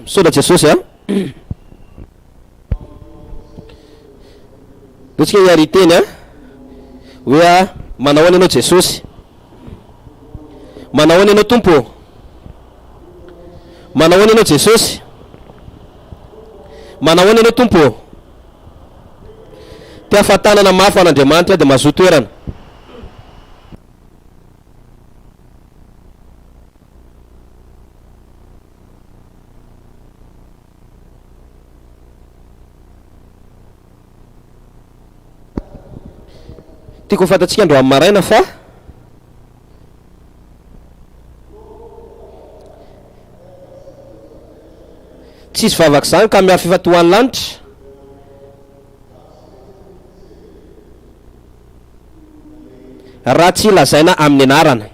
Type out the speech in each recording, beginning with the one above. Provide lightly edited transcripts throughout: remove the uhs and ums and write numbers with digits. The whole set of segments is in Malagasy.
Misaotra Jesosy a ohatsika hiary teny a hoe a manao any ianao Jesosy, manao any ianao Tompo, manao any ianao Jesosy, manao any ianao Tompo. Ty ahafantanana mafy an'Andriamanitra dia mahazo toerana. Tiako fantatsika andro amin'ny maraina fa tsisy vavaka zany ka miaro fifatohan'ny lanitra raha tsy lazaina amin'ny anarana.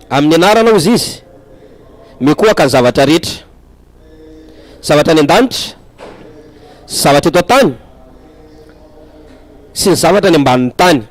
Amin'ny anarana ozy izy mikohaka ny zavatra rehetra, zavatra any an-danitra, zavatra eto an-tany sy ny zavatra any ambanin'ny tany.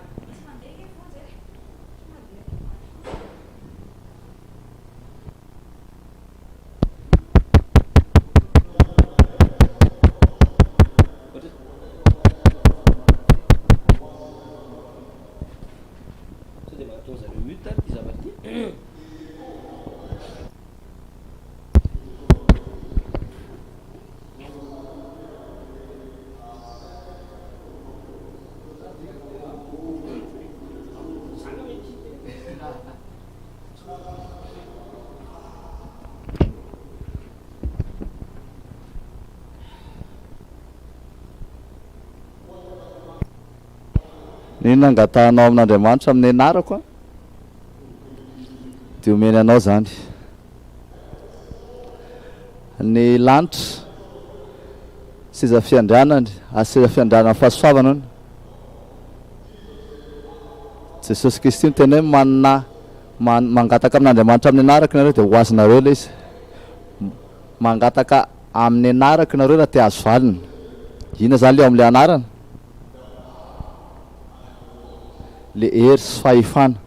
Nino angatahanao amin'Andriamanitra amin'ny anarako a dia omeny anao zany ny lanitra seza fiandrianany seza fiandrianany fahasoavana ny Jesosy Kristy ny tena hoe manana mangataka amin'Andriamanitra amin'ny anarako nareo dia ho azonareo le izy, mangataka amin'ny anarako nareo raha te azo valiny. Ina zany le ao amin'le anarana? Le hery sy fahefana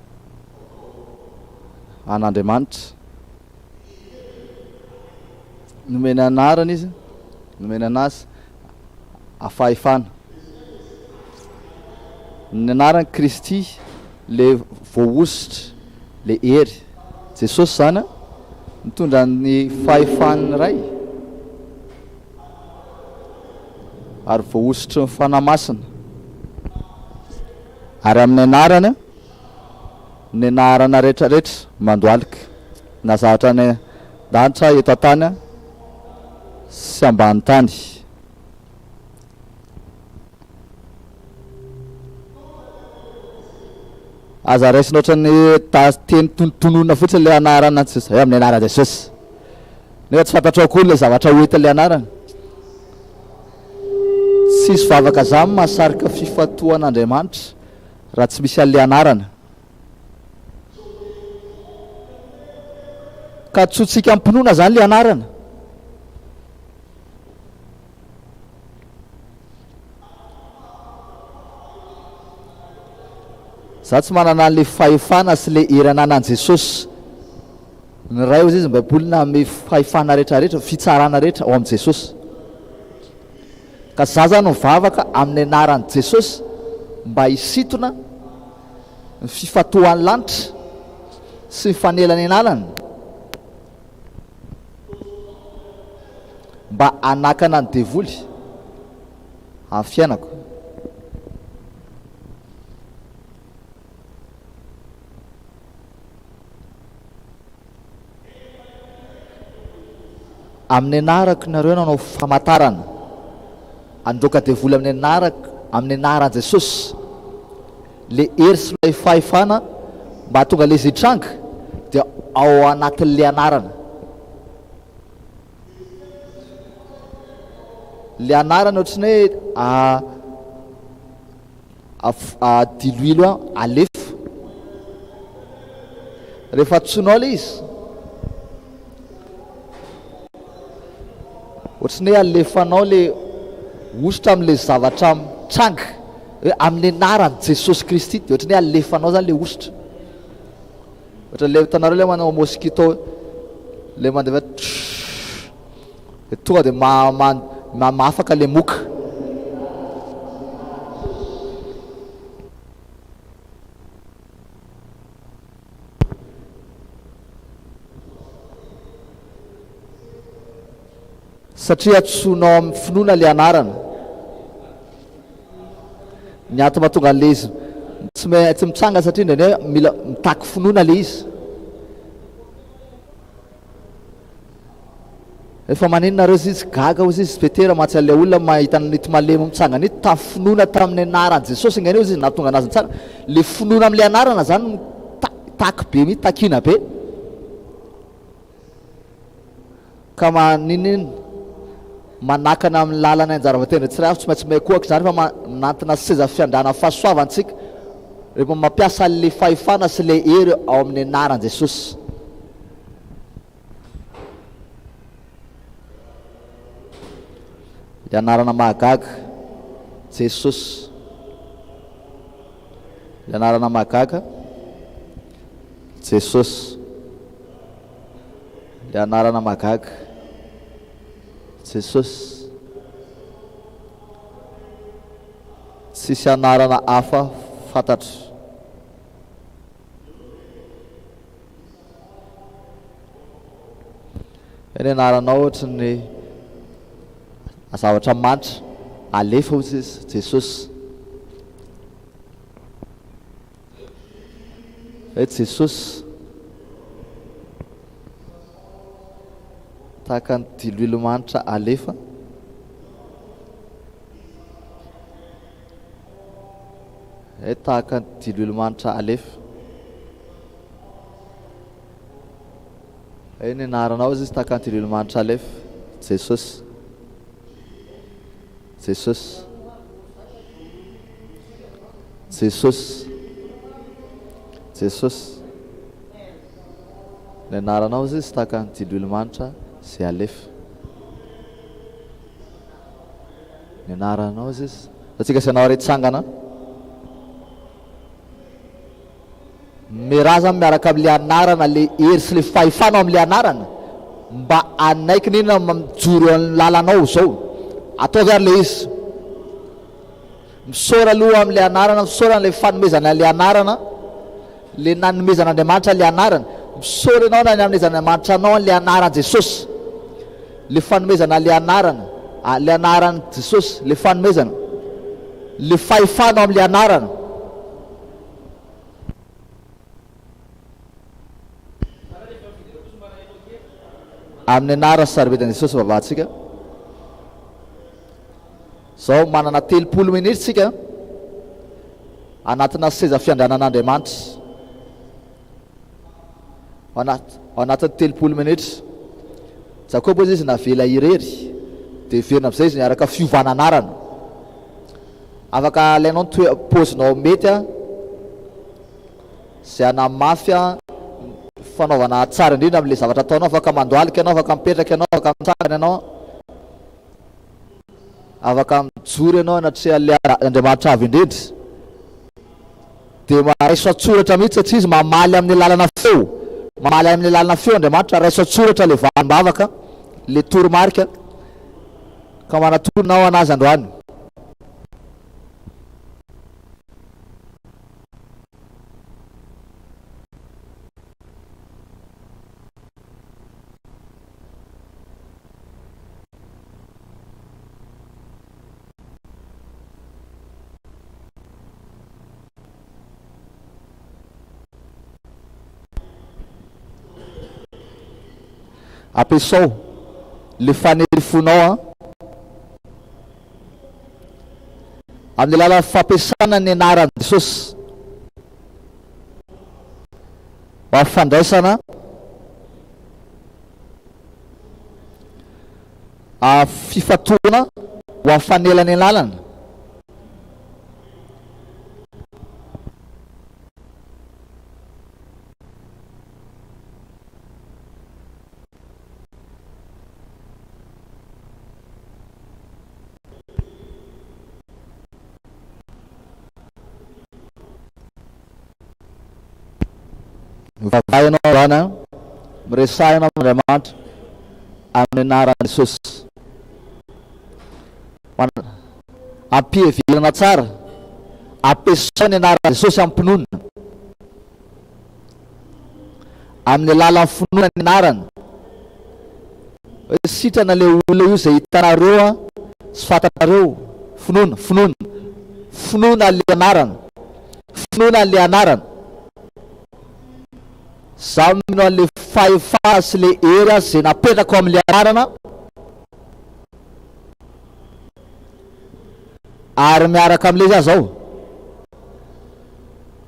an'Andriamanitra. Nomena anarana izy, nomena anazy afahefana. Ny anarany Kristy le voaositra le hery. Jesosy zany a mitondra ny fahefany ray ary voaositra ny fanamasina. Ary amin'ny anarana ny anarana rehetrarehetra mandoalika na zavatra ny danitra eto an-tany sy ambany tany. Aza raisina ohatra ny teny tonontonona fotsiny le anarana Jesosy amin'ny anarana Jesosy nefa tsy fantatrao koa le zavatra hoeta le anarana. Tsisy vavaka zany mahasarika fifatoan'Andriamanitra raha tsy misy an'le anarana. Ka tsotsika ampinoana zany le anarana. Za tsy manana an'le fahefana sy le hery ananan Jesosy. Ny ray ozy izy Baibolina ame fahefana rehetrarehetra, fitsarana rehetra ao am Jesosy. Ka za zany mivavaka amin'ny anaran Jesosy mba hisitona ny fifatohan'ny lanitra sy ny fanelany anarany, mba anakana ny devoly amin'ny fiainako. Amin'ny anarako nareo nanao famantarana andoka devoly amin'ny anarako, amin'ny anaran Jesosy le hery sy le fahefana mba tonga le zitranga dia ao anatin'le anarana. Le anarana ohatrany hoe diloilo alefa rehefa tsonao le izy ohatrany hoe alefanao le ositra amin'le zavatra mitranga hoe amin'ny anarany Jesosy Kristy dia ohatrany hoe alefanao zany le ositra. Ohatra le hitanareo le manao mosquito le mandeha tonga de mafaka le moka. Satria atsoinao amin'ny finoana le anarana, ny ato mahatonga an'le izy tsy mitsanga satria indraindray mila mitaky finoana le izy. Efa maninona reo izy gaga ozy izy petera mahatsy an'le olona mahita nity malemo mitsanga nity ta finoana tamin'ny anaran'i Jesosy ngany io izy nahatonga anazy tsara. Le finoana amin'le anarana zany taky be mihitsy, takina be ka maninina manakana amin'ny lalana anjara vatendry tsiray avy tsy maintsy maikoaka zany fa manantina seza fiandrana fahasoavantsika rehefa mampiasa le fahefana sy le hery ao amin'ny anaran Jesosy. Le anarana mahagaga Jesosy, le anarana mahagaga Jesosy, le anarana mahagaga Jesosy. Tsisy anarana hafa fantatro. Eny anaranao ohatra ny zavatra manitra alefa ozy izy Jesosy. Jesosy tahaka ny diloilomanitra alefa, tahaka ny diloilomanitra alefa. Eny anaranao izy tahaka ny diloilomanitra alefa Jesosy. Jesosy, Jesosy, Jesosy. Ny anaranao izy tahaka ny diloilomanitra zay alefa. Ny anaranao izy satsika sy anao retsangana mirazana miaraka amin'le anarana le hery sy le fahefanao amin'le anarana mba anaiky nina mijoro amin'ny lalanao zao. Ataovy ary le izy misaora aloha amin'le anarana, misaora le fanomezana le anarana, le nanomezan'Andriamanitra le anarana. Misaora anao na nanomezan'Andriamanitra anao le anaran Jesosy, le fanomezana le anarana, le anaran Jesosy, le fanomezana, le fahefanao amin'le anarana. Amin'ny anarana sy sarobetan'i Jesosy vavantsika. Zao manana 30 minitra tsika anatina seza fiandranan'Andriamanitra. Anatin'ny 30 minitra Jakoba izy navela irery de verina am'izay izy niaraka fiovana anarana. Afaka alainao ny paozinao mety zay anamafy fanaovana tsara indrindra amin'le zavatra ataonao. Afaka mandoalika anao, afaka mipetraka anao, afaka mitsangana anao, afaka mijoro ianao anatria le Andriamanitra avy indrindra de maraiso atsoratra mihitsy satria izy mamaly amin'ny lalana feo, mamaly amin'ny lalana feo Andriamanitra. Raiso atsoratra le valimbavaka, le toromarika ka manatoronao anazy androany. Ampiasao le fanery fonao amin'ny lalana fampiasana ny anaran Jesosy ho amin'ny fandraisana, fifatoana ho amin'ny fanelany lalana. Vavainao rana miresahinao Andriamanitra amin'ny anaran'i Jesosy. Ampihevelana tsara, ampiasaina ny anaran'i Jesosy amin'ny mpinonana, amin'ny alalan'ny finoana ny anarany. Hoe sitrana le olona io zay hitanareo sy fantanareo, finoana le anarana, finoana le anarana. Zaho mino an'le fahefa sy le era zay napetraka amin'le anarana, ary miaraka amin'le za zao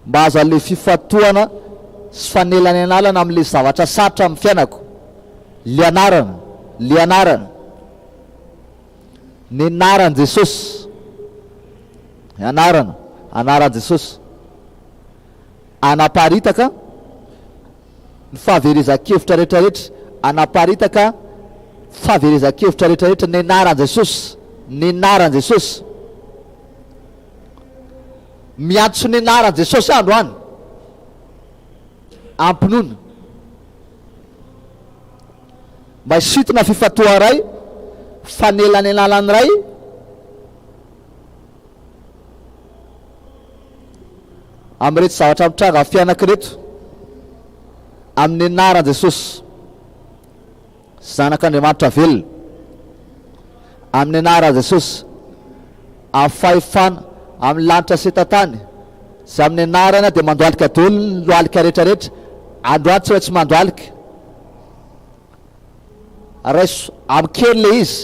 mba azo an'le fifatoana sy fanelany analana amin'le zavatra sarotra amin'ny fiainako. Le anarana, le anarana, ny anaran'i Jesosy, anarana, anaran'i Jesosy anaparitaka ny fahaverezan-kevitra rehetrarehetra, anaparitaka fahaverezan-kevitra rehetrarehetra. Ny anaran'i Jesosy, ny anaran'i Jesosy, miantso ny anaran'i Jesosy andro any ampinoana mba hisintona fifatoa ray, fanelany analany ray, amin'reto zavatra mitranga fianaka reto, amin'ny anaran'i Jesosy zanak'Andriamanitra velona, amin'ny anaran'i Jesosy amin'ny fahefana amin'ny lanitra sy etan-tany, sy amin'ny anarana dia mandoalika daholo ny loalika rehetrarehetra. Androany tsy maintsy mandoalika, raiso amin'ny kely le izy,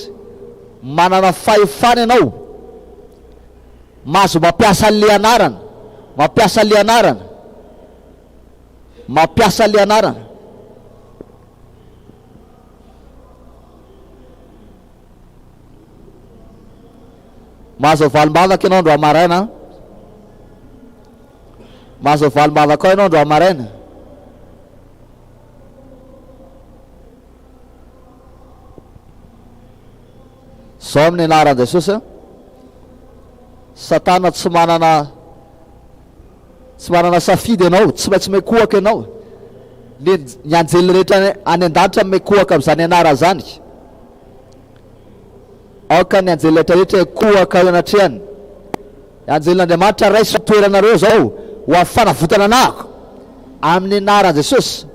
manana fahefana ianao, mahazo mampiasa le anarana, mampiasa le anarana, mampiasa le anarana. Mahazo valim-bavaka ianao andro amaraina, mahazo valim-bavaka ao ianao andro amaraina. Zao amin'ny anaran'i Jesosy, Satana tsy manana safidy ianao, tsy maintsy mekohaka ianao. Ny anjely rehetra any an-danitra mekohaka amin'izany anara zany. Aoka ny anjely rehetrarehetra ekohaka eo anatrehany. Anjelin'Andriamanitra raiso toeranareo zao ho amin'ny fanavotana anahako amin'ny anaran'i Jesosy.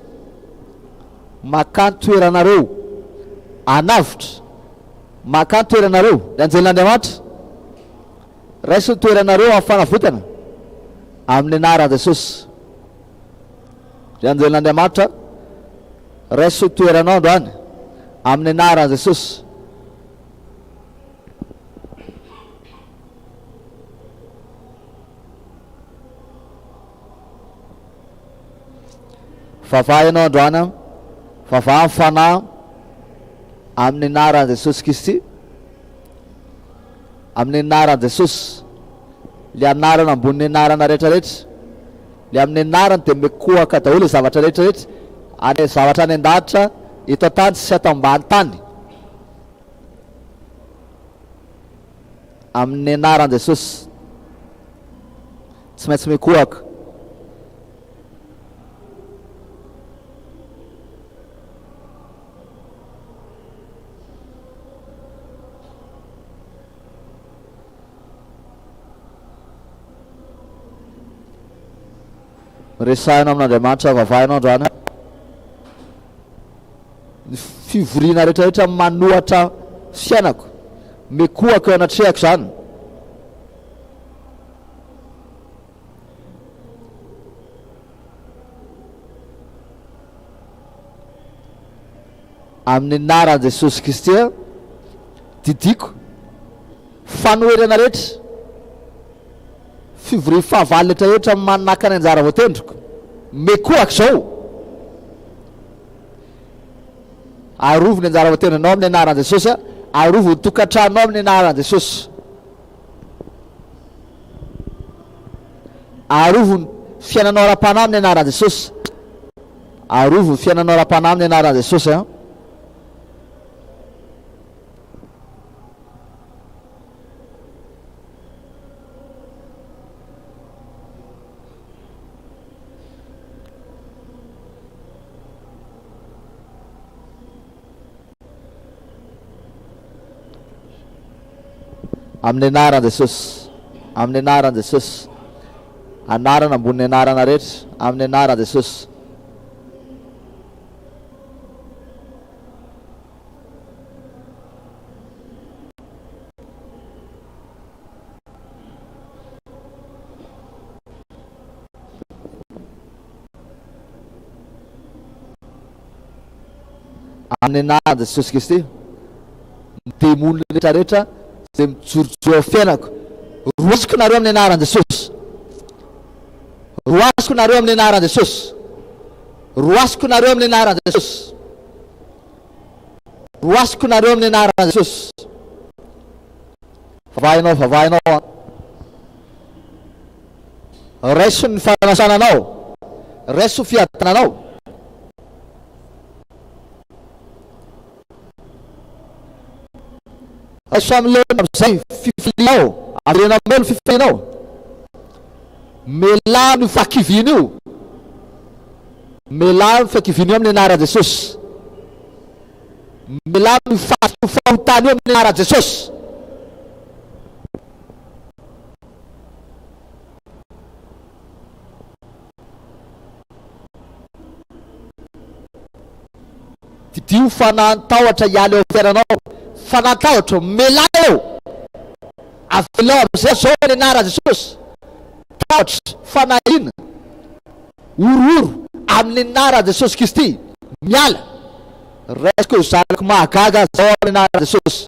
Makany toeranareo anavotra, makany toeranareo ny anjelin'Andriamanitra raiso toeranareo amin'ny fanavotana amin'ny anaran'i Jesosy. Ny anjelin'Andriamanitra raiso toeranao androany amin'ny anaran'i Jesosy. Vavaha ianao androany, vavaha amin'ny fanahy amin'ny anaran'i Jesosy Kristy, amin'ny anaran'i Jesosy. Le anarana ambony anarana rehetrarehetra, le amin'ny anarany dia mekohaka daholo zavatra rehetrarehetra, any zavatra any an-danitra eto an-tany sy ato ambany tany, amin'ny anaran'i Jesosy tsy maintsy mekohaka. Resahinao amin'Andriamanitra vavahinao androany, ny fivoriana rehetrarehetra manohatra fiainako mekohaka eo anatrehako zany. Amin'ny anaran'i Jesosy Kristy didiko fanoherana rehetra, fivoria fahavalo rehetrarehetra manaka ny anjara voatendriko mekohaka zao. Arovo ny anjara voatendrinao amin'ny anaran'i Jesosy, arovo ny tokantranonao amin'ny anaran'i Jesosy, arovo ny fiainanao ara-panahy amin'ny anaran'i Jesosy, arovo ny fiainanao ara-panahy amin'ny anaran'i Jesosy. amin'ny anaran Jesosy, amin'ny anaran Jesosy, anarana ambony anarana rehetra, amin'ny anaran Jesosy. Amin'ny anaran Jesosy Kristy, demonina rehetrarehetra zay mijorojoro fiainako, roasiko nareo amin'ny anaran Jesosy, roasiko nareo amin'ny anaran Jesosy, roasiko nareo amin'ny anaran Jesosy, roasiko nareo amin'ny anaran Jesosy. Vavahinao, vavahinao, raiso ny fanasananao, raiso fiadananao. Raiso amilena amizay fifilinao, arena melo fifilinao, melano fakivinio, melano fakivinio amin'ny anaran Jesosy, melano fahotanio amin'ny anaran Jesosy. Didio fanantahotra hiala eo fiainanao, fanantahotra melano eo, avelao amizay zao amin'ny anaran Jesosy. Tahotra, fanahina, orooro amin'ny anaran Jesosy Kristy miala. Raisiko zanako mahagaga zao amin'ny anaran Jesosy.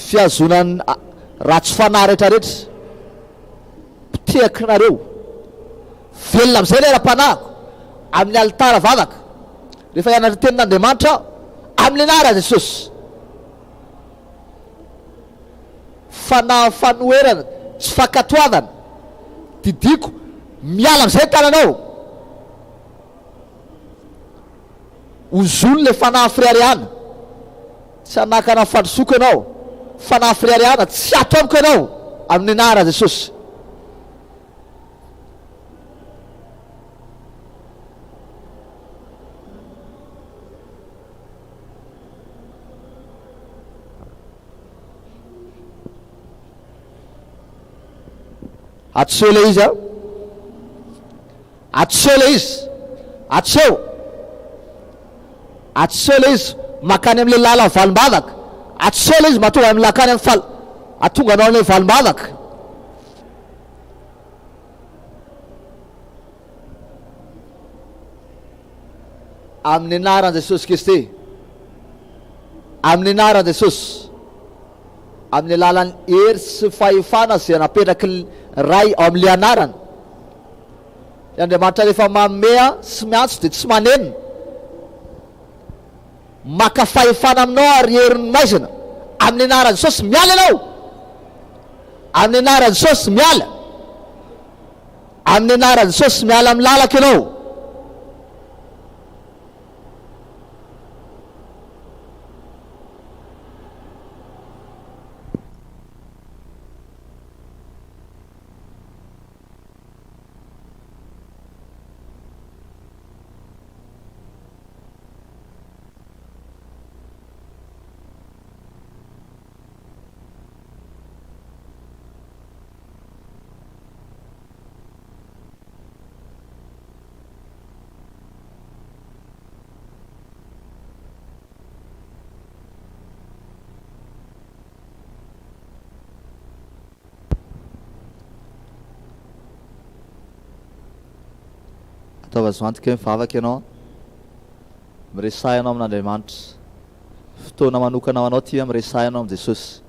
Fiazonany ratsy fanahy rehetrarehetra pitiako nareo, velona amizay lera mpanahiko amin'ny alitara vavaka rehefa hianatra tenin'Andriamanitra amin'ny anaran Jesosy. Fanahy fanoherana tsy fankatoavana didiko miala amizay tananao, ozony le fanahy friariana, tsy anakana fandrosoako ianao, fanahy friariana tsy atomiko ianao amin'ny anaran Jesosy. Atseho le izy a, atseho le izy, atseho, atseho le izy makany amin'le lala valim-bavaka, atseho le izy mahatonga amin'ny lakany amin'ny atonga anao amin'ny valim-bavaka. Amin'ny anaran Jesosy Kristy, amin'ny anaran Jesosy, amin'ny alalan'ny hery sy fahefana zay napetraky ray ao amin'le anarana. Andriamanitra rehefa mamea sy miantso de tsy manenina, maka fahefana aminao ary heriny maizina. Amin'ny anaran Jesosy miala ianao, amin'ny anaran Jesosy miala, amin'ny anaran Jesosy miala amin'ny lalaka ianao. Ataova azo antoka mivavaka ianao, miresahinao amin'Andriamanitra, fotoana manokana ho anao ty miresahinao amin'ny Jesosy.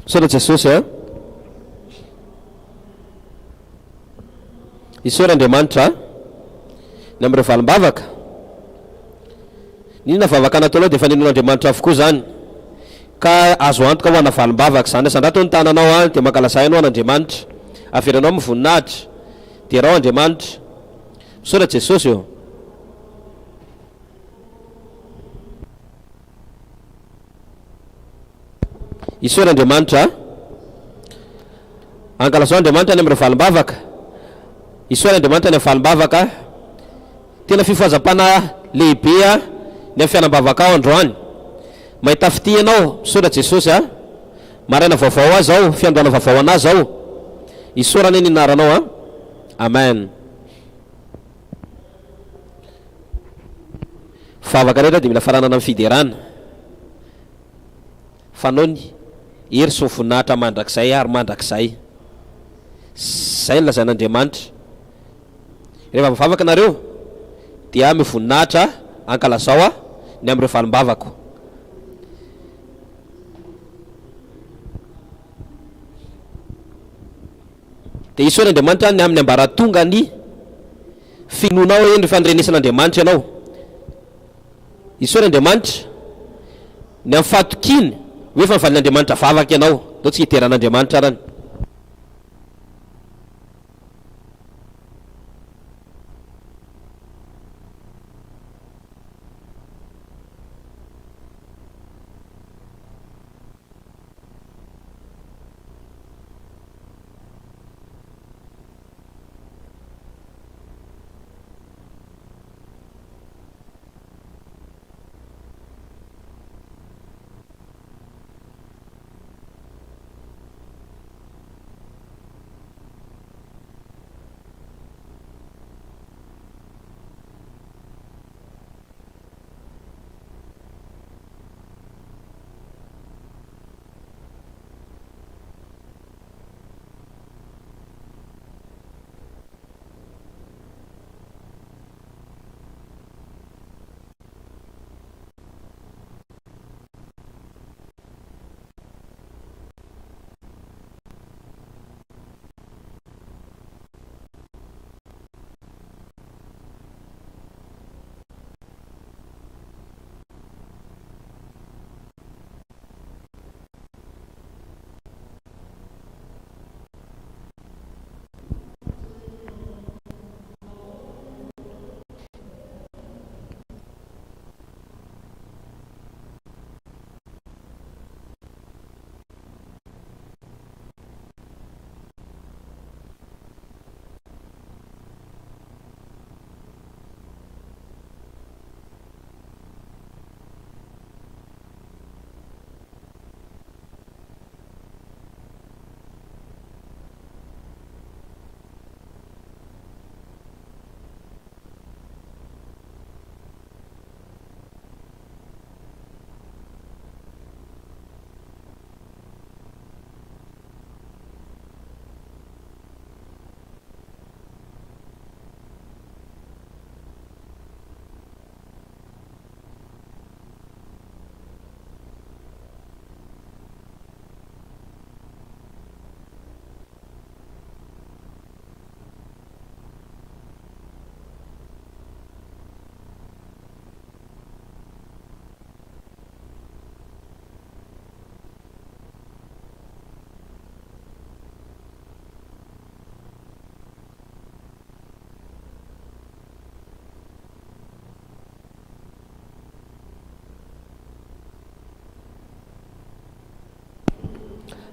Misaotra Jesosy a isaor'Andriamanitra ny amin'ireo valim-bavaka ninona vavaka nataonao dia efa ninon'Andriamanitra avokoa zany ka azo antoka ho ana valim-bavaka zany sandrato ny tananao any dia mankalazay anao an'Andriamanitra averanao amin'ny voninahitra dia rao Andriamanitra. Misaotra Jesosy eo. Isaor'Andriamanitra ankalazao Andriamanitra ny amin'ireo valim-bavaka. Isaor'Andriamanitra ny amin'ny valim-bavaka tena fifoazam-pana lehibe ny amin'ny fiainam-bavaka ao androany mahita fity ianao. Misaotra Jesosy a maraina vaovao azy ao fiandohana vaovao anazy ao isaorany ny anaranao a. Amen. Vavaka rehetra dia mila faranana amin'ny fiderana fanony ery sy voninahitra mandrakizay ary mandrakizay zay ny lazan'Andriamanitra. Rehefa mivavaka nareo dia mivoninahitra ankalazao a ny amin'ireo valim-bavako. Dia isaor'Andriamanitra ny amin'ny ambaratonga ny finoanao eny rehefa nyrenesan'Andriamanitra ianao. Isaor'Andriamanitra ny amin'ny fatokiny hoe efa mivalin'Andriamanitra vavaka ianao dao tsy hiteran'Andriamanitra arany.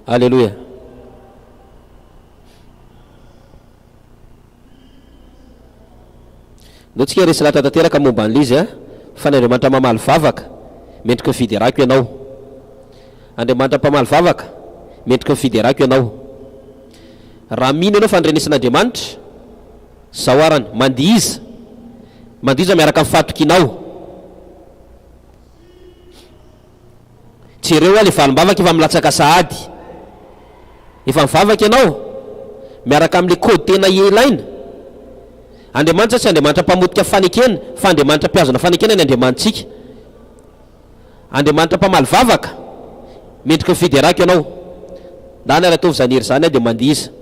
Alléluia. Ndotsika resy lata tanteraka momba an'izy a fa ny Andriamanitra mamaly vavaka mendrika mifidy arako ianao. Andriamanitra mpamaly vavaka mendrika mifidy arako ianao. Raha mino ianao fa nyrenesan'Andriamanitra zao arany mandiza miaraka amin'ny fatokinao. Jereo le valim-bavaka efa milatsaka sahady efa mivavaka ianao miaraka amin'le kody tena ilaina. Andriamanitra tsy Andriamanitra mpamotika fanekena fa Andriamanitra mpiazana fanekena ny Andriamanitsika. Andriamanitra mpamaly vavaka mendrika mifidy arako ianao. na ny aratovy zaniry zany dia mandiza.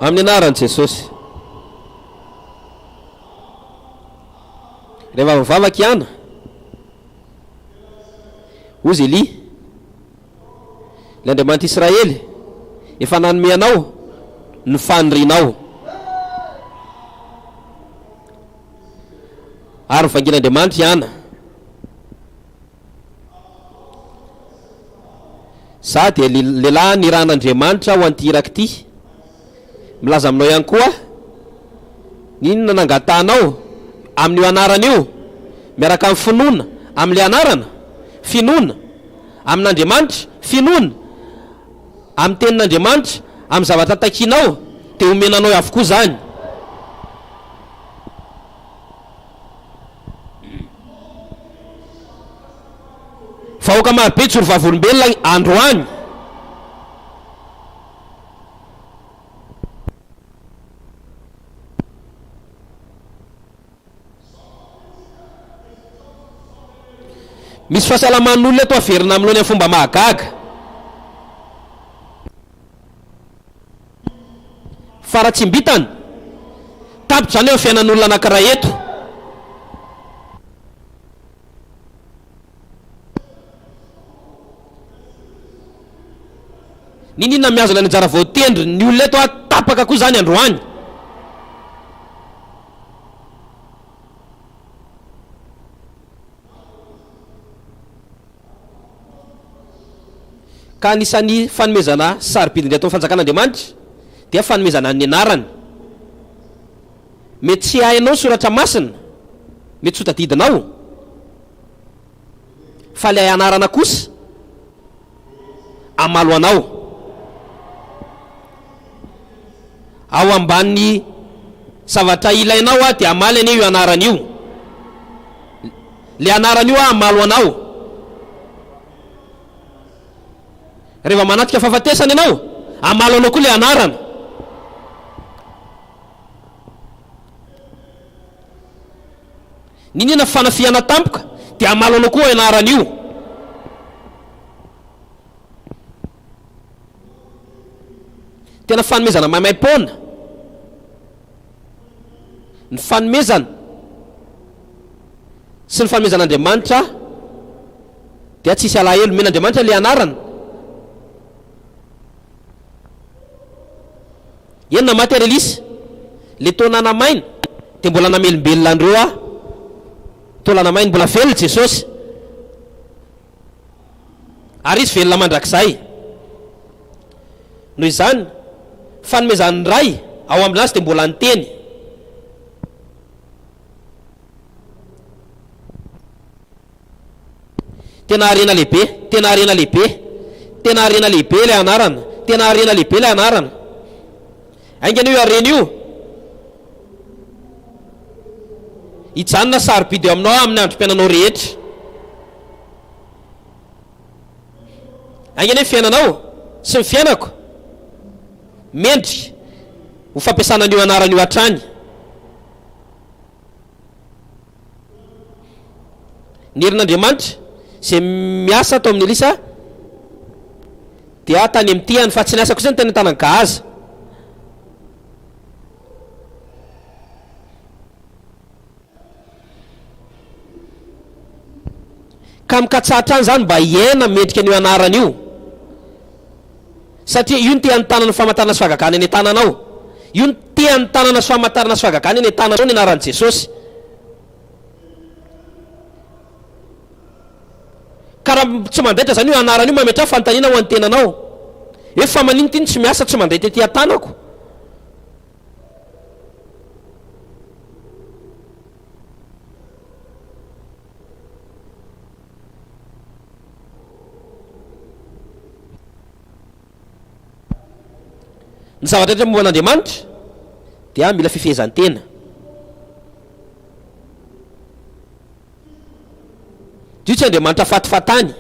Amin'ny anaran'i Jesosy. Rehefa mivavaky ihany ozy Eli, ilay Andriamanitra Israely efa nanome anao ny fanirianao, ary vangin'Andriamanitra ihany. Za dia lehilahy niran'Andriamanitra ho an'ity iraky ity, milaza aminao ihany koa ninona nangatanao amin'io anarana io, miaraka amin'ny finoana amin'ile anarana, finoana amin'Andriamanitra, finoana amin'ny tenin'Andriamanitra, amin'ny zavatra takinao, dia omenanao avokoa zany. Vahoaka marobe tsy rovavolombelona androany. Misy fahasalaman'olona eto averina amin'ilony amin'ny fomba mahagaga. Faratsimbitany tapitra zany eo fiainan'olona anankiray eto. Ninona miazana ny anjara voatendry ny olona eto atapaka koa zany androany. Ka anisan'ny fanomezana sarobidindray atao fanjakan'Andriamanitra dia fanomezana ny anarany. Mety tsy hainao soratra masina, mety tsy tadidinao, fa ilay anarana kosa amalo anao. Ao ambanin'ny zavatra ilainao dia amaly anie io anarana io. le anarany io amalo anao. Rehefa manatrika fahafatesany ianao, amalo anao koa le anarana. Ninina fanafiana tampoka dia amalo anao koa anarany io. Tena fanomezana maimai-pona, ny fanomezana sy ny fanomezan'Andriamanitra dia tsisy alahelo. Men'Andriamanitra le anarana. Enona materialisy le taonana maina dia mbola namelombelona andreo taolana maina mbola velona Jesosy, ary izy velona mandrakizay. Noho izany fanomezan'ny ray ao aminazy dia mbola nyteny. Tena arena lehibe, tena arena lehibe, tena arena lehibe ilay anarana, tena arena lehibe ilay anarana. Aingana io arena io hijanona sarobidy eo aminao amin'ny androm-piainanao rehetra. Aingana io fiainanao sy ny fiainako mendrika ho fampiasana an'io anaran'io hatrany. Ny herin'Andriamanitra izay miasa atao amin'ny Elisa dia tany amin'ny tiany, fa tsy niasa kosa ny tany an-tanany Gahaza. Ka mikatsahatra any zany mba hiaina mendrika an'io anarany io, satria io ny tian'ny tanana famantarana sy fahagagana ny tananao. Io ny tian'ny tanana sy famantarana sy fahagagana ny tananao ny anaran'i Jesosy. Ka raha tsy mandaitra zany io anarany io mametra fanontaniana ho an'ny tenanao. Efa manino ty tsy miasa tsy mandaitra ty an-tanako. Ny zavatra rehetra momba an'Andriamanitra dia mila fifehezan-tena. Io tsy Andriamanitra fatifatany.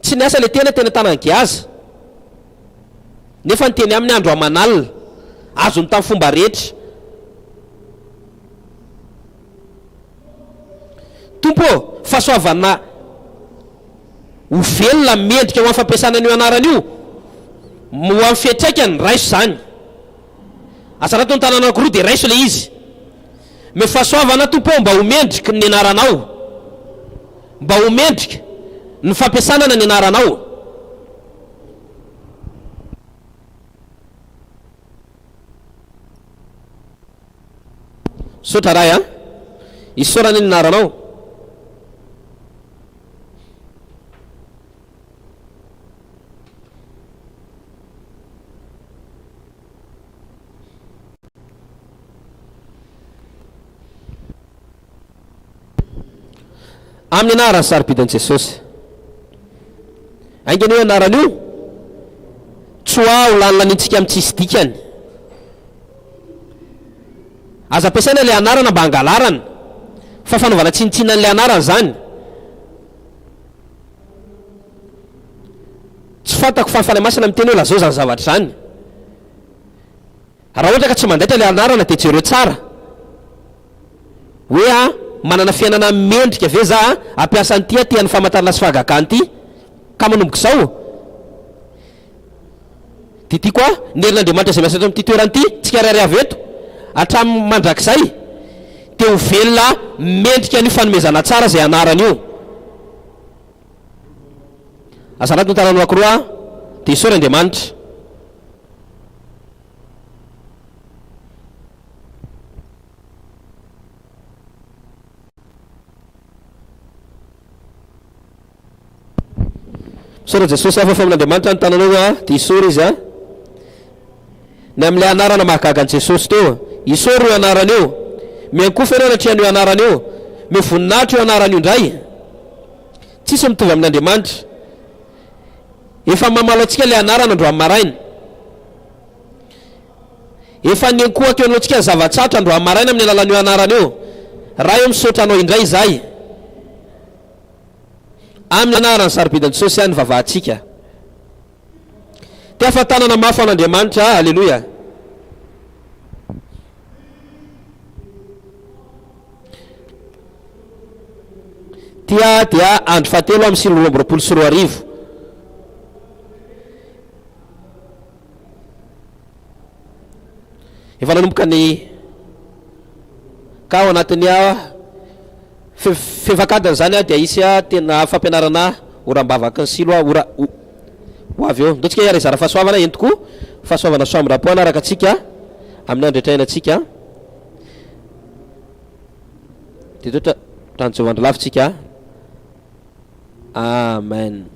Tsy niasa le tena tanan Giaza, nefa ny teny amin'ny andro aman'alina azony tamin'ny fomba rehetra. Tompo, fahasoavana ho velona mendrika ho amin'ny fampiasana an'io anarany io, ho amin'ny fiantraikany raiso zany. Asa raha tao ny tanana anankiroa dia raiso le izy. Me fahasoavana tompo mba ho mendrika ny anaranao, mba ho mendrika ny fampiasanana ny anaranao. Sotra ray isorany ny anaranao. Amin'ny anarany sarobidin'i Jesosy. Aingana io anarany io tsy ho lany lanintsika amin'ny tsisy dikany. Aza ampiasaina ilay anarana mba hangalarana, fa fanaovana tsinitsinan'ilay anarana zany. Tsy fantako fa ny fanahy masina miteny hoe lazao zany zavatra zany. Raha ohatra ka tsy mandaitra ilay anarana dia jereo tsara hoe manana fiainana mendrika ve za ampiasa an'ity tian'ny famantarana sy fahagagana ity, ka manomboka izao dia ity koa ny herin'Andriamanitra izay miasa amin'ity toeranyity tsika rairay avy eto hatramin'ny mandrakizay dia ho velona mendrika an'io fanomezana tsara izay anarany io. Asa raha tontanano anankiroa dia isory Andriamanitra. Sora Jesosy afa amin'Andriamanitra ny tananao dia isory izy ny amin'ilay anarana mahagaga an'i Jesosy teo. Isory io anarana io, miankofa ianao natrehan'io anarana io, mivoninahitra io anarana io indray. Tsisy mitovy amin'Andriamanitra. Efa mamalo antsika ilay anarana andro amin'ny maraina. efa nenkohako anao tsika zava-tsatra andro amaraina amin'ny alalan'io anarana io raha eo misaotra anao indray zay amin'ny anarany sarobidany Jesosy any vavahantsika ty afatanana mafy an'Andriamanitra. Alleloia. Tia dia andro fahatelo amin'ny silo roa amby roapolo sy roa arivo. Efa nanomboka ny ka ao anatin'ny fefakadany zany dia isy tena fampianarana oram-bavaky ny silo ho avy eo. Ndao tsika hiara izara fahasoavana eny tokoa fahasoavana soambrapo anaraka atsika amin'ny andretraina atsika dia toetra trano Jehovah lavitsika. Amen.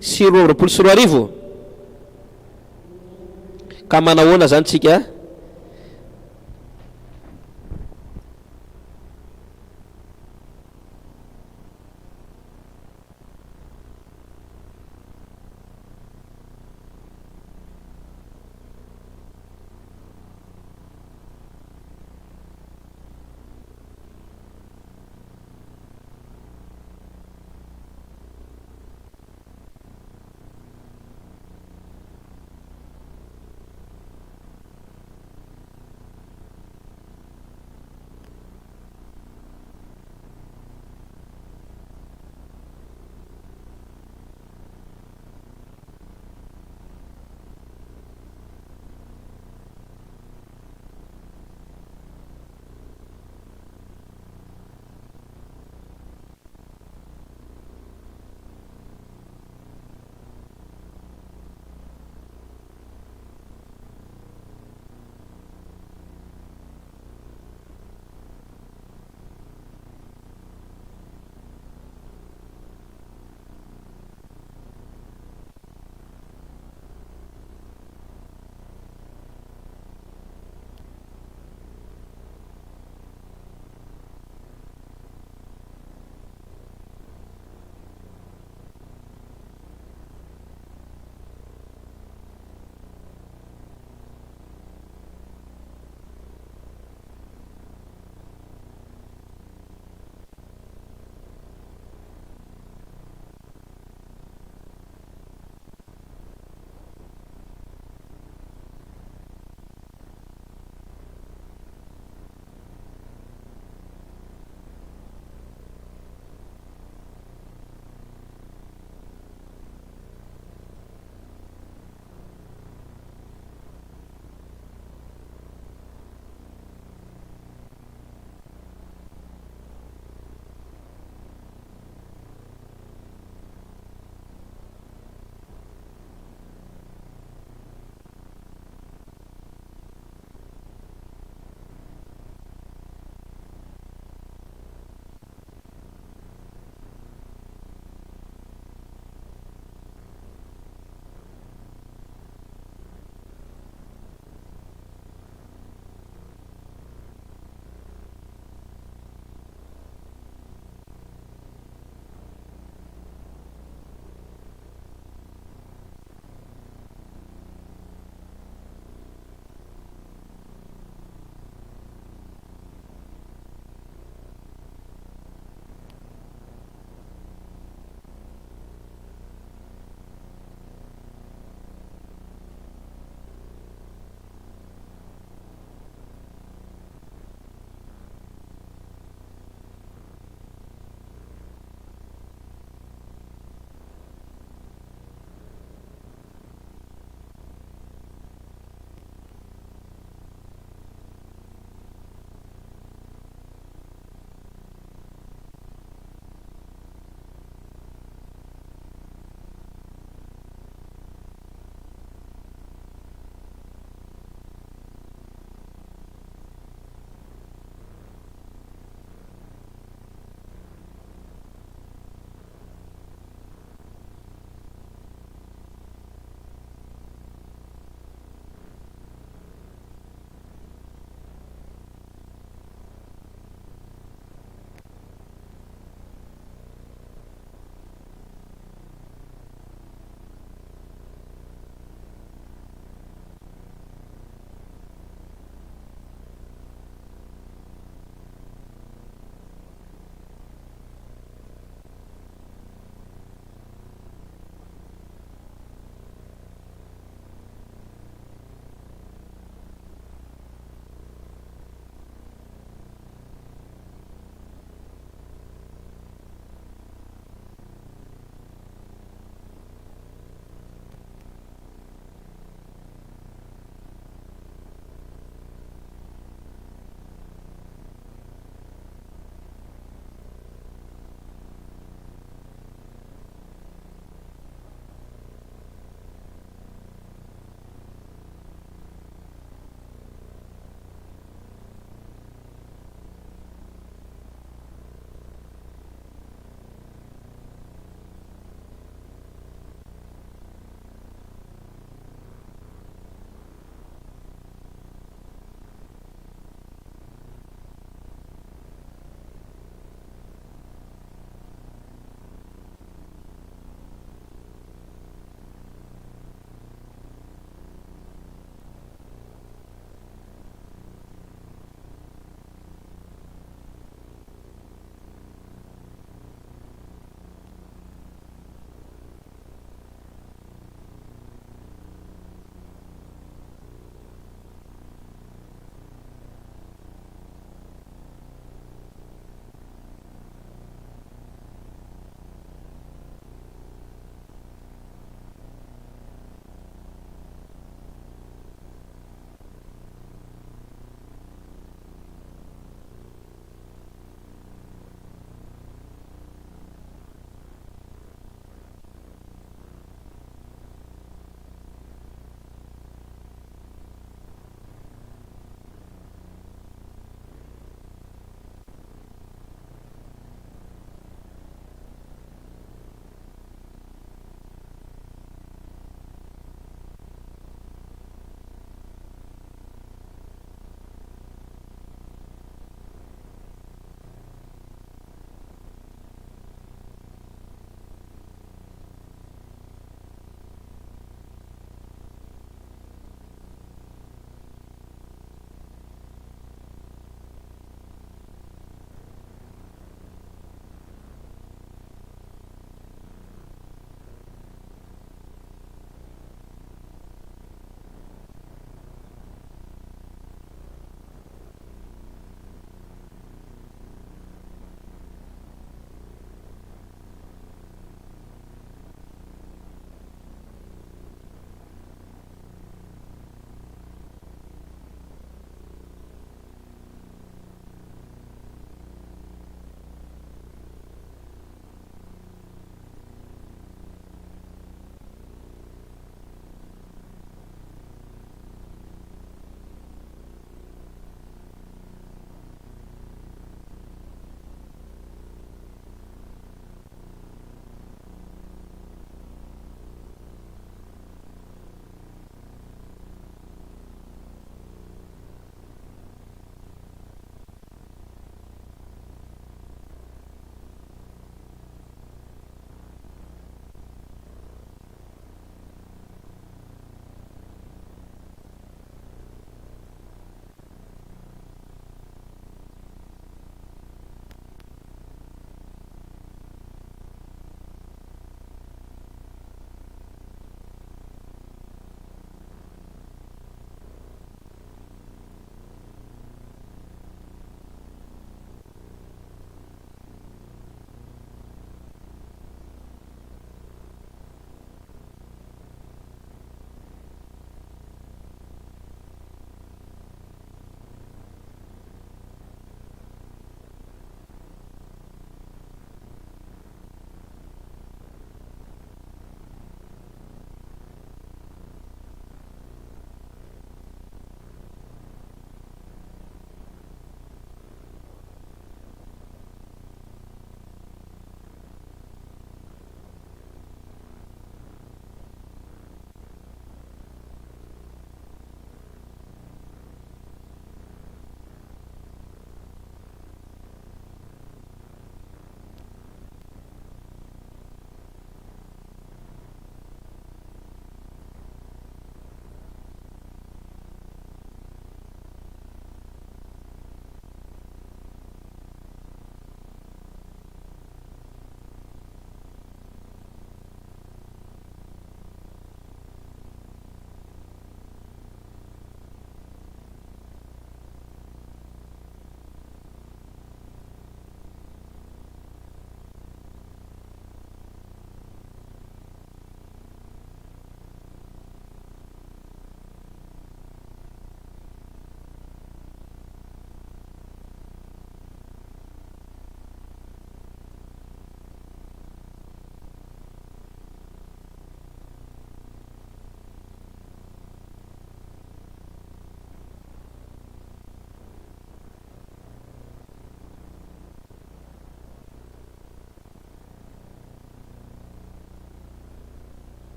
Silo roapolo sy roa arivo ka manahoana zany tsika?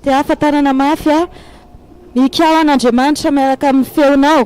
dia ahafantarana mafy a mikao an'Andriamanitra miaraka amin'ny feonao.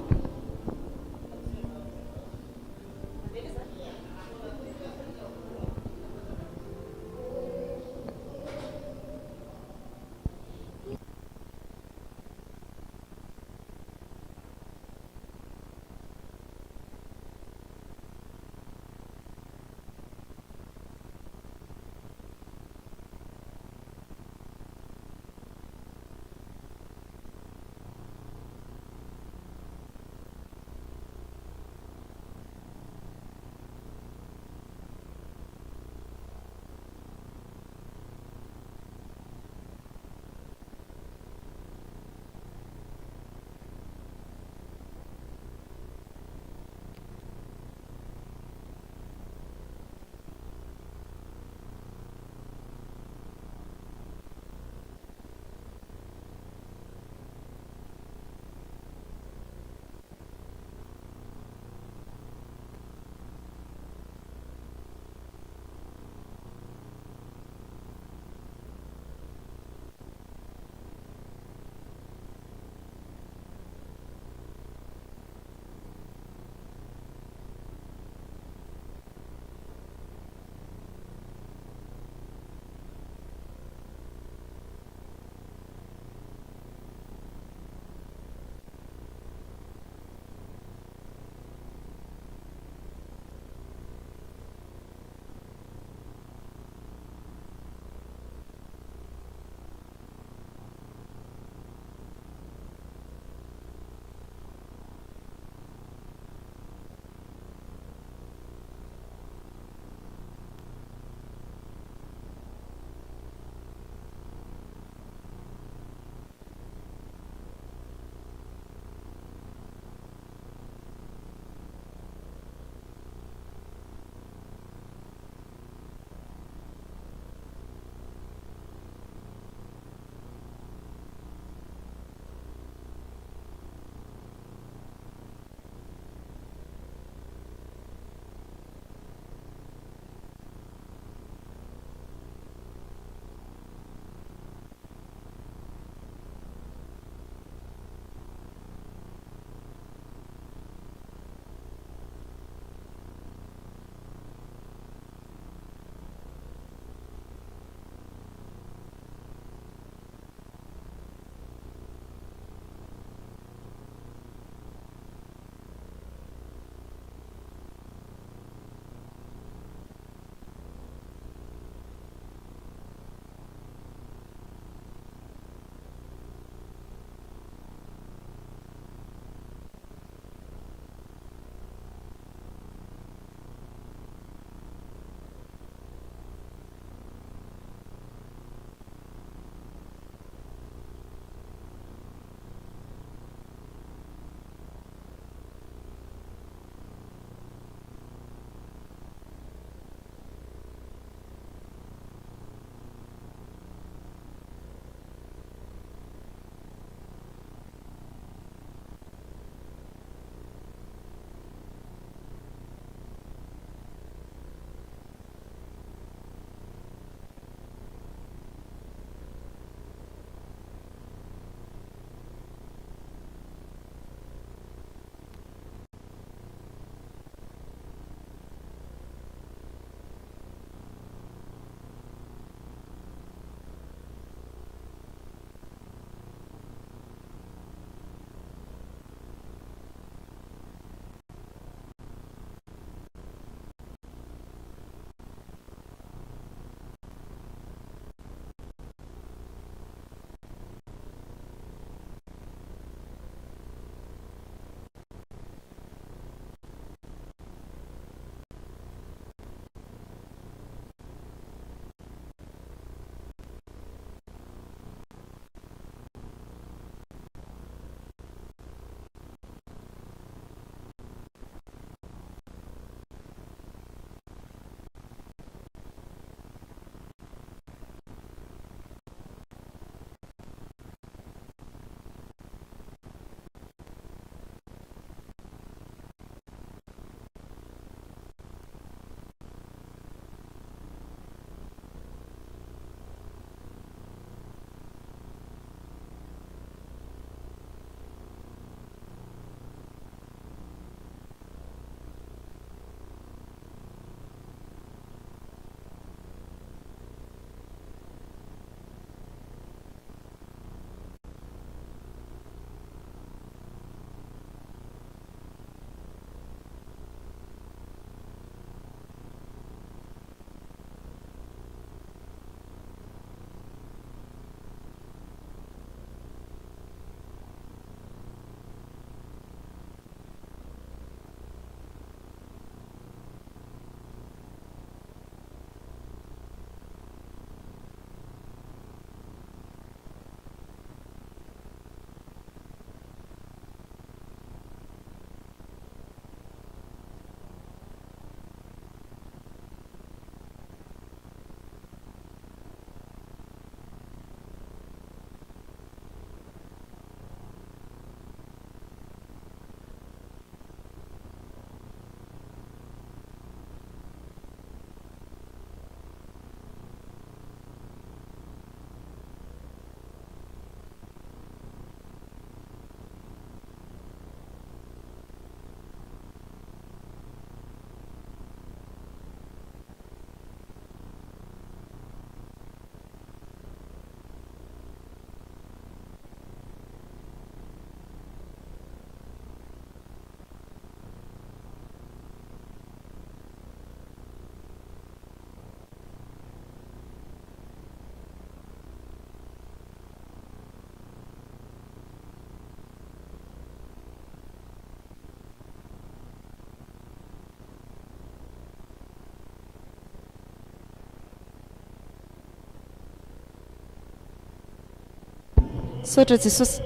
Sotra Jesosy.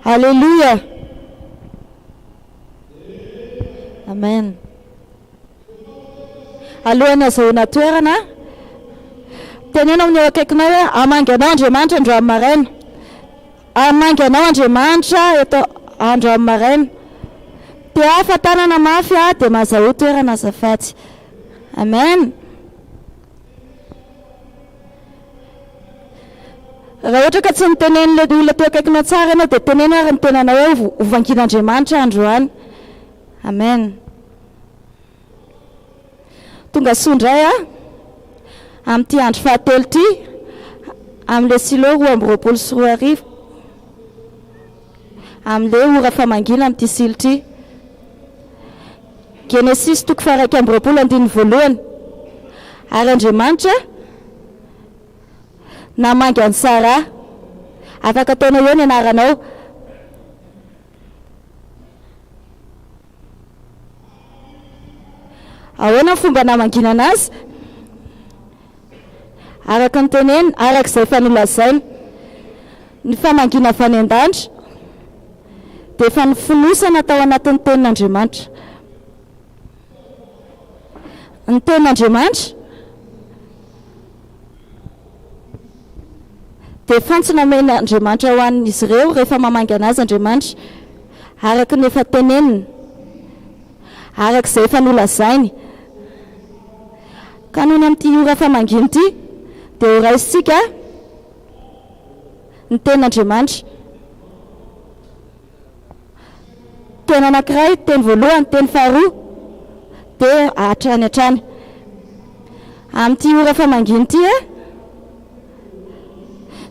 Halleluja. Amen. Alohan'ny azahoana toerana, tenena amin'ny eo akaikinao hoe hamangy anao Andriamanitra andro amin'ny maraina. Hamangy anao Andriamanitra eto andro amin'ny maraina. Te hafa tanana mafy dia mahazaho toerana azafady. Amen. Raha ohatra ka tsy nitenen'ilay olona teo akaikinao tsara ianao dia tenena ary ny tenanao hoe ovangin'Andriamanitra androany. Amen. Tonga sondray amin'ity andro fahatelo ity, amin'ilay silo 2:24, amin'ilay ora famangina amin'ity silo ity. Genesis 1:2. Ary Andriamanitra namangy an'i Sara, afaka ataonao eo ny anaranao. Ahoana ny fomba namangina anazy? Araka ny teneny, araka izay efa nolazainy, ny famangina avy any an-danitra dia efa nifonosana tao anatin'ny tenin'Andriamanitra. Ny tenin'Andriamanitra dia fantsona amen'Andriamanitra ho an'izy ireo rehefa mamangy anazy Andriamanitra, araka ny efa teneniny, araka izay efa nolazainy. Ka noho amin'ity ora famangina ity dia ho raisitsika ny tenin'Andriamanitra. Teny anankiray, teny voalohany, teny faharoa dia hatrany hatrany. Amin'ity ora famangina ity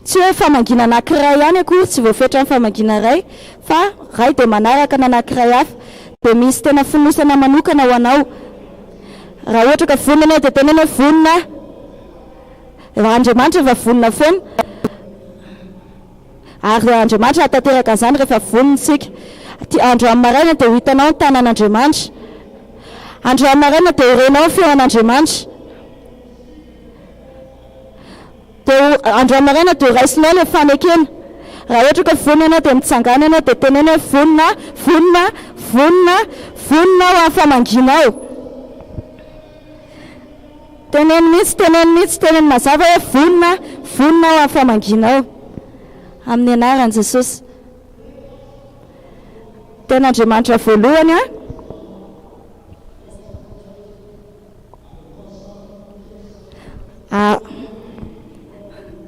tsy hoe famangina anankiray ihany akory, tsy voafetra amin'ny famangina iray, fa ray dia manaraka ny anankiray hafa, dia misy tena fonosana manokana ho anao. Raha ohatra ka vonina dia tenena hoe vonina, Andriamanitra efa vonina foana, ary Andriamanitra hatanteraka an'izany rehefa vonintsika. Andro amin'ny maraina dia ho hitanao ny tanan'Andriamanitra, andro amin'ny maraina dia ho renao ny feon'Andriamanitra, dia andro amin'ny maraina dia ho raisinao ilay fanekena. Raha ohatra ka vonina dia mitsangana ianao dia tenena hoe vonina, vonina, vonina, vonina ho amin'ny famanginao. Teneny mihitsy, teneny mazava hoe vonina, vonina ho amin'ny famanginao. Amin'ny anaran'i Jesosy. Ten'Andriamanitra voalohany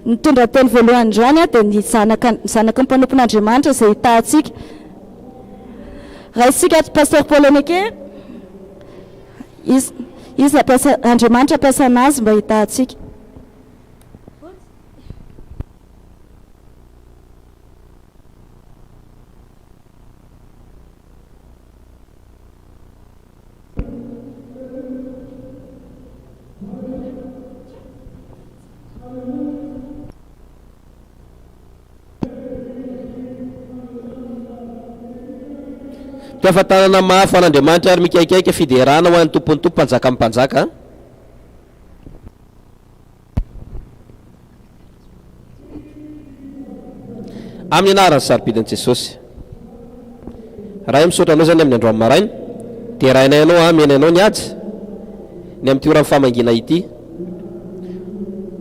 nitondra teny voalohany androany dia ny zanaky ny mpanompon'Andriamanitra izay hitantsika. Raha isika pasteur Paul Aneke, izy Andriamanitra ampiasa anazy mba hitantsika. Fiafatanana mafy an'Andriamanitra ary mikaikaika fiderana ho an'ny tompony tompo mpanjaka amin'ny mpanjaka. Amin'ny anaran'ny saripidin'i Jesosy. Raha misaotra anao zany amin'ny andro amin'ny maraina, dia rahainay ianao mena ianao ny ady ny amin'ity ora famangina ity.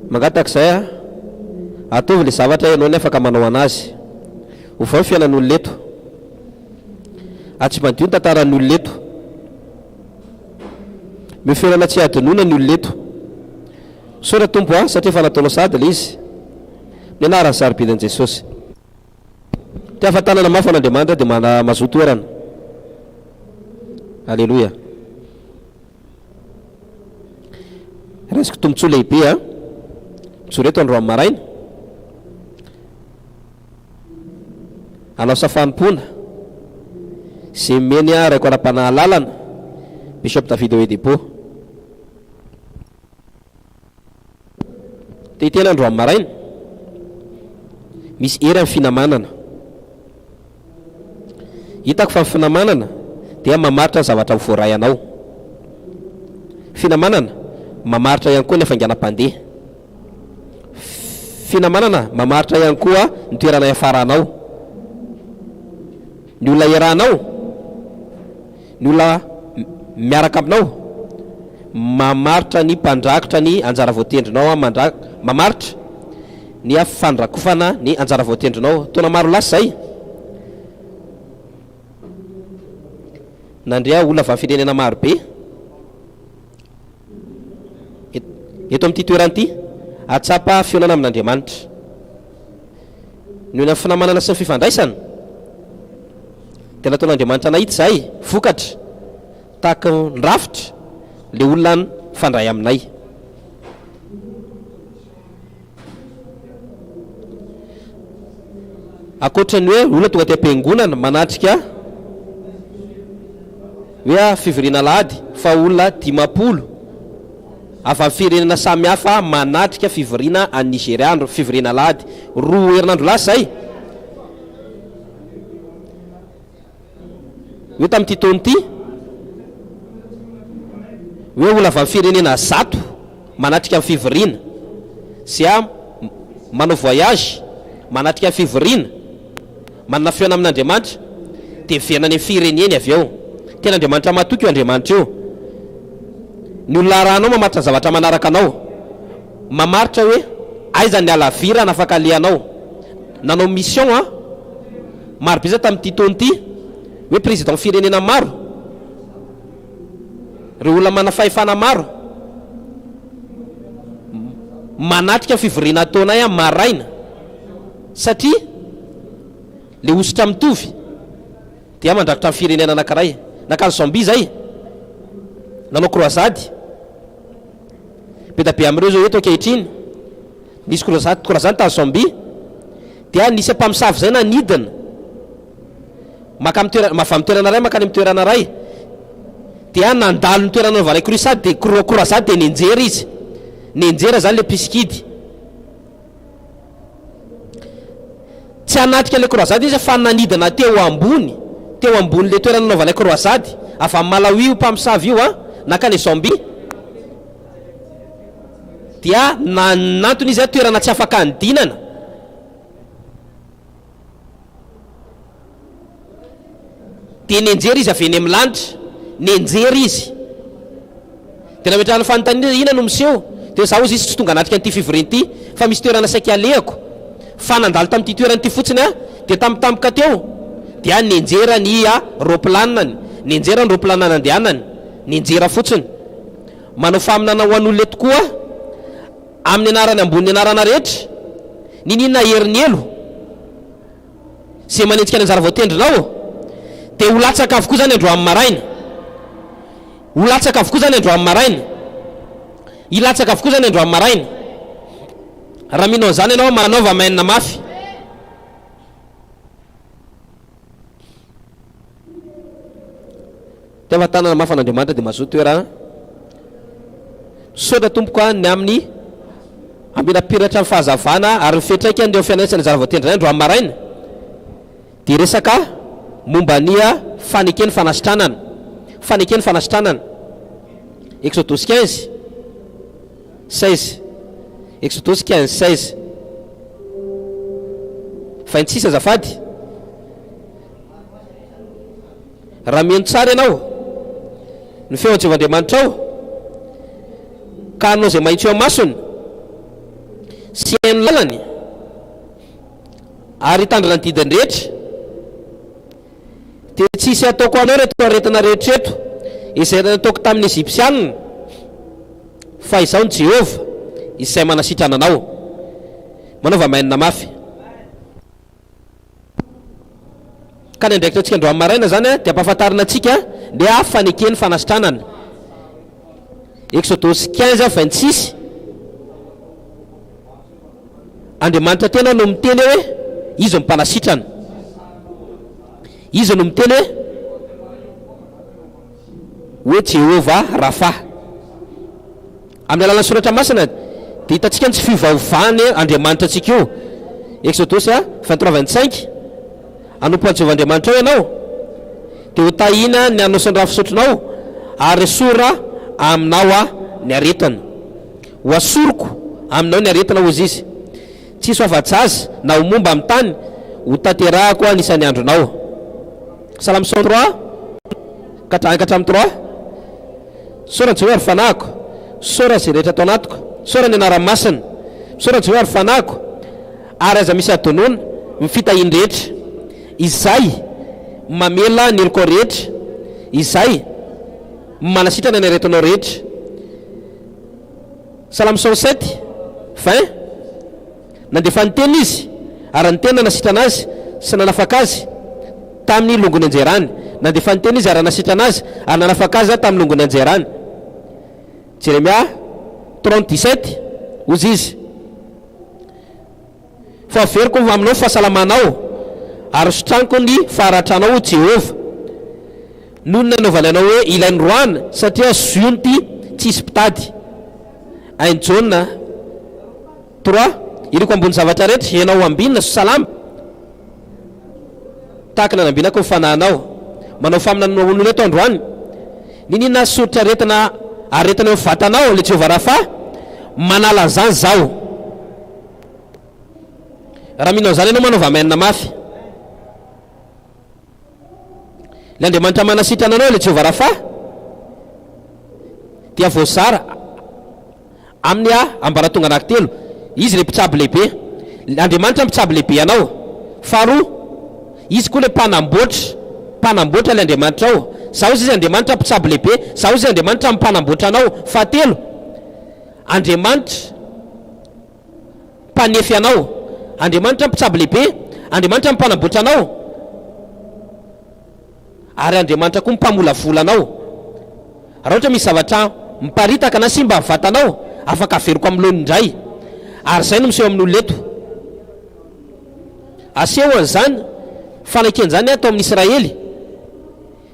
Mangatak'izay atovy ilay zavatra ianao ny afaka manao anazy. Ho vao fiainan'olona eto. Tsy madio ny tantaran'ny olona eto. Mifenana tsy adinoana ny olona eto. Saotra tompo satria efa nataonao sady ilay izy. Ny anaran'ny saripidin'i Jesosy. Ty ahafantanana mafy an'Andriamanitra dia mazoto toerana. Alleluia. Raisiko tombotsoa lehibe mitsoreto andro amin'ny maraina. Anao safanipona izay meny raiko ara-panahalalana Bishop David Oedipo. Dia tena andro amin'ny maraina misy era amin'ny finamanana. Hitako fa finamanana dia mamaritra zavatra voaray anao. Finamanana mamaritra ihany koa ny hafainganam-pandeha. finamanana mamaritra ihany koa ny toerana iafaranao. Ny olona iarahanao, ny olona miaraka aminao mamaritra ny mpandrakotra ny anjara voatendrinao, mamaritra ny afandrakofana ny anjara voatendrinao. Tona maro lasa zay nandrea olona avy amin'ny firenena maro be eto amin'ity toerana ity atsapa fionana amin'Andriamanitra. Noho ny finamanana sy ny fifandraisana dia nataon'Andriamanitra nahita zay vokatra tahaka ny rafitra le olona fandray aminay. Akoatrany hoe olona tonga te-piangonana manatrika hoe fivoriana lahady fa olona 50 avy amin'ny firenena samihafa manatrika fivoriana any Nigeriandro, fivoriana lahady 2 herinandro lasa zay. Hoe tamin'ity taona ity hoe olona avy amin'ny firenena 100 manatrika amin'ny fivoriana sy manao voyage manatrika amin'ny fivoriana manana fiona amin'Andriamanitra dia fiainany fireneny avy eo. Tena Andriamanitra matoky io Andriamanitra io. Ny olona rahanao mamaritra zavatra manaraka anao, mamaritra hoe aiza ny alavira nafaka alehanao. Nanao mission maro be zay tamin'ity taona ity hoe président firenena maro, ireo olona mana fahefana maro manatrika fivoriana taonay maraina satria le ositra mitovy dia mandrakotra amin'ny firenena anankiray. Nakany Zambie zay nanao croisade be da be amin'ireo zao eto ankehitriny nisy croisade tany Zambie dia nisy mpamosavy zay nanidina maka mava mitoerana ray makany mitoerana ray dia nandalo ny toerana naovanay croisade dia croisade dia nenjera izy, nenjera zany le piskidy tsy anatrika le croisade izy fa nanidina teo ambony le toerana naovanay croisade avy amin'ny Malawi io mpamosavy io nakany Zambie dia nanantony izy toerana tsy afaka andinana dia nenjera izy avy eny amin'ny lanitra, nenjera izy dia nametrahany fanontaniana ina no miseho dia zaho izy tsy tonga anatrika an'ity fivoriana ity fa misy toerana saika alehako fa nandalo tamin'ity toerana ity fotsiny dia tampotampoka teo dia nenjera ny roplanany, nenjera ny roplanany andehanany, nenjera fotsiny. Manao faminana ho an'olona tokoa amin'ny anarany ambony anarana rehetra ninina herin'ny elo zay manenjika ny anjara voatendrinao dia ho latsaka avokoa zany andro amin'ny maraina, ho latsaka avokoa zany andro amin'ny maraina, ilatsaka avokoa zany andro amin'ny maraina. Raha mino an'izany ianao manaova mainina mafy. Teva tanana mafy an'Andriamanitra dia mazoto toerana sotra tompoka ny amin'ny ambinapiratra ny fahazavana ary mifetraika andeo fianaretsany anjara voatendrinay andro amin'ny maraina dia resaka momba ny fanekeny fanasitranana, fanekeny fanasitranana. Exodus 15:16, Exodus 15:16, 26 azafady. Raha mino tsara ianao ny feon'Andriamanitra ao ka anao zay mahitsy eo masony sy hainy lalany ary hitandrina ny didiny rehetra dia tsisy ataoko anao reto aretina rehetreto izay nataoko tamin'ny Egyptianina fa izao ny Jehova izay manasitrana anao. Manaova mainina mafy. Ka ny andraikitra antsika andro amin'ny maraina zany dia ampahafantarina antsika le fanekeny fanasitranana. Exodus 15:26, Andriamanitra tena no miteny hoe izy mpanasitrana, izy no miteny hoe Jehova Rafa. Amin'ny alalan'ny soratra masina dia hitantsika tsy fivaovany Andriamanitra antsika io. Exodus 23:25, anompo an'i Jehova Andriamanitra ao ianao dia ho tahina ny anosony raha fisotronao ary sora aminao ny aretana, ho asoroko aminao ny aretana hozy izy. tsisy afa-tsazy na ho momba amin'ny tany ho tanterahako anisan'ny andronao. Salamo 103 katrankatra amin'ny 3 sorany Jehovah ary fanahiko, sora izay rehetra atao anatiko, sora ny anara-masina, sora Jehovah ary fanahiko, ary aza misy adonona mifitahiany rehetra, izay mamela ny eloko rehetra, izay manasitrana ny aretinao rehetra. Salamo 107 20 nandefa ny tena izy ary ny tena nasitrana azy sy nanafaka azy tamin'ny longony anjerany. Nandefa ny tena izy ary nasitrana azy ary nanafaka azy tamin'ny longony anjerany. Jeremia 30:17 ozy izy, fa averiko aminao fahasalamanao ary sotraniko ny faharatranao Jehova noho ny nanaovana anao hoe ilainy roana satria ziony ty tsisy mpitady. Ain Jauna 3 iriko ambony zavatra rehetra ianao ambinina so salama tahaka nanambinako fanahinao manao faminanao olona eto androany ninina sotra aretina aretina eo vatanao le Jehovah Rafa manala zany zao. Raha minao zany ianao manao vamenina mafy le Andriamanitra manasitrana anao le Jehovah Rafa dia voasara amin'ny ambaratonga anankitelo. Izy le mpitsabo lehibe, Andriamanitra mpitsabo lehibe anao. Faharoa, izy koa le mpanamboatra le Andriamanitra ao. Zao izy Andriamanitra mpitsabo lehibe, zao izy Andriamanitra mpanamboatra anao. Fahatelo, Andriamanitra mpanefy anao, Andriamanitra mpitsabo lehibe, Andriamanitra mpanamboatra anao, ary Andriamanitra koa mpamolavola anao. Raha ohatra misy zavatra miparitaka na simba vatanao, afaka averiko amin'ny indray. Ary zay no miseho amin'olona eto. Aseho an'izany fanaken'izany atao amin'ny Israely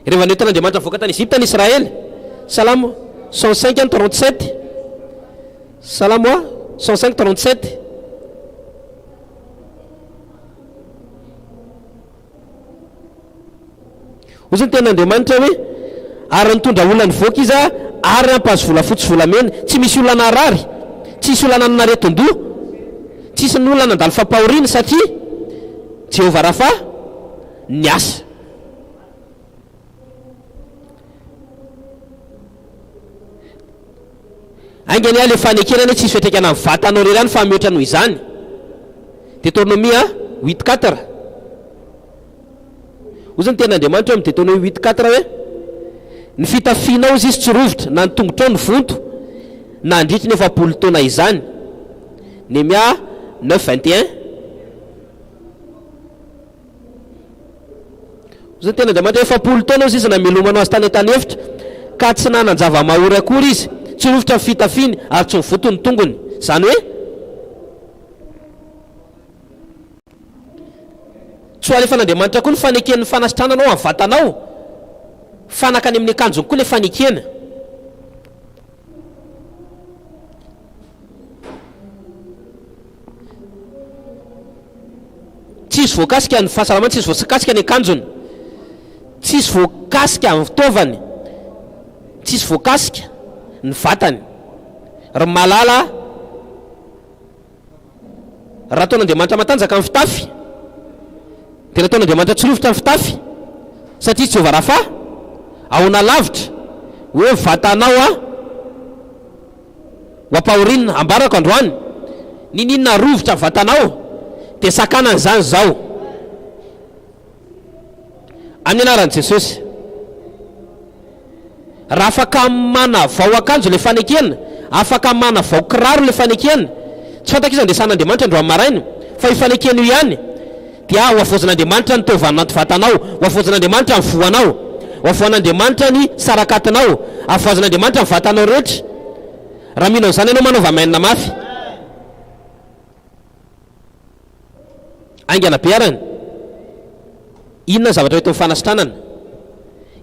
rehefa nentin'Andriamanitra voaka tany Egypte ny Israely. Salamo 105:37 Salamo 105:37 ozy ny ten'Andriamanitra hoe ary nitondra olona ny voaka izy ary nampahazo volafotsy volamena. Tsy misy olona narary, tsisy olona nareton-doha, tsisy ny olona nandalo fampahoriana satria Jehovah Rafa ny asa. Aingany le fanekenana tsisy fiantraikana amin'ny vatanao rerany fa mihoatra noho izany. Deutéronomie 8:4 ozy ny ten'Andriamanitra amin'ny Deutéronomie 8:4 hoe ny fitafianao izy tsy rovitra na ny tongotrao ny vonto na andritry ny 70 taona izany. Néhémia 9:21 ozy ny ten'Andriamanitra 70 taona izy namelomanao azy tany an-tany-hevitra ka tsy nanan-java mahory akory izy, tsy rovitra ny fitafiny ary tsy mivoto ny tongony. Zany hoe tsy ho alefa n'Andriamanitra koa ny faneken'ny fanasitrananao amin'ny vatanao, fanakany amin'ny akanjony koa le fanekena. Tsisy voakasika ny fahasalamana, tsisy voakasika ny akanjony, tsisy voakasika amin'ny fitaovany, tsisy voakasika ny vatany. Ry malala raha ataon'Andriamanitra matanjaka amin'ny fitafy dia nataon'Andriamanitra tsy rovitra ny fitafy satria tsy Jehovah Rafa ahona lavitra hoe vatanao ho ampahorinina ambarako androany. Ninina rovitra vatanao dia sakana n'izany zao amin'ny anaran'i Jesosy. Raha afaka mana vao akanjo le fanekena, afaka mana vao kiraro le fanekena, tsy fantaka izy andesan'Andriamanitra androany maraina fa ifanekena io ihany dia ho avoazan'Andriamanitra ny taovany anaty vatanao, ho avoazan'Andriamanitra ny voanao, ho avoazan'Andriamanitra ny sarakatinao, avoazan'Andriamanitra ny vatanao rehetra. Raha minao izany ianao manao vamainina mafy. Aingana be arany, inona zavatra eto fanasitranana?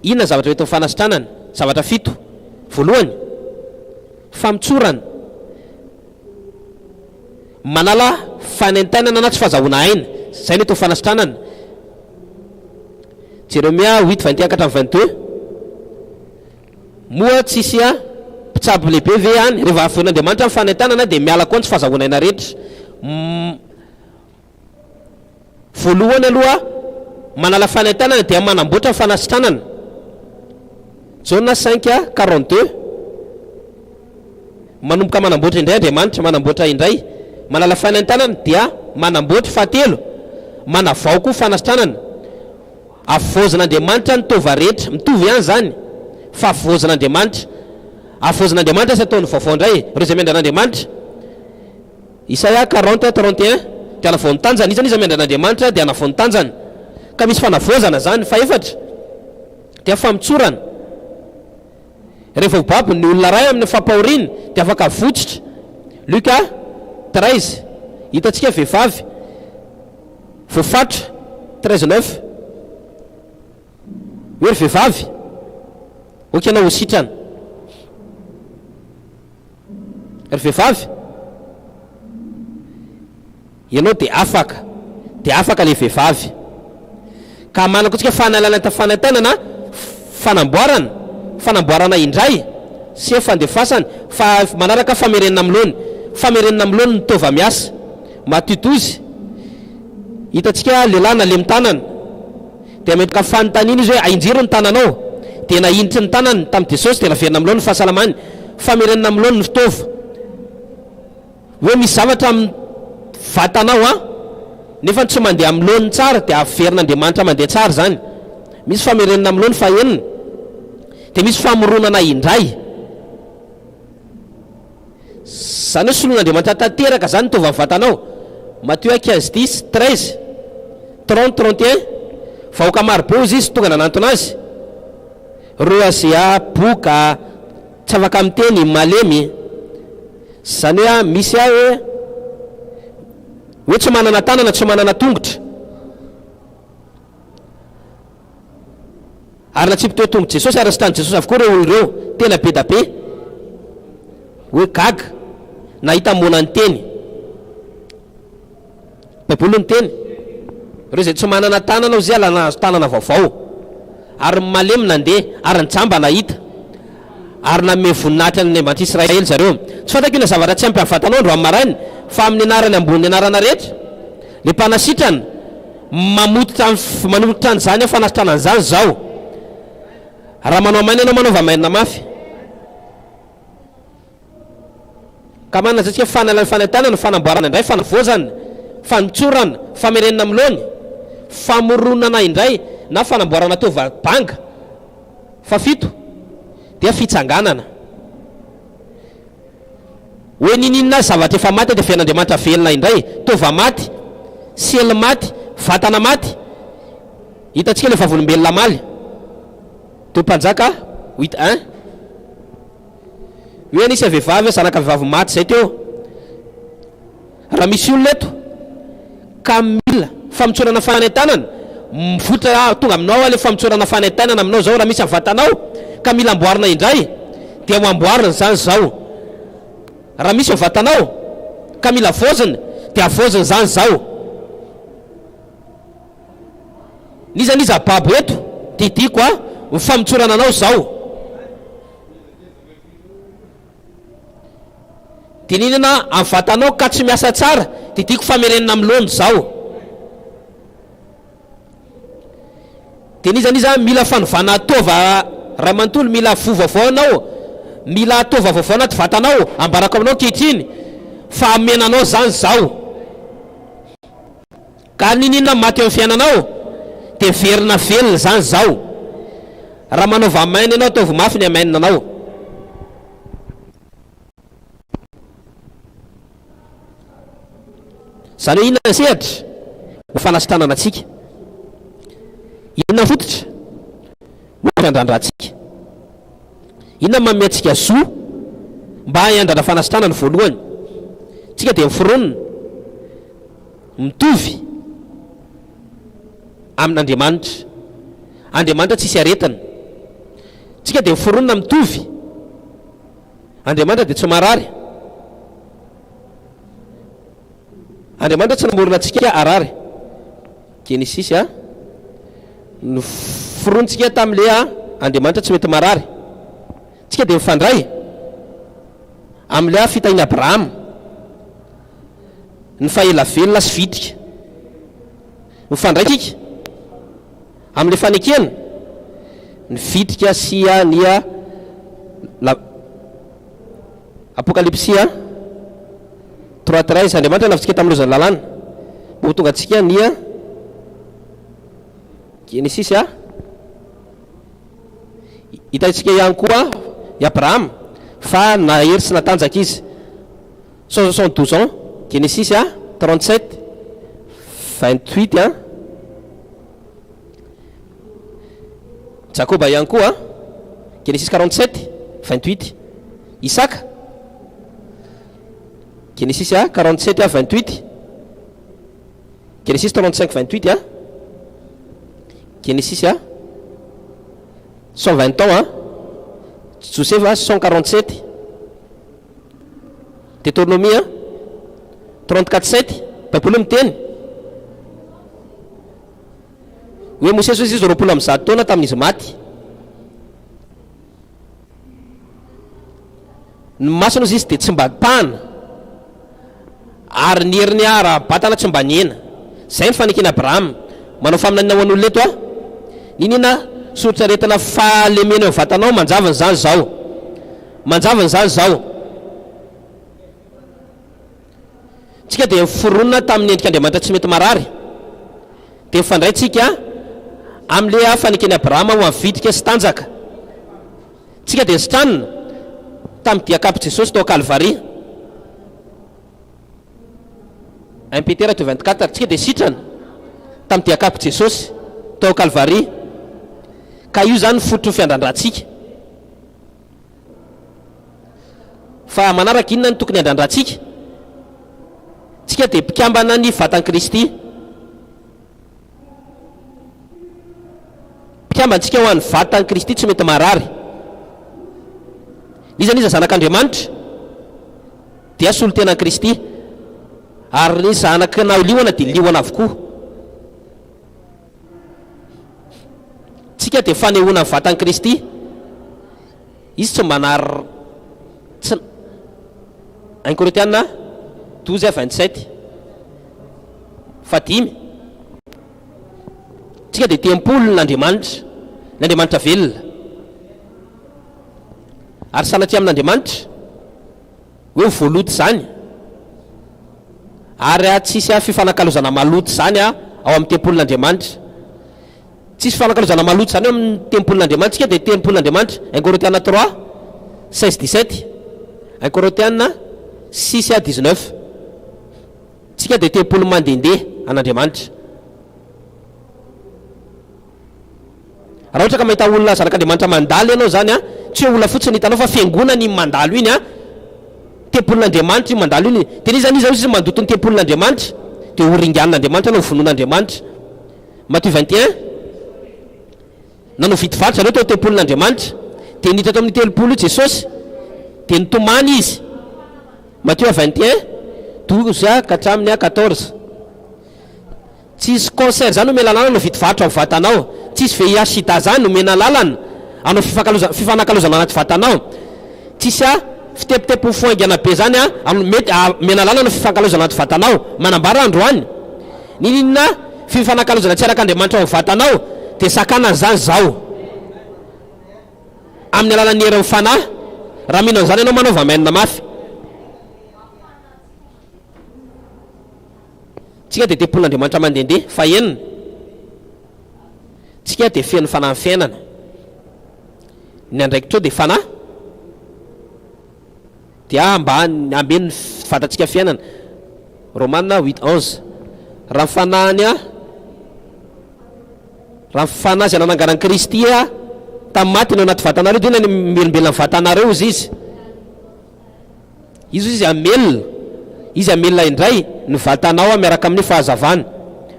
Inona zavatra eto fanasitranana? Zavatra 7. Voalohany, famitsorana, manala fanentanana na tsy fahazahoana aina. Zay ny eto fanasitranana. Jeremia 8:21-22 moa tsisy mpitsabo lehibe ve any rehefa avoan'Andriamanitra ny fanentanana dia miala koa ny tsy fahazahoana aina rehetra. voalohany aloha manala fanentanana dia manamboatra fanasitranana. Jauna 5:42 manomboka manamboatra indray Andriamanitra, manamboatra indray, manala fanentanana dia manamboatra. Fahatelo, manavao koa fanasitranana. Avozin'Andriamanitra ny tova rehetra, mitovy ihany zany fa avozin'Andriamanitra. Avozin'Andriamanitra sy ataony vaovao indray ireo izay miandrana Andriamanitra. Isaia 40:31 dia anavoany tanjana, izy miandrana Andriamanitra dia anavoany tanjana, ka misy fanavozana zany. Faefatra dia famitsorana. Rehefa hobaby ny olona ray amin'ny fampahoriana dia afaka votsitra. Luka 13 hitantsika vehivavy voafatra 13:9 hoe vehivavy okena ho sitrana. Ry vehivavy ianao dia afaka le vehivavy, ka manako antsika fahalalana fanentanana fanamboarana indray sy fandefasana fa manaraka famerenana amlony. Famerenana amlony ny tova miasa. Matthieu 12 hitantsika lehilahy nalemy tanana dia metaka fanontaniana izy hoe ainjiro ny tananao, dia nahindritry ny tanany tamin'ny Jesosy dia naverina amlony ny fahasalamany. Famerenana amlony ny fitaova hoe misy zavatra amin'ny vatanao nefa tsy mandeha amlony tsara dia averin'Andriamanitra mandeha tsara zany. Misy famerenana amlony fahenina dia misy famoronana indray. Zany hoe solon'Andriamanitra tanteraka zany tova vatanao. Matthieu 15:10 13 30 31 vahoaka marobe izy tonga nanantona azy. Reo azia boka tsy afaka miteny malemy. Zany hoe misy hoe tsy manana tanana, tsy manana tongotra, ary natsipy teo tongotra Jesosy ary sitany Jesosy avokoa reo olon'ireo tena be da be hoe gaga nahita monany teny. Baiboly ny teny reo zay tsy manana tanana o zay alana tanana vaovao, ary malemy nandeha ary njamba nahita ary name voninahitra ny Andriamanitra Israely zareo. Tsy fantako ina zavatra tsy ampy vatanao andro amin'ny maraina fa amin'ny anarany ambony anarana rehetra le mpanasitrana manombotra an'izany fanasitrana an'izany zao. Raha manao maina anao manaova mainana mafy, ka manana zatsika fanalany fanentanana, fanamboarana indray, fanavozana, fanotsorana, famerenana amlony, famoronana indray na fanamboarana tova banga. Fafito dia fitsanganana hoe ninina zavatra efa maty dia fiain'Andriamanitra velona indray. Tova maty, sely maty, vatana maty. Hitantsika le vavolombelona maly teo Mpanjaka 8:1 hoe nisy vehivavy zanaka vehivavy maty zay teo. Raha misy olona eto ka mila famitsorana fanentanana, mivotra tonga aminao le famitsorana fanentanana aminao zao. Raha misy vatanao ka mila amboarina indray dia ho amboarina zany zao. Raha misy vatanao ka mila vozina dia avozina zany zao. Niza babo eto tidiko famitsorana anao zao. Dininana amin'ny vatanao ka tsy miasa tsara tidiko famerenana amlony zao. Dia niza mila fanovana tova ray manontolo, mila vovaovao anao, mila tova vaovao anaty vatanao ambarako aminao kehitriny fa amenanao zany zao. Ka ninina maty amin'ny fiainanao dia verina velona zany zao. Raha manaova maina ianao ataovy mafy ny amainina anao. Zany hoe inona sehatra ho fanasitranana antsika, inona fototra no fiandrandratsika, inona manome antsika zo mba hiandrana fanasitranana voalohany. Tsika dia miforonina mitovy amin'Andriamanitra. Andriamanitra tsisy aretina. Tsika dia miforonina mitovy, Andriamanitra dia tsy marary. Andriamanitra tsy namorona antsika arary. Genesis ny forontsika tamin'le Andriamanitra tsy mety marary. Tsika dia mifandray amin'le fitahiana Abraham, ny faela velona sy vitrika. mifandraikika amin'le fanekena ny vitrika sia nia apokalipsia 3:13 Andriamanitra navitsika tamin'ireo lalàna mbo tonga antsika nia Genesis hitantsika ihany koa i Abraham fa nahery sy natanjaka izy 172 ans Genesis 37 28 Jacob ihany koa Genesis 47 28 Isaka Genesis 47 28 Genesis 35 28 Genesis 120 ans Joseph 147 Deutéronomie 34:7 Baiboly miteny hoe Mosesy izy 20 taona tamin'izy maty ny masina izy dia tsy mba tana ary ny herin'ny ara-batana tsy mba niena zay ny fanekena Abraham manao faminanina ho an'olona eto ninina sorotsaretana fahalemena eo vatanao manjavany zany zao tsika dia miforonona tamin'ny endrika Andriamanitra tsy mety marary dia mifandray tsika amin'le fanekeny Abraham ho amin'ny sy tanjaka tsika dia sitranina tamin'ny diakapy Jesosy tao Calvary 1 Peter 24 tsika dia sitrana tamin'ny diakapy Jesosy tao Calvary ka io zany fototry ny fiandrandratsika fa manaraka inona ny tokony andrandratsika tsika dia mpikambana ny vatan Kristy mpikambanatsika ho an'ny vatan Kristy tsy mety marary iza zanak'Andriamanitra dia solon-tenan'i Kristy ary ny zanakana liona dia liona avokoa tsika dia fanehoana ny vatan Kristy izy tsy manary 1 Korintiana 12:27 5 tsika dia tempolon'Andriamanitra n'Andriamanitra velona ary sanatria amin'Andriamanitra hoe voaloto zany ary tsisy fifanakalozana maloto zany ao amin'ny tempolon'Andriamanitra tsisy fifanakalozana maloto zany ao amin'ny tempolon'Andriamanitra tsika dia tempolon'Andriamanitra 1 Korintiana 3:16-17 1 Korintiana 6:19 tsika dia tempolo mandendeha an'Andriamanitra raha ohatra ka mahita olona zanak'Andriamanitra mandalo ianao zany tsy hoe olona fotsiny hitanao fa fiangonany mandalo iny tempolon'Andriamanitra io mandalo iny dia ny zany izy mandoto ny tempolon'Andriamanitra dia horingan'Andriamanitra na hovonoan'Andriamanitra Matthieu 21 nanao vitivaritra zareo tao tempolon'Andriamanitra dia niditra tao amin'ny telopolo Jesosy dia nitomany izy Matthieu 21 12 ka hatramin'ny 14 tsisy concert zany omena lalana no vitivaritra ao vatanao tsisy VIH/SIDA zany omena lalana anao fifanakalozana anaty vatanao tsisy fitepitepo foaingana be zany mety mena lalana no fifankalozana anaty vatanao manambara androany ninina fifanakalozana tsy arak'Andriamanitra ao vatanao dia sakana zany zao amin'ny alalan'ny herin'ny fanahy raha mino an'izany ianao manao vamainina mafy tsika dia tempolon'Andriamanitra mandendeha fa enina tsika dia feno fanahy fiainana ny andraikitra dia fanahy dia mba ambeny vatantsika fiainana Romaina 8:11 raha fanahany raha fanahy zay nananganan'i Kristy tamin'ny maty no anaty vatanareo dia ny melombelona ny vatanareo izy amelona indray ny vatanao miaraka amin'ny fahazavana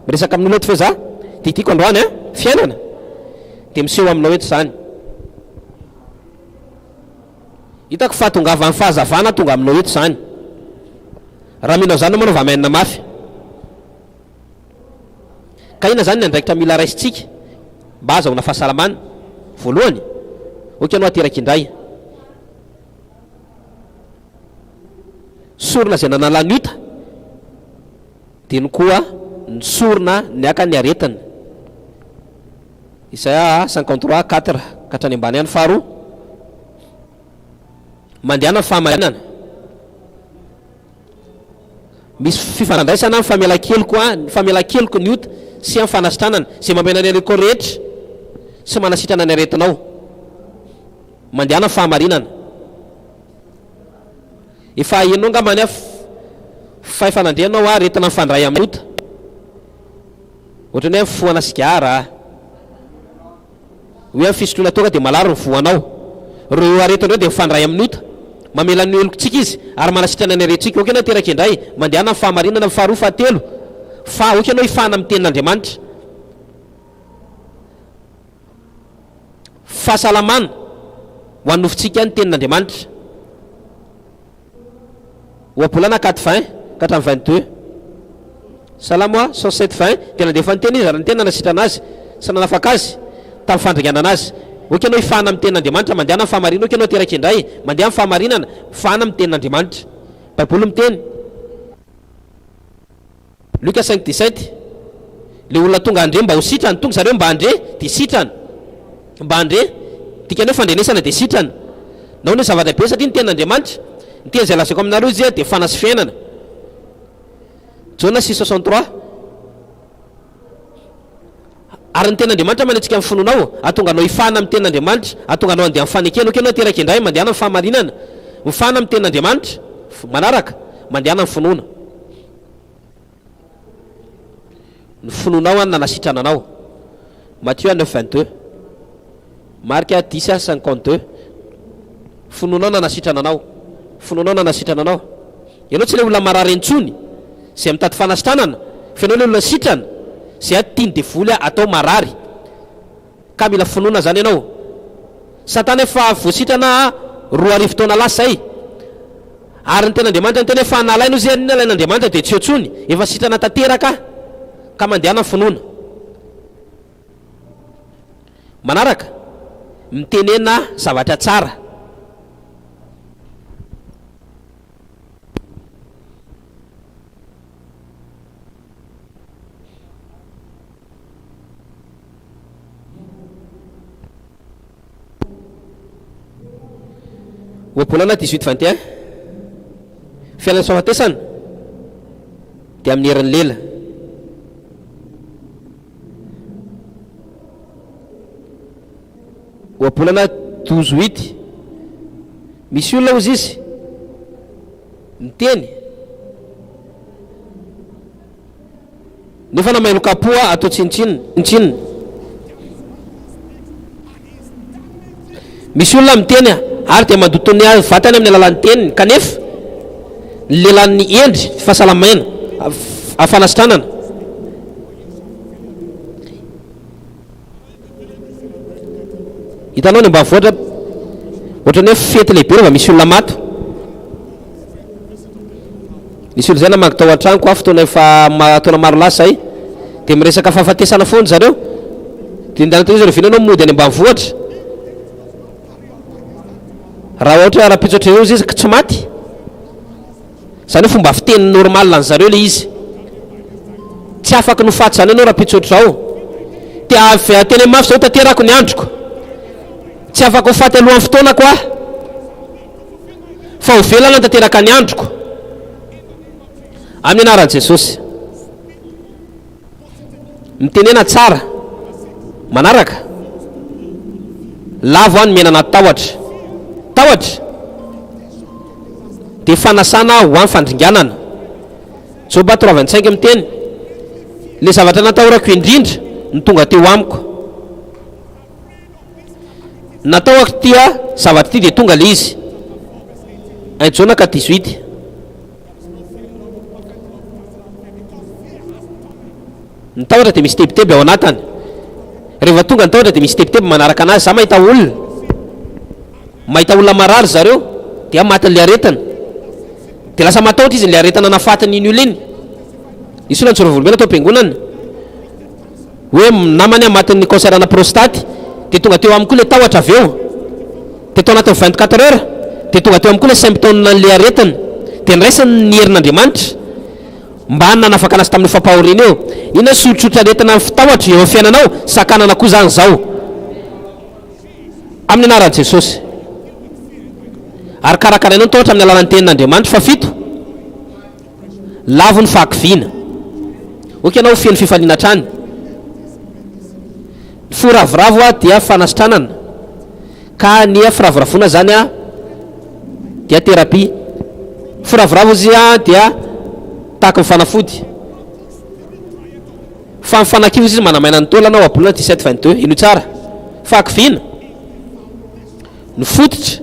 miresaka amin'ny olona fa za tiako androany fiainana dia miseho aminao eto zany hitako fa tongavan'ny fahazavana tonga aminao eto zany raha minao zany manao vamainina mafy ka ina zany ny andraikitra mila raisitsika mba azahoana fahasalamana voalohany okanao ateraka indray sorona zay nanalanyota dia ny koa ny sorona ny aka ny aretina. Isaia 53:4 ka hatrany ambany ihany. Faharoa, mandehana fahamarinana. Misy fifandraisana ny famela-keloko ny famela-keloko ny ota sy amin'ny fanasitranana izay mamena ny areliko rehetra sy manasitrana ny aretinao. Mandehana fahamarinana. Efa enao ngamany fahifanandrenao aretina mifandray amin'ny ota. Ohatrany hoe foana sigara, hoe amin'ny fisotroana tonga dia malaro ny voanao. Reo aretinao dia mifandray amin'ny ota, mamela ny elontsika izy ary manasitrana ny aretintsika. Oka ianao teraka indray mandehana fahamarinana. Amin'ny faharoa, fahatelo, oka ianao hifahana amin'ny tenin'Andriamanitra. Fahasalamana ho anofitsika ny tenin'Andriamanitra. Oabolana 4:20 ka hatramin'ny 22. Salamo 107:20 dia nandefa ny teny izy ary ny tena nasitrana azy sy nanafaka azy tamin'ny fandringanana azy. Oka ianao hifahana amin'ny tenin'Andriamanitra, mandehana amin'ny fahamarinana. Oka ianao teraka indray mandeha amin'ny fahamarinana, hifahana amin'ny tenin'Andriamanitra. Baiboly miteny Luka 5:17, le olona tonga andre mba ho sitrana, tonga zareo mba andre dia sitrana, mba andre tikany hoe fandrenesana dia sitrana. Nao ny zavatra be satria ny tenin'Andriamanitra ny teny izay lazako aminareo izy dia fanasy fiainana. Jona 6:63. Ary ny tenin'Andriamanitra manetsika amin'ny finoanao, atonga anao hifahana amin'ny tenin'Andriamanitra, atonga anao andeha amin'ny fanekena. Oka ianao teraka indray mandehana amin'ny fahamarinana, mifahana amin'ny tenin'Andriamanitra, manaraka mandehana amin'ny finoana. Ny finoanao any nanasitrana anao. Matthieu 9:22, Marc 10:52. Finoanao nanasitrana anao, finoanao nanasitrana anao. Ianao tsy le olona marary intsony izay mitady fanasitranana, fa ianao le olona sitrana izay tiany devoly atao marary, ka mila finoana zany ianao. Satana efa voasitrana 2 arivo taona lasa zay, ary ny ten'Andriamanitra ny tena efa nalainao izay ny alain'Andriamanitra dia tsy otsony, efa sitrana tanteraka ka mandehana finoana. Manaraka mitenena zavatra tsara. Oabolana 18:21, fiainana soafatesana dia amin'ny herin'ny lela. Oabolana 12:8, misy olona ozy izy miteny nefa namailo kapoa atao tsinitsinina. Misy olona miteny ary dia mandotony vatany amin'ny alalan'ny teniny, kanefa ny lelan'ny endry fahasalamana afanasitranana. Hitanao ny ambanivohitra ohatrany hoe fety lehibe rehefa misy olona mato. Nisy olo zay namaky tao an-tranoko fotoana efa taona maro lasa zay, dia miresaka fahafatesana foana zareo. Dia ndanateo izy rehefa ianao mody any ambanivohitra, raha ohatra ara-pitsotra eo izy ka tsy maty, zany hoe fomba fiteny normal ny zareo le izy, tsy afaka nofaty zany ianao raha-pitsotra zao. Tia avy teny mafy zao tanterako ny androko, tsy afaka ho faty alohan'ny fotoana koa, fa ho velana tanteraka ny androko amin'ny anaran'i Jesosy. Mitenena tsara manaraka, lavo any menana tahotra dia fanasana ho amin'ny fandringanana. Joba 3:25 miteny, le zavatra natahorako indrindra ny tonga teo amiko, natahoako tia zavatra ty dia tonga le izy. Jona 4:18, ny tahotra dia misy tebiteby ao anatany, rehefa tonga ny tahotra dia misy tebiteby manaraka anazy. Za mahita olona marary zareo dia matin'le aretina, dia lasa matahotra izy n'le aretina nafatiny iny olona iny. Isy olona nitsoravolombena tao am-piangonana hoe namany matin'ny cancerana prostate, dia tonga teo amiko le tahotra avy eo, dia tao anatin'ny 24 heures dia tonga teo amiko le symptôme n'le aretina. Dia niraisany ny herin'Andriamanitra mba nanafaka anazy tamin'ny fampahoriana eo. Ina sotrotra retina ny fitahotra eo fiainanao, sakanana koa zany zao amin'ny anaran'i Jesosy. Ary karakarainao ny tohatra amin'ny alalan'ny tenin'Andriamanitra. Fa fito, lavo ny fahakiviana. Oka ianao feno fifaliana trany. Foravoravo dia fanasitranana, ka ny firavorafona zany dia terapia. Foravoravo izy dia tahaka ny fanafody. Fa mifanakivo izy manamaina ny taolana ao abolana 17-22 ino tsara. Fahakiviana ny fototra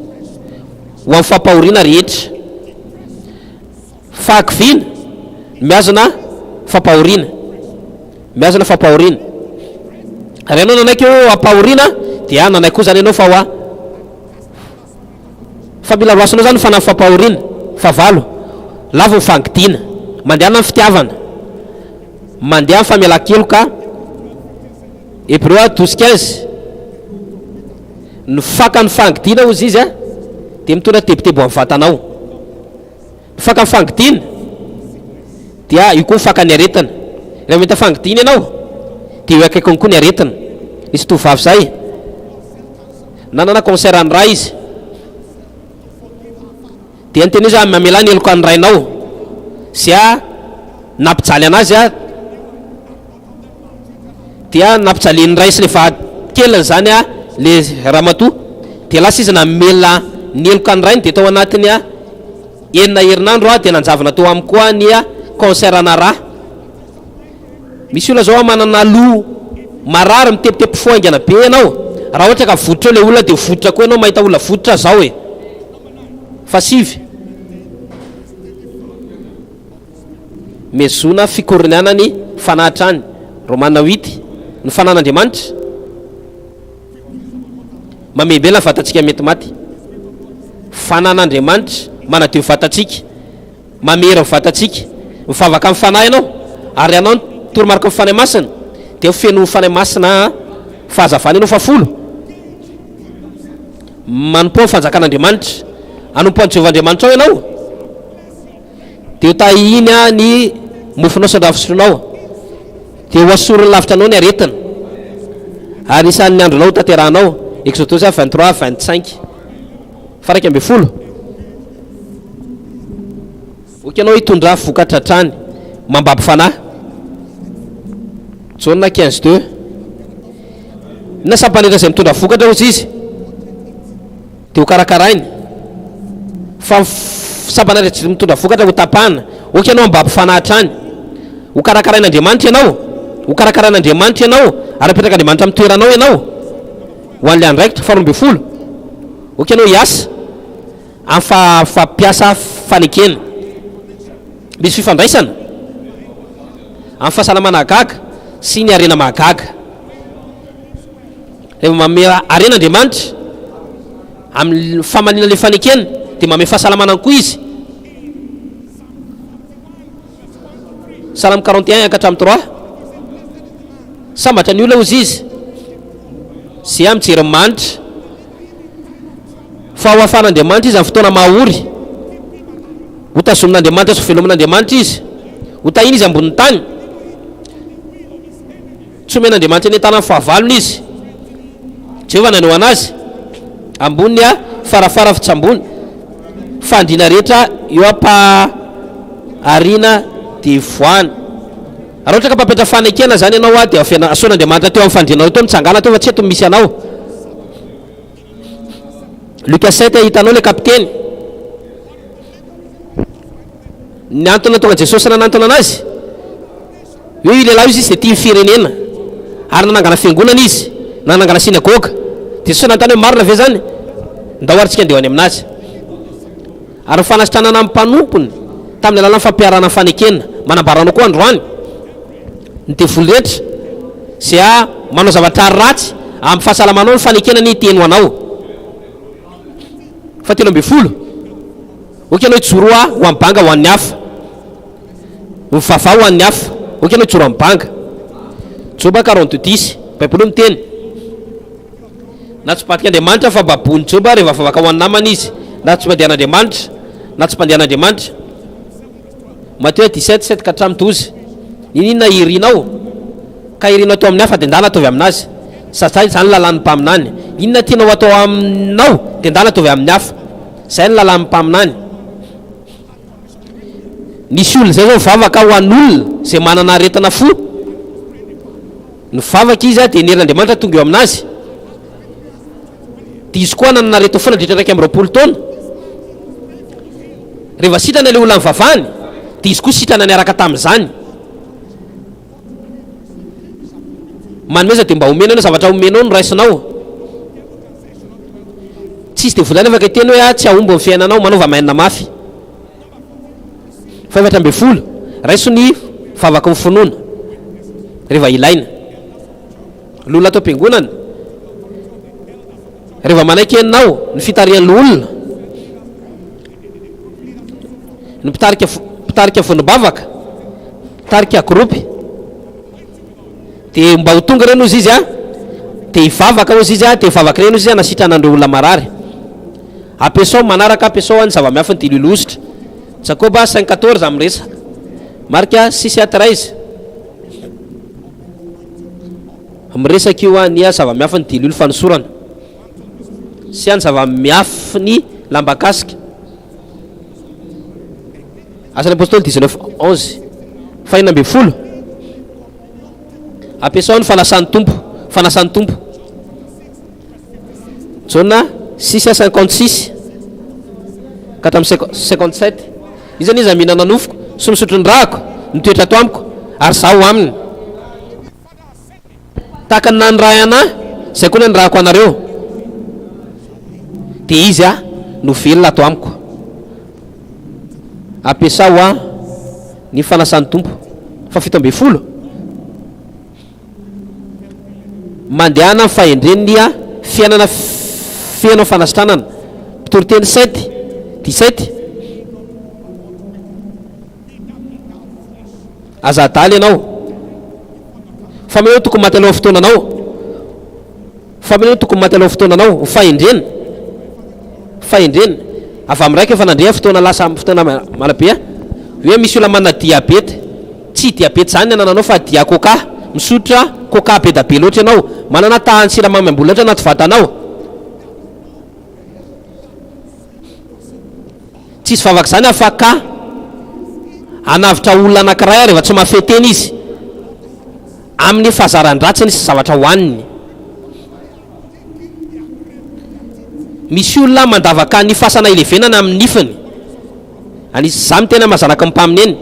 ho amin'ny fampahoriana rehetra. Fahakiviana miazana fampahoriana, miazana fampahoriana. Ary ianao nanaiky eo ampahoriana dia nanaiky koa zany ianao fa hoa fa mila loasanao zany fanahy fampahoriana. Favalo, lavo ny fangidiana, mandehana ny fitiavana, mandeha ny famelan-keloka. Hébreux 12-15 ny faka ny fangidiana ozy izy dia mitondra tebotebo amin'ny vatanao. Ny faka ny fangidiana dia io koa ny faka ny aretina. Raha mety fangidiana ianao dia io akaikiny koa ny aretina. Nisy tovavy zay nanana concert ny ray izy, dia nyteny izy mamela ny heloka ny rainao zay nampijaly anazy dia nampijaly ny ray sy le vahakeliny zany le ramatoa. Dia lasa izy namela ny heloka ny rainy dia tao anatiny enina herinandro dia nanjavana tao aminy koa ny concert na raha. Misy olona zao manana loha marary mitepitepy foaingana be ianao. Raha ohatra ka vototra le olona dia vototra koa ianao mahita olona vototra zao e. Fa sivy mezona fikoronana ny fanahitrany. Romana 8 ny fanan'Andriamanitra mamebelana vatatsika mety maty. Fanan'Andriamanitra manadio vatatsika, mamera vatatsika, mifavaka amin'ny fanahy ianao. Ary ianao ny toromarika amin'ny fanahy masina dia feno fanahy masina fahazavana ianao fa folo. Manompo ny fanjakan'Andriamanitra, anompo an'i Jehovahandriamanitra ao ianao dia ho tahiny ny mofonao sy ny ravitronao, dia ho asorony lavitra anao ny aretina. Ary isan'ny andronao tanterahanao. Exodus 23-25 faraika amby folo. Oka ianao hitondra vokatra trany mambaby fanahy. Jaune 15-2 na sampanera zay mitondra vokatra ozy izy dia ho karakarainy. Fa sampanera tsy mitondra vokatra ho tapahana. Oka ianao mambaby fanahy trany, ho karakarain'Andriamanitra ianao, ho karakarain'Andriamanitra ianao, ary apetraka Andriamanitra amin'ny toeranao ianao ho an'le andraikitra. Faharoa ambin'ny folo, oka ianao hiasa amin'ny fampiasa fanekena. Misy fifandraisana amin'ny fahasalamana gaga sy ny arena mahagaga. Rehefa mamera aren'Andriamanitra amin'ny famanina le fanekena dia mamera fahasalamana koa izy. Salame 41-3 sambatra ny olona ozy izy zay mijery manitra fa ho afan'Andriamanitra izy amin'ny fotoana mahory. Ho tazomin'Andriamanitra sy velomin'Andriamanitra izy, ho tahiny izy ambonin'ny tany. Tsy omen'Andriamanitra ny entana amin'ny fahavalony izy. Jehova naneho anazy ambony farafara fitsambony fandriana rehetra eo ampa-ariana dia voana. Raha ohatra ka mpapetra fanekena zany ianao dia asoan'Andriamanitra teo amin'ny fandrianao teo mitsangana teo fa tsy eto misy anao. Lukas 7 hitanao le kapiteny. Ny antony tonga Jesosy nanantona anazy io lehilahy izy dia tia ny firenena ary nanangana fiangonana izy, nanangana sinagoga. Dia Jesosy nantany hoe marina ve zany? Ndahoarintsika andeha any aminazy. Ary fanasitranana amin'ny mpanompony tamin'ny alalan'ny fampiarana fanekena manambaranao koa androany ny devoly rehetra zay manao zavatra ratsy amin'ny fahasalamanao ny fanekena ny teny ho anao. Fahatelo ambin'ny folo, oka ianao hijoro ho amin'ny banga ho an'ny hafa, mivavah ho an'ny hafa. Oka ianao hijoro amin'ny banga. Joba 42-10 Baiboly miteny na tsy mpadika Andriamanitra fa babony Joba rehefa vavaka ho an'ny namany izy, na tsy mandehan'Andriamanitra na tsy mandehan'Andriamanitra Matteo 17 ka hatramin'ny 12. Inona irinao ka irinao teo amin'ny hafa dia ndana atovy aminazy satria zany lalàn'ny mpaminany. Inona tianao atao aminao dia ndana atovy amin'ny hafa, zay ny lalàn'ny mpaminany. Nisy olona zay zao mivavaka ho an'olona zay manana aretina fo, mivavaka izy dia nerin'Andriamanitra tonga eo aminazy. Dia izy koa nanana aretina fo nandritra 120 taona. Rehefa sitrana ilay olona mivavahany dia izy koa sitrana niaraka tamin'izany. Manomeza dia mba homenao zavatra homenao no raisinao. Tsisy dia volana afaka teny hoe tsy ahomby ny fiainanao manova mainana mafy. 17 raiso ny vavaka ny finoana rehefa ilaina. Lolona atao am-piangonana rehefa manaiky enao ny fitarihan'ny olona, ny mpitarika vonim-bavaka, mpitarika gropy, dia mba ho tonga reny ozy izy dia hivavaka ozy izy dia hivavaka reny ozy hanasitrana andreo olona marary. Ampiasao manaraka, ampiasao ny zava-miafy ny dililositra. Jakoba 5:14 miresaka, Marka 6:13 miresaka io ny zava-miafy ny dililo fanosorana sy ny zava-miafy ny lambakasika. Asan'ny apôstôly 19:11 fahinam-befolo ampiasao ny fanasan'ny tompo, fanasan'ny tompo. Jauna 6:56 ka hatramin'ny 57 izy zany izy mihinana nofoko sy misotro ny rahako, nitoetra ato amiko ary zaho aminy tahaka ny nanoray anahy zay koa ny andrahako anareo, dia izy no velona ato amiko. Ampiasao ny fanasan'ny tompo. Fa 17 mandehana ny fahendren'ny fiainana fiainao fanasitranana. Mpitoroteny 7:17 azadaly ianao fa meo tokony maty aloha fotoananao, fa meo tokony maty aloha fotoananao. Fahendrena avy amin'iraika efa nandrea fotoana lasa fotoana malabe hoe misy olona manana diabeta. Tsy diabeta zany anananao fa dia coca, misotra coca be da be loatra ianao, manana tahany siramamy ambony loatra anaty vatanao. Tsisy vavaka zany afaka anavitra olona anankiray rehefa tsy mahafeteny izy amin'ny fahazaran-dratsiny sy zavatra hohaniny. Misy olona mandavaka ny fasana ilevenana amin'ny nifiny, anisy tena mazanaka mimpamineny.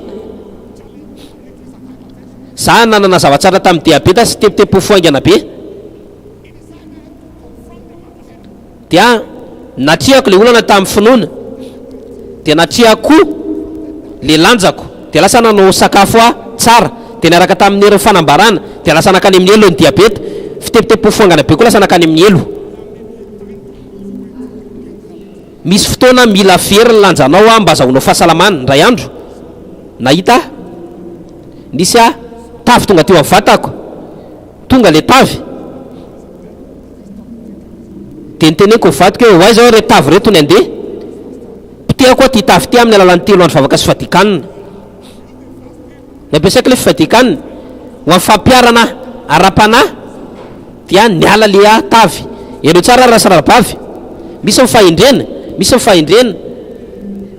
Za nanana zavatsara tamin'ny diabeta sy tepitepo foaingana be, dia natriako le olana tamin'ny finoana, dia natriako le lanjako, dia lasa nanao sakafo tsara, dia niaraka tamin'ny hery fanambarana, dia lasa nakany amin'ny elo ny diabeta. Fitepitepo foaingana be koa lasa nakany amin'ny elo. Misy fotoana mila very ny lanjanao mba azahoanao fahasalamana. Ndray andro nahita nisy tavy tonga teo amin'ny vatako, tonga le tavy dia niteneniko vatako hoe hoay zao re tavy reto ny andeha, pitehako ty tavy ty amin'ny alalan'ny telo andro vavaka sy fadikanina. Nampiasaiko le fifadikanina ho amin'ny fampiarana ara-panahy dia niala le tavy. Ero tsara rasarabavy, misy mifahendrena, misy mifahendrena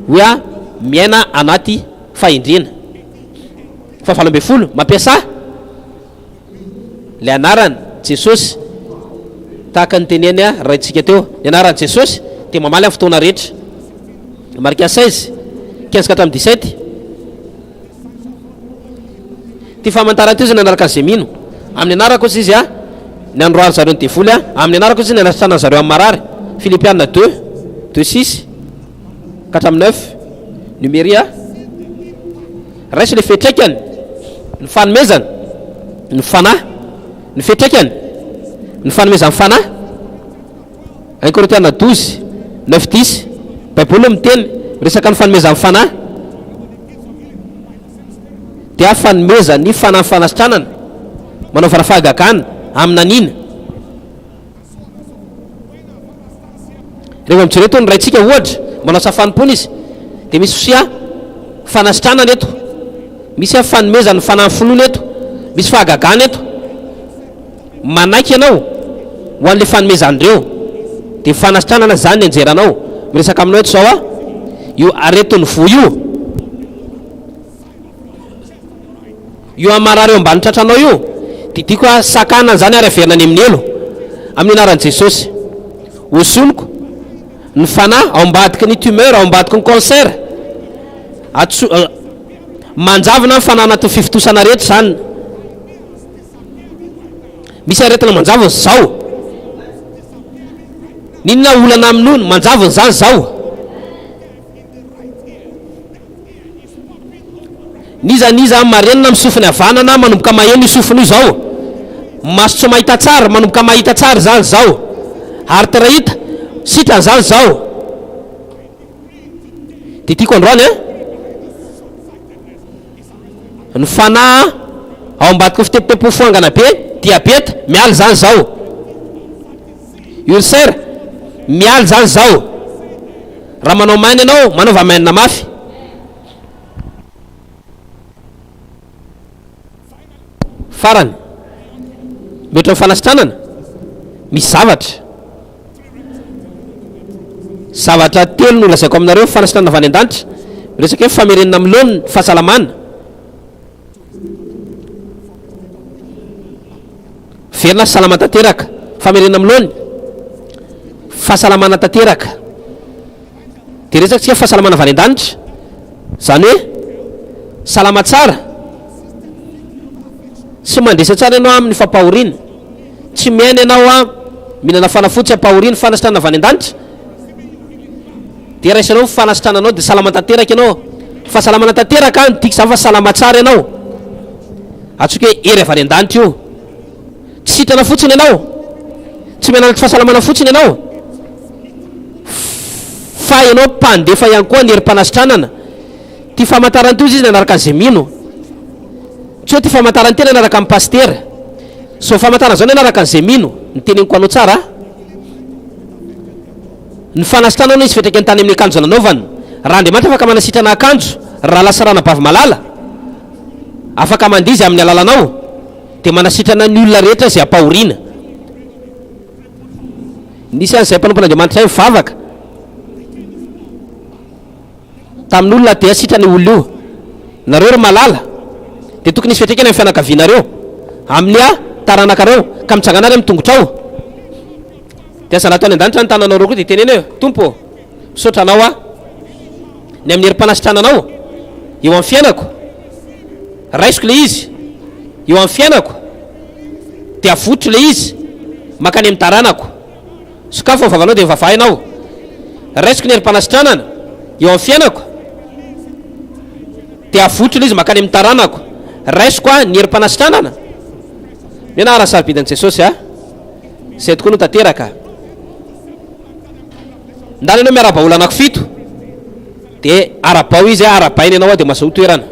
hoe miaina anaty fahendrena. 17 mampiasa le anarany Jesosy tahaka ny teneny raintsika teo. Ny anarany Jesosy dia mamaly amin'ny fotoana rehetra. Marka 16:15-17 ty famantarana teo zay nanaraka an'izay mino amin'ny anarako kosa izy ny androary zareo ny devoly amin'ny anarako kosa izy ny anasitrana zareo amin'ny marary. Philippiens 2:6 ka hatramin'ny 9 numéria raiso le fetraikany, ny fanomezana, ny fanahy, ny fetraikany, ny fanomezana, ny fanahy. 1 Corinthiens 12:9-10 Baiboly miteny resaka ny fanomezana, ny fanahy dia fanomezana ny fanahy fanasitranana, manaovana fahagagana amin'anina. Rehefa mijereto ny raintsika ohatra manao safanimpony izy dia misy fisia fanasitranana eto misy fanomezany fanafinoana eto, misy fahagagana eto, manaiky ianao ho an'le fanomezan'ireo dia fanasitranana zany ny anjeranao. Miresaka aminao eto zao a, io areton'ny vo io amarary eo ambany tratranao io, tiako a sakana zany ary averina any amin'ny elo amin'ny anaran'i Jesosy. Hosoniko ny fanahy ao ambadiky ny tumeur, ao ambadiky ny cancer, manjavona ny fanahy anatin'ny fivitosana rehetra zany. Misy aretina manjavony zao, ninona olana amin'ony manjavony zany zao. Niza marenina amin'ny sofiny havanana manomboka maheno io sofiny io zao, maso tsy mahita tsara manomboka mahita tsara zany zao, ary tirahita sitrany zany zao. Dia tiako androany ny fanahy ao ambadiky fitepitepofoangana be, diabeta mialy zany zao, ulcère mialy zany zao. Raha manao maina ianao manaova mainina mafy. Farany mety amin'ny fanasitranana misy zavatra telo no lazaiko aminareo fanasitranana avy any an-danitra. Miresaka hoe famerenana amin'ny laoniny fahasalamana, verina salama tanteraka, famerenana amin'ny laoniny fahasalamana tanteraka. Dia resaka tsika fahasalamana avy any an-danitra, zany hoe salama tsara, tsy mandresa tsara ianao amin'ny fampahoriana, tsy miaina ianao a mihinana fanafotsy ampahoriana, fanasitranana avy any an-danitra. Dia raisanao ny fanasitrananao dia salama tanteraka ianao. Fahasalamana tanteraka ny tiako zany fa salama tsara ianao, atsoka hoe ery avy any an-danitra io. Tsy sitrana fotsiny ianao, tsy mianana ty fahasalamana fotsiny ianao, fa ianao mpandefa ihany koa ny herim-panasitranana. Ty famantarany ty izy nanaraka an'izay mino, tsy hoe ty famantarany tena nanaraka amin'ny pastera, so famantarany zao nanaraka an'izay mino. Ny teneniko anao tsara, ny fanasitranao izy fetraka ny tany amin'ny akanjo nanaovany. Raha Andriamanitra afaka manasitrana akanjo, raha lasa rana bavy malala afaka mandizy amin'ny alalanao, dia manasitrana ny olona rehetra izay ampahoriana. Nisy an'izay mpanompon'Andriamanitra hoe mivavaka tamin'olona dia sitrany olona io, nareo ry malala dia tokony isy fetraka eny amin'ny fianakavianareo, amin'ny taranakareo ka mitsangana ary amin'ny tongotrao. Dia asa nataony an-danitra ny tananao reo koa dia teneny hoe tompo misotranao a ny amin'ny herim-panasitrananao eo amin'ny fiainako, raisiko le izy eo amin'ny fiainako, dia avotro le izy makany amin'ny taranako. Sokafo vavanao dia vavahinao, raisiko ny herim-panasitranana eo amin'ny fiainako, dia avotro le izy makany amin'ny taranako. Raisiko a ny herim-panasitranana. Mianara sarobidan'i Jesosy a, izay tokoa no tanteraka. Ndany ianao miaraba-olo anankifito dia arabao izy arabainy ianao dia mahazo toerana.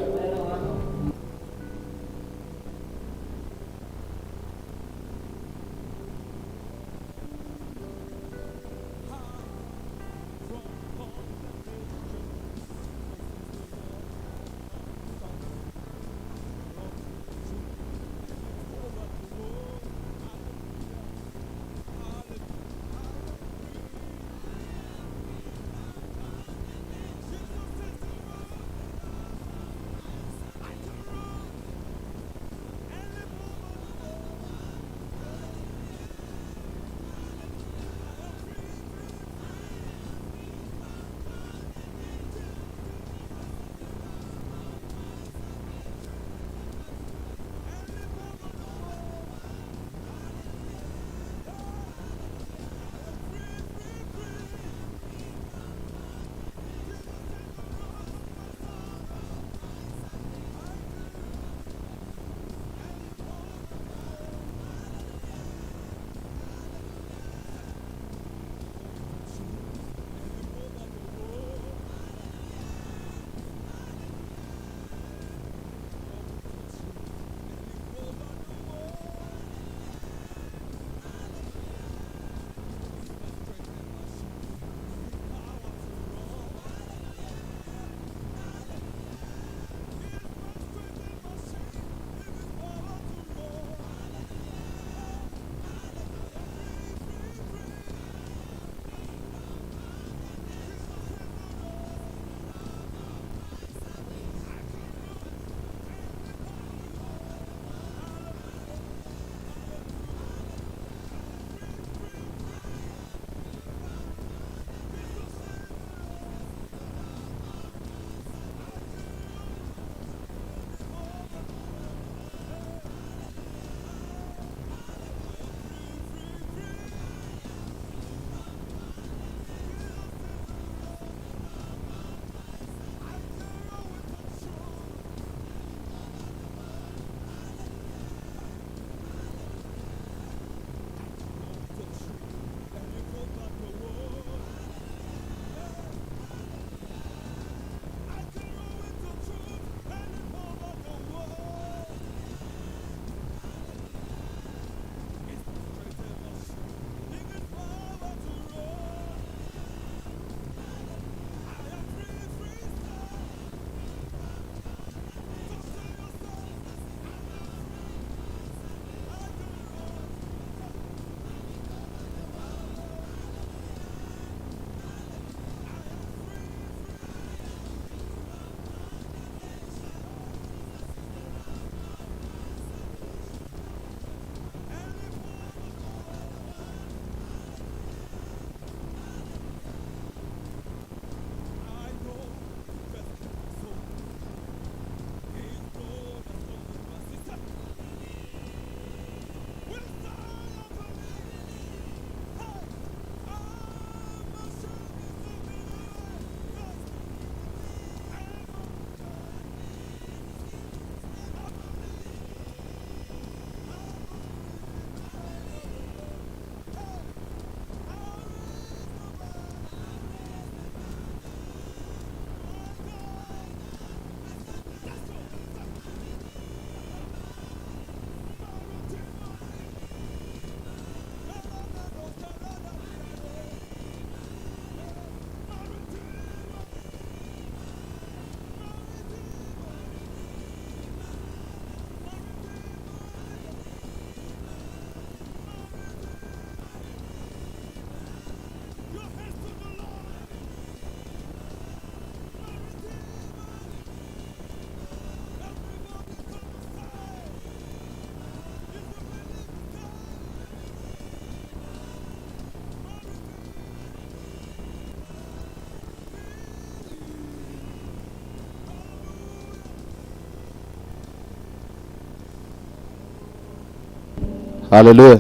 Halleluja.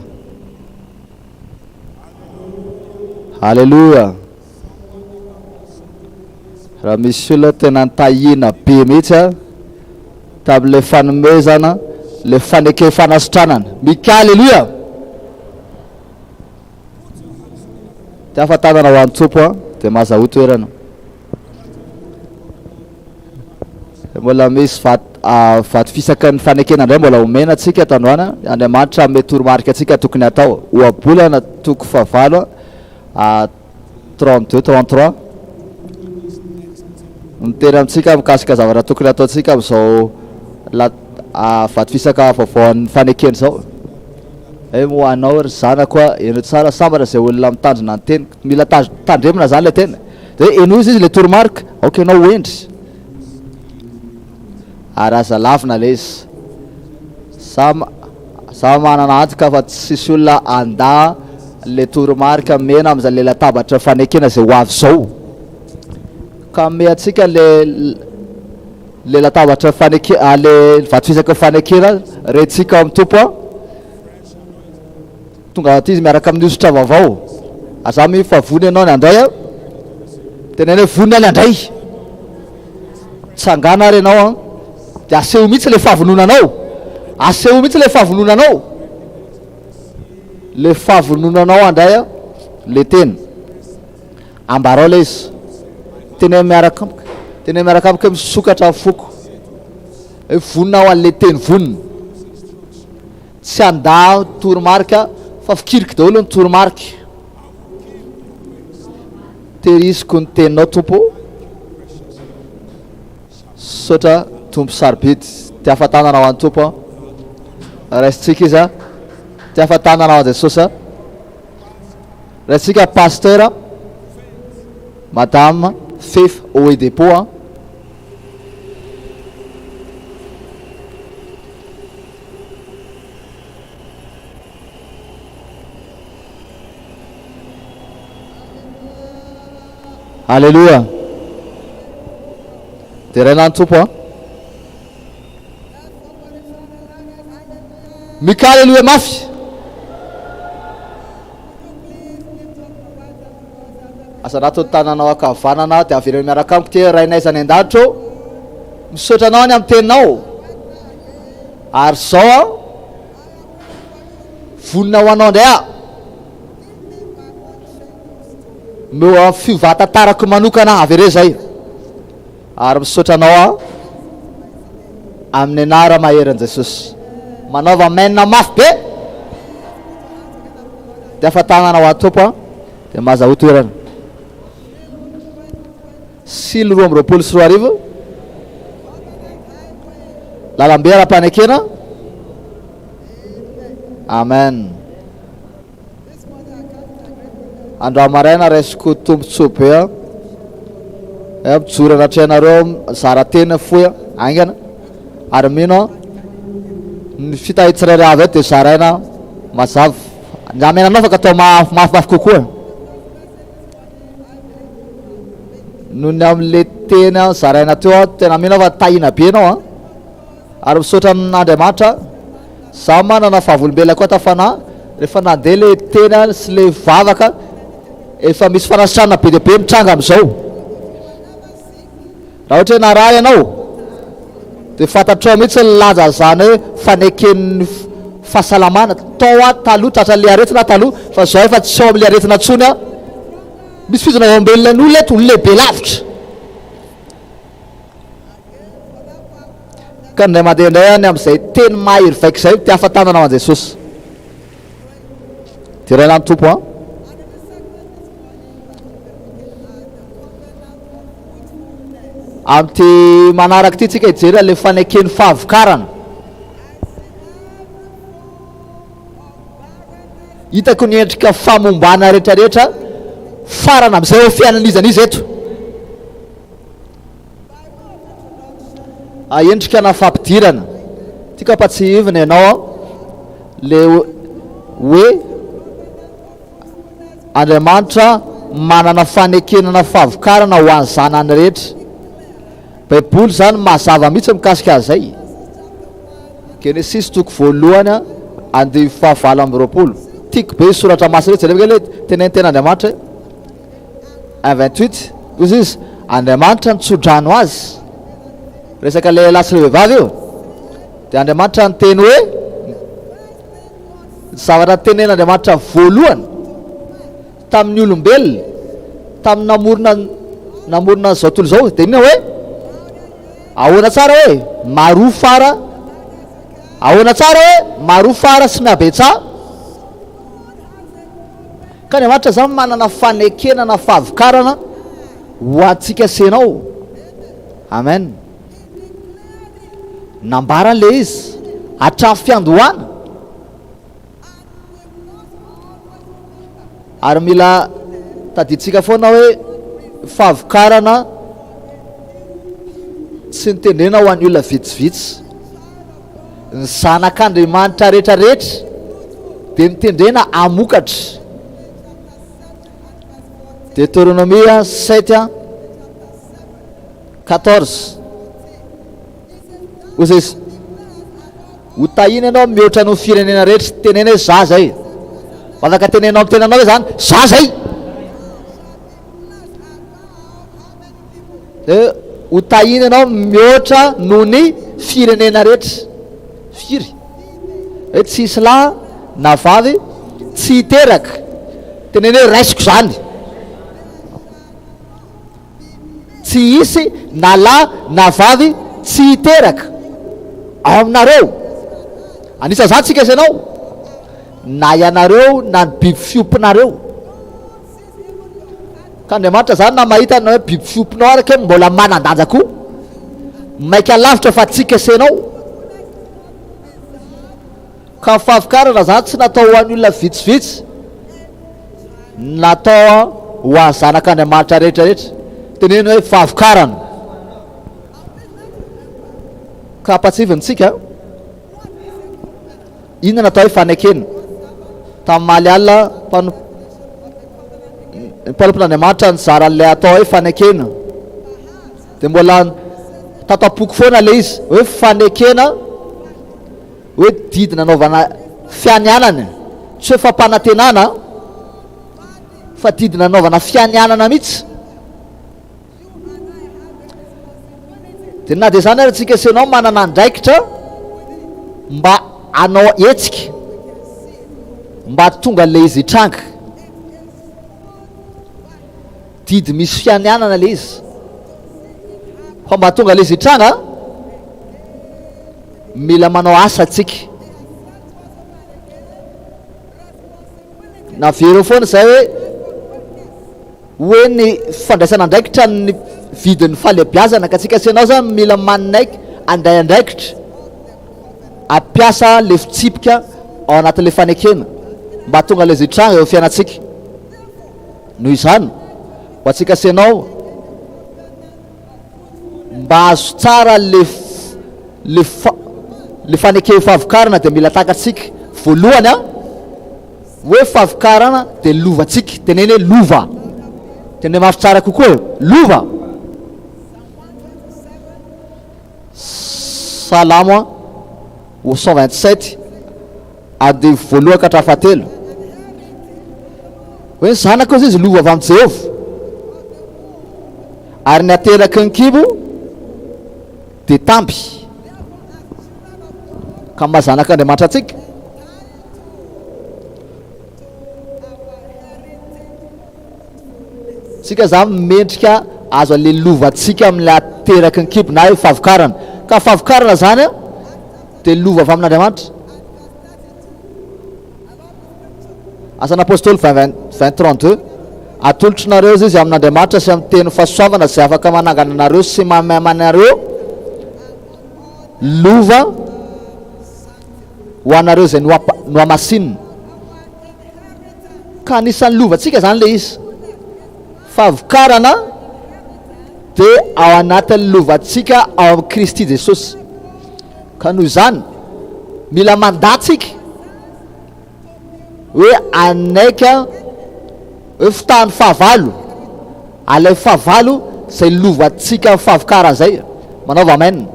Halleluja. Raha misy olona tena tahina be mihitsy a tamin'le fanomezana le fanekefana sotranana. Mika halleluja. Ty afatanana ho an'ny tompo a dia mahazaho toerana. Mbola misy vaty fisaka ny fanekena indray mbola omena atsika tandoana. Andriamanitra ame toromarika atsika tokony atao oabolana toko favalo 32 33 miteny amintsika mikasika zavatra tokony ataontsika amin'izao vaty fisaka vaovaon'ny fanekena zao. Mo anao ry zanako a eno tsara sambatra zay olona mitandrina ny teny mila tandremina zany le tena de enozy izy le toromarika ok anao endry ary aza lavina le izy sa manana antoka fa tsisy olona anda le toromarika mena am'za le latabatra fanekena zay ho avy zao ka me atsika le latabatra fanekena le vaty fisaka fanekena retsika amin'ny tompo a tonga ty izy miaraka amin'ny osotra vaovao aza mifavony anao ny andray a teneny hoe vonina ny andray tsangana ary anao a de aseho mihitsy le fahavononanao aseho mihitsy le fahavononanao le fahavononanao andray a le teny ambarao le izy teny miaraka amiko misokatra foko hoe vonina ao an'le teny vonina tsy anda toromarika fa fikiriky daholo ny toromarika terisiko ny teninao tompo sotra tompo sarobidy ty afatanana ho an'ny tompo raisitsika izy a ty afatanana ho an Jesosy a raisitsika pasteur madame fefa oe dépôt a Halleluja. De raina ny tompo a mika halleluja mafy asa rato tananao akavanana de avereo miaraka amiko ty rainaizany an-danitro misaotra anao any amin'ny teninao ary zao a vonina ho anao ndray a meo fivatatarako manokana avy ere zay ary misaotra anao a amin'ny anara maherin' Jesosy manaova maina mafy be de afatanana ho atompo a de mahazaho toerana sily 2024 lalambe ara-panekena amen. Andro maraina raisiko tombontsoa be a mijoro anatrehanareo zara tena foy a aingana ary mino ny fitahitsirairay avy de zaraina mazava nyamenanao afaka atao mafimafy kokoa noho ny am'le tena zaraina teo tena mino fa tahina be anao a ary misaotra amin'Andriamanitra za manana fahavolombelona koa tafana rehefa nandeha le tena sy le vavaka efa misy fanasitranana be deabe mitranga am'izao raha ohatra hoe naraha ianao de fantatrao mihitsy laza zany hoe faneken'ny fahasalamana tao a taloha tratra le aretina taloha fa zao efa tsy ao am'le aretina tsony a misy fizona ombelona n'olona eto ny lehibe lavitra ka ndray mandeha indray any am'izay teny mahery vaika zay ty afatanana ho an Jesosy ty raina ny tompo a am'ty manaraky ty tsika hijery le fanekeny fahavokarana hitako ny endrika famombana rehetrarehetra farana am'izay ho fianan'izan'izy eto endrika na fampidirana tika pa tsy ivina ianao le hoe Andriamanitra manana fanekenana fahavokarana ho an'ny zanany rehetra Baiboly zany mazava mihitsy mikasika zay Genesis toko voalohany andy fahavalo amby roapolo tiako be soratra masina rehetra revaka le teneny tena Andriamanitra 1:28 izy izy Andriamanitra nitsodrano azy resaka le lahy sy le vehivavy io de Andriamanitra nyteny hoe zavatra tenen'Andriamanitra voalohany tamin'ny olombelona tamin'ny namorona zao tontolo zao de inona hoe ahoana tsara hoe maro fara ahoana tsara hoe maro fara sy miabetsa ka Andriamanitra zany manana fanekenana fahavokarana ho antsika senao amen nambarany le izy hatramin'ny fiandohana ary mila tadiditsika foana hoe fahavokarana tsy nitendrena ho an'ny olona vitsivitsy ny zanak'Andriamanitra rehetrarehetra de nitendrena amokatra Deutéronomia 7:14 ozy izy ho tahina ianao mihoatra no firenena rehetra tenena hoe za zay afaka tenenao amin'ny tenanao hoe zany za zay de ho tahina ianao mihoatra noho ny firenena rehetra firy hoe tsy isy lahy na vavy tsy hiteraka tenena hoe raisiko zany tsy isy na lahy na vavy tsy hiteraka ao aminareo anisa zany tsika isanao na ianareo na ny biby fiompinareo ka Andriamanitra zany na mahita na hoe biby fiompinao araka mbola manan-danja koa maika lavitra fa tsika isanao ka fahavokarana zany tsy natao ho an'ny olona vitsivitsy natao ho an'ny zanak'Andriamanitra rehetrarehetra teneny hoe fahavokarana ka ampatsivintsika inona natao hoe fanekena tamin'ny Maliala mpanompon'Andriamanitra nizara an'lay atao hoe fanekena de mbola tatapoky foana le izy hoe fanekena hoe didy nanaovana fianianana tsy hoe fampanantenana fa didy nanaovana fianianana mihitsy de na de zany ary tsika senao manana andraikitra mba anao etsika mba tonga le izy hitranga didy misy fianianana le izy fa mba tonga le izy hitranga mila manao asa tsika na vereo foana zay hoe ny fandraisana andraikitra ny vidin'ny falebiazana ka tsika senao zany mila manaiky andray andraikitra ampiasa le fitsipika ao anatin'le fanekena mba tonga le zitranga eo fiainatsika noho izany ho atsika senao mba azo tsara le fanekeo fahavokarana de mila takatsika voalohany a hoe fahavokarana de lovatsika teneny hoe lova teny mafy tsara kokoa lova Salamo 127 ady voalohany ka hatrafatelo hoe ny zanaka izy lova avy amin'ny Jehova ary ny ateraky ny kibo de tampy ka mahazanak'Andriamanitra atsika tsika zany mendrika azo ale lovatsika amin'ilay ateraky ny kibo na hoe fahavokarana ka fahavokarana zany a de lova avy amin'Andriamanitra asan'apôstôly 20:32 atolotrareo izy amin'Andriamanitra sy amin'ny teny fahasoavana zay afaka manangana anareo sy mamaimanareo lova ho anareo zay no amasinina ka anisan'ny lovatsika zany le izy fahavokarana de ao anatin'ny lovatsika ao amin'ny Kristy Jesosy ka noho izany mila mandatsika hoe anaika hoe fitahany fahavalo alay fahavalo zay lovatsika fahavokarana zay manaova amen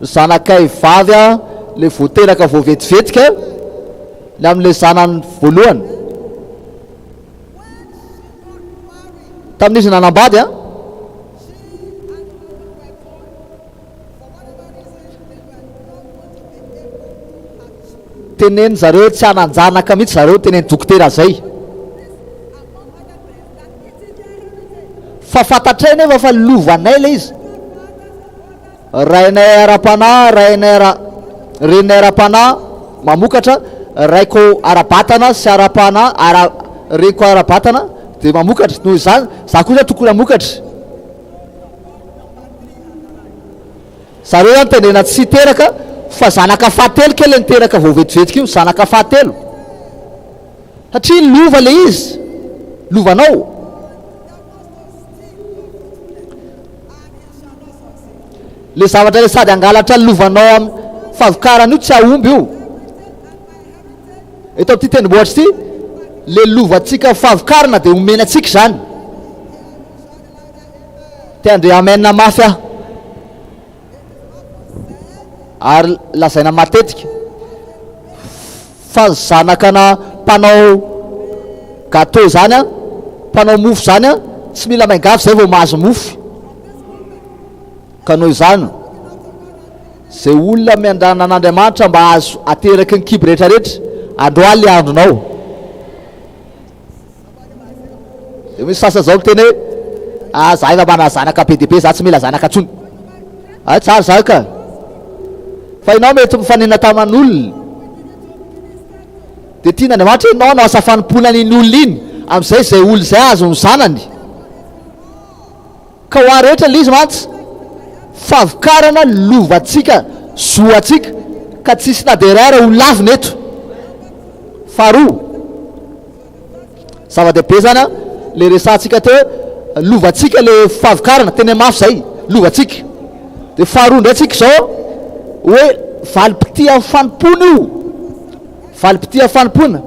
zanakay vavy a le voateraka voavetivetika le amin'le zanany voalohany tamin'izy nanambady a teneny zareo tsy hananjanaka mihitsy zareo teneny dokotera zay fa fantatrey nefa fa lovanay le izy rainay ara-panahy renay ara-panahy mamokatra raiko ara-batana sy ara-panahy reko ara-batana de mamokatra noho izany za kosa tokony amokatra zareo zany tenena tsy teraka fa zanaka fahatelo kely ny teraka voavetivetika io zanaka fahatelo satria lova le izy lovanao le zavatra le sady angalatra lovanao am favokarana io tsy ahomby io eto am'ty tendrombohatra ity le lovantsika favokarana de omenatsika zany te andre amena mafy ah ary lazaina matetika fa zanakana mpanao gâteau zany a mpanao mofo zany a tsy mila maingafy zay vao mahazo mofo ka noho izany zay olona miandranan'Andriamanitra mba azo ateraky ny kibo rehetrarehetra androaly le andronao de misy sasa zao teny hoe za efa mana zanaka be dehibe za tsy mila zanaka tsony tsara za ka fa inao mety mifanena taman'olona de tia n'Andriamanitra enao no asa fanompoana n'iny olona iny am'izay zay olo zay azo ny zanany ka ho ary rehetra le izy mantsy favokarana lovatsika zoatsika ka tsisy na de rara ho lavina eto faharoa zava-dehibe zany a le resantsika teo lovatsika le favokarana tena mafy zay lovatsika de faharoa ndray tsika zao hoe valipiti amin'ny fanompona io valipiti amin'ny fanompona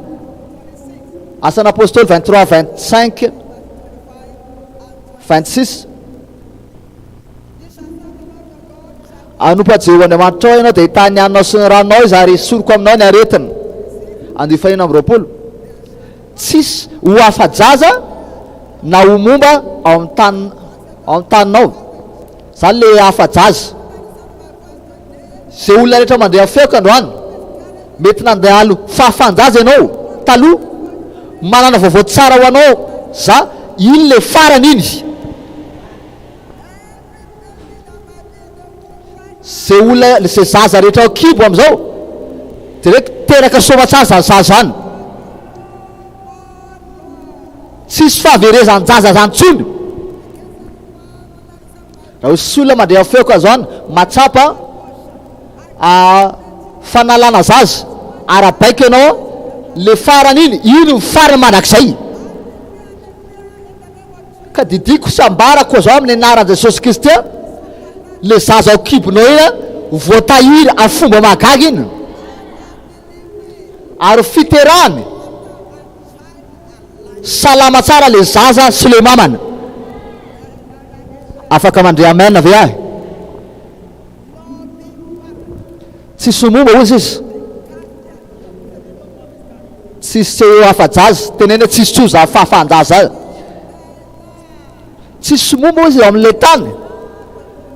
asan'ny apôstoly 23 25 26 anompa-jeo Andriamanitra ao ianao de hitany anao sy ny ranonao izy ary soroko aminao ny aretina andio fahinana amby roapolo tsisy ho afa-jaza na ho momba ao amin'ny taninao zany le afa-jaza zay olona rehetra mandeha feoka androany mety nandeha alo fahafanjaza ianao taloha manana vaovao tsara ho anao za iny le farany iny zay olona zay zaza rehetra ao kibo am'izao de reky teraka somatsara zany zaza zany tsisy fahaverezany jaza zany tsony raha ho sy olona mandeha feoka zany matsapa fanalana zaza arabaiko ianao le farany iny ny farany manak'izay ka didiko sambarako zao amin'ny anaran Jesosy Kristy le zaza ao kibonao ina voatahiry amin'ny fomba mahagaga iny ary fiterahany salama tsara le zaza sy le mamana afaka mandre amen ve ahy tsisy momba ozy izy tsisy afa-jaza tenena tsisy tsoza fahafanjaza tsisy momba ozy amin'le tany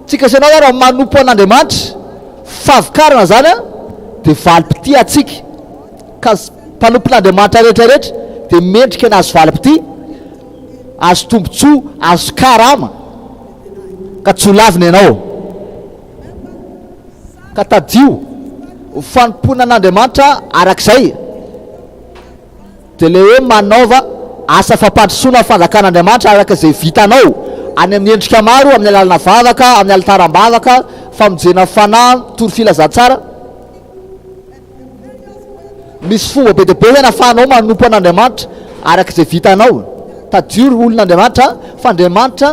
tsika sanao raha manompo an'Andriamanitra favokarana zany a de valipiti atsika ka mpanompon'Andriamanitra rehetrarehetra de mendrika anazy valipiti azo tombontsoa azo karama ka tsy ho lavina ianao ka tadio fanompona an'Andriamanitra arak'izay de le hoe manaova asa fampandrosoana fanjakan'Andriamanitra araka izay vitanao any amin'ny endrika maro amin'ny alalana vavaka amin'ny alitaram-bavaka famonjena fanahy toro filazantsara misy fomba be dehibe zany ahafahanao manompo an'Andriamanitra araka izay vitanao tadio olon'Andriamanitra fa Andriamanitra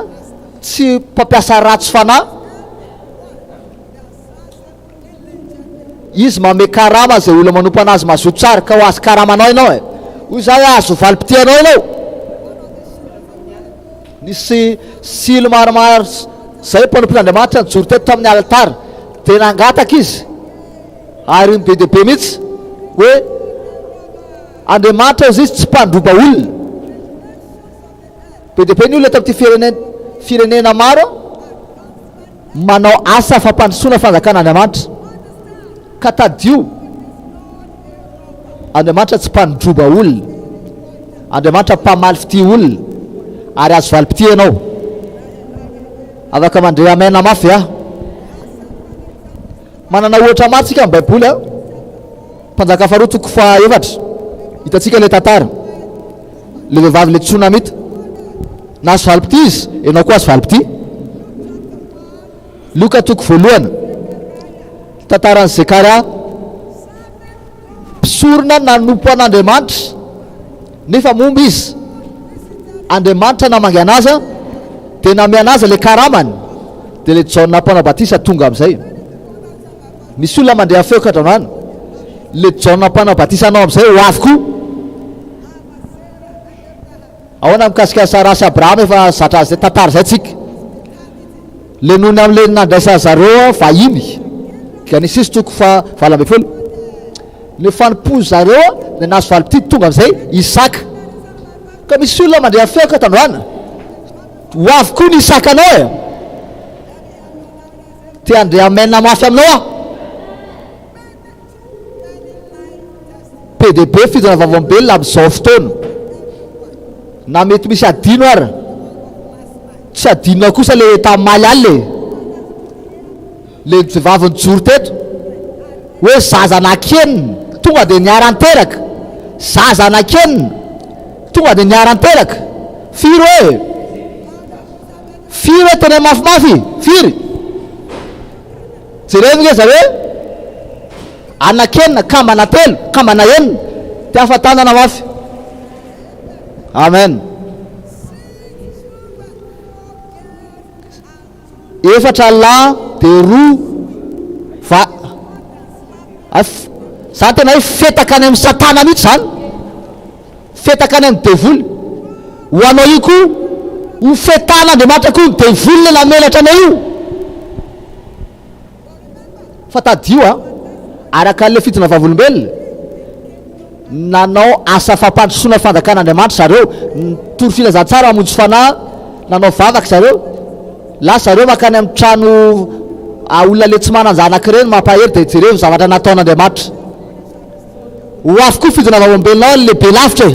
tsy mpampiasa ratsy fanahy izy mame karama zay olona manompo anazy mazoto tsara ka ho azo karamanao ianao hoy zany azo valipitianao ianao nisy silo maromaro zay mpanompon'Andriamanitra nijory teto tamin'ny alitara tena angataka izy ary be dia be mihitsy hoe Andriamanitra izy tsy mpandroba olona. Be dia be ny olona tamin'ity firenena maro manao asa fampandrosoana fanjakan'Andriamanitra ka tadio Andriamanitra tsy mpandroba olona, Andriamanitra mpamaly fity olona ary azo valim-pity ianao. Afaka mandray amena mafy a. Manana ohatra maro tsika amin'ny Baiboly a. Mpanjaka faharoa toko faha-efatra hitantsika le tantara le vehivavy le Tsunamita nazo valim-pity izy, ianao koa azo valim-pity. Luka toko voalohany tantaran'i Zekaria, mpisorona nanompo an'Andriamanitra nefa momba izy, Andriamanitra namangy anazy dia name anazy le karamany, dia le Jaona mpanao batisa tonga amin'izay. Misy olona mandeha feo ka hatramin'any, le Jaona mpanao batisa anao amin'izay ho avy koa. Ahoana mikasika Sarasy Abrahama efa zatra azy tantara izay tsika, le nony amin'le nandraisa zareo vahiny Genesis toko fa 20. Le fanompozy zareo le nazo valim-pity tonga amin'izay Isaka. Ka misy olona mandeha feo ka hatramin'any, ho avy koa ny Isaka anao te andrea amena mafy aminao a. Be dia be fidina vavolombelona amin'izao fotoana, na mety misy adino ary tsy adinona kosa le tamaly any le vehivavy nijoro teto hoe zaza anakenina tonga dia niaran-teraka, zaza anakenina tonga dia niaran-teraka. Firy hoe tena mafimafy, firy jereny nge zareo anakenina kambana telo kambana enina ty afatanana mafy. Amen. Efatra lahy dia roa zany tena hoe fetaka any amin'ny Satana mihitsy zany, fetaka any amin'ny devoly. Ho anao io koa ho fetan'Andriamanitra koa ny devoly le namelatra anao io. Fa tadio a araka le fidina vavolombelona nanao asa fampandrosoana fanjakan'Andriamanitra zareo, nitory filazantsara mamonjy fanahy, nanao vavaka zareo, lasa zareo makany amin'ny trano olona le tsy manan-janaka ireny mampahery dia jereo zavatra nataon'Andriamanitra. Ho avy koa fidina vavolombelona le be lavitra